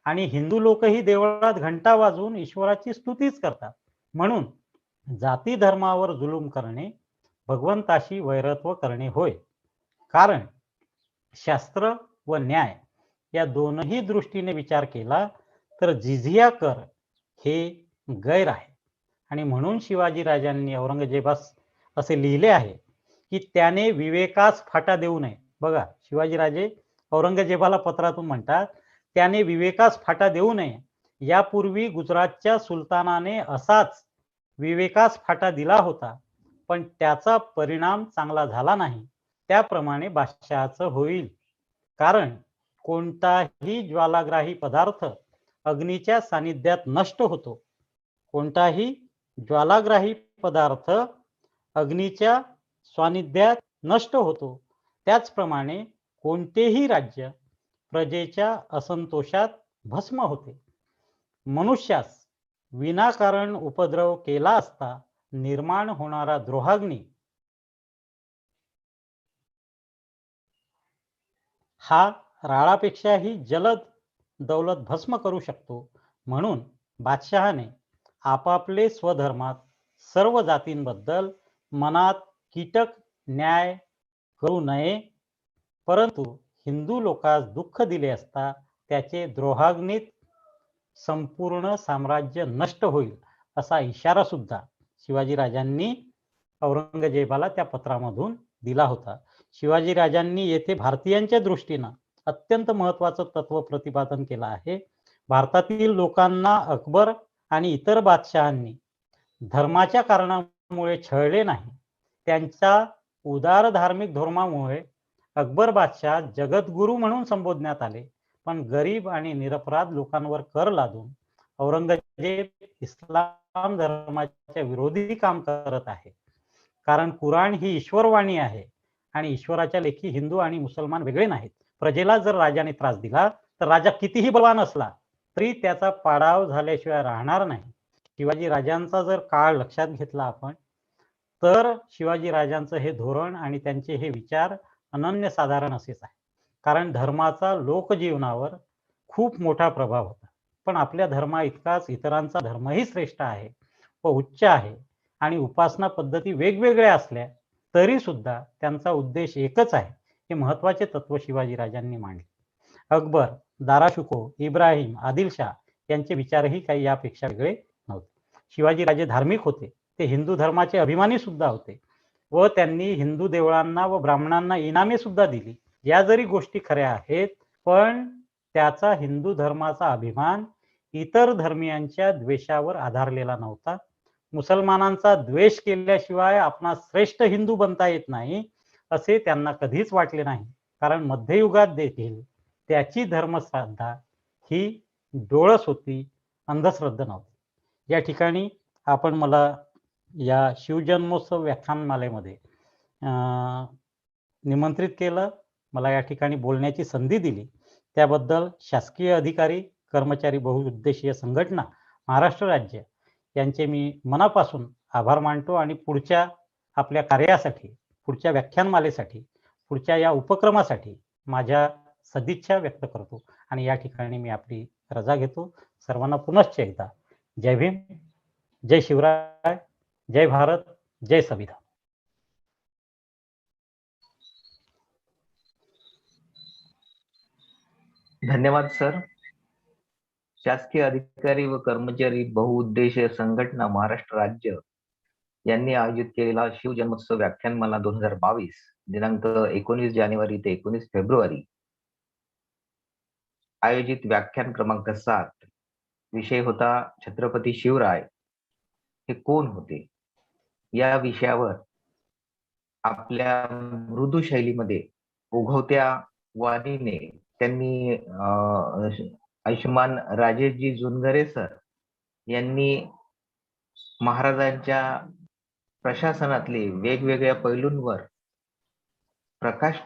आणि हिंदू लोकही देवळात घंटा वाजवून ईश्वराची स्तुतीच करतात. म्हणून जाती धर्मावर जुलूम करणे भगवंताशी वैरत्व करणे होय. कारण शास्त्र व न्याय या दोनही दृष्टीने विचार केला तर जिझिया कर हे गैर आहे. आणि म्हणून शिवाजी राजांनी औरंगजेबास असे लिहिले आहे की त्याने विवेकास फाटा देऊ नये. बघा, शिवाजी राजे औरंगजेबाला पत्रातून म्हणतात त्याने विवेकास फाटा देऊ नये. यापूर्वी गुजरातच्या सुलतानाने असाच विवेकास फाटा दिला होता, पण त्याचा परिणाम चांगला झाला नाही. त्याप्रमाणे बादशहाचं होईल. कारण कोणताही ज्वालाग्राही पदार्थ अग्नीच्या सानिध्यात नष्ट होतो. कोणताही ज्वालाग्राही पदार्थ अग्नीच्या सानिध्यात नष्ट होतो. त्याचप्रमाणे कोणतेही राज्य प्रजेच्या असंतोषात भस्म होते. मनुष्यास विनाकारण उपद्रव केला असता निर्माण होणारा द्रोहाग्नी हा राळापेक्षाही जलद दौलत भस्म करू शकतो. म्हणून बादशहाने आपापले स्वधर्मात सर्व जातींबद्दल मनात कीटक न्याय करू नये, परंतु हिंदू लोकांस दुःख दिले असता त्याचे द्रोहाग्नीत संपूर्ण साम्राज्य नष्ट होईल असा इशारा सुद्धा शिवाजी राजांनी औरंगजेबाला त्या पत्रामधून दिला होता. शिवाजी राजांनी येथे भारतीयांच्या दृष्टीनं अत्यंत महत्वाचं तत्व प्रतिपादन केलं आहे. भारतातील लोकांना अकबर आणि इतर बादशहांनी धर्माच्या कारणामुळे छळले नाही. त्यांच्या उदार धार्मिक धर्मामुळे अकबर बादशाह जगद्गुरू म्हणून संबोधण्यात आले. पण गरीब आणि निरपराध लोकांवर कर लादून औरंगजेब इस्लाम धर्माच्या विरोधी काम करत आहे. कारण कुराण ही ईश्वरवाणी आहे आणि ईश्वराच्या लेखी हिंदू आणि मुसलमान वेगळे नाहीत. प्रजेला जर राजाने त्रास दिला तर राजा कितीही बलवान असला तरी त्याचा पाडाव झाल्याशिवाय राहणार नाही. शिवाजी राजांचा जर काळ लक्षात घेतला आपण तर शिवाजी राजांचं हे धोरण आणि त्यांचे हे विचार अनन्यसाधारण असेच आहे. कारण धर्माचा लोकजीवनावर खूप मोठा प्रभाव होता. पण आपल्या धर्मा इतकाच इतरांचा धर्मही श्रेष्ठ आहे व उच्च आहे. आणि उपासना पद्धती वेगवेगळ्या असल्या तरी सुद्धा त्यांचा उद्देश एकच आहे. हे महत्वाचे तत्व शिवाजीराजांनी मांडले. अकबर, दारा शुको, इब्राहिम, आदिलशाह यांचे विचारही काही यापेक्षा वेगळे नव्हते. शिवाजीराजे धार्मिक होते, ते हिंदू धर्माचे अभिमानी सुद्धा होते व त्यांनी हिंदू देवळांना व ब्राह्मणांना इनामे सुद्धा दिली. या जरी गोष्टी खऱ्या आहेत, पण त्याचा हिंदू धर्माचा अभिमान इतर धर्मियांच्या द्वेषावर आधारलेला नव्हता. मुसलमानांचा द्वेष केल्याशिवाय आपणास श्रेष्ठ हिंदू बनता येत नाही असे त्यांना कधीच वाटले नाही. कारण मध्ययुगात देखील त्याची धर्मश्रद्धा ही डोळस होती, अंधश्रद्धा नव्हती. या ठिकाणी आपण मला या शिवजन्मोत्सव व्याख्यानमालेमध्ये निमंत्रित केलं, मला या ठिकाणी बोलण्याची संधी दिली, त्याबद्दल शासकीय अधिकारी, कर्मचारी, बहुउद्देशीय संघटना, महाराष्ट्र राज्य यांचे मी मनापासून आभार मानतो आणि पुढच्या आपल्या कार्यासाठी, पुढच्या व्याख्यानमालेसाठी, पुढच्या या उपक्रमासाठी माझ्या सदिच्छा व्यक्त करतो आणि या ठिकाणी मी आपली रजा घेतो. सर्वांना पुनश्च एकदा जय भीम, जय शिवराय, जय भारत, जय संविधान. धन्यवाद सर. शासकीय अधिकारी व कर्मचारी, बहुउद्देशीय संघटना, महाराष्ट्र राज्य यांनी आयोजित केलेला शिवजन्मोत्सव व्याख्यानमाला 2022 दिनांक 19 जानेवारी ते 19 फेब्रुवारी आयोजित व्याख्यान क्रमांक 7 विषय होता छत्रपती शिवराय हे कोण होते. या विषयावर आपल्या मृदू शैलीमध्ये ओघवत्या वाणीने त्यांनी आयुष्यमान राजेशजी जुनगरे सर यांनी महाराजांच्या प्रशासनातले वेगवेगळ्या पैलूंवर प्रकाश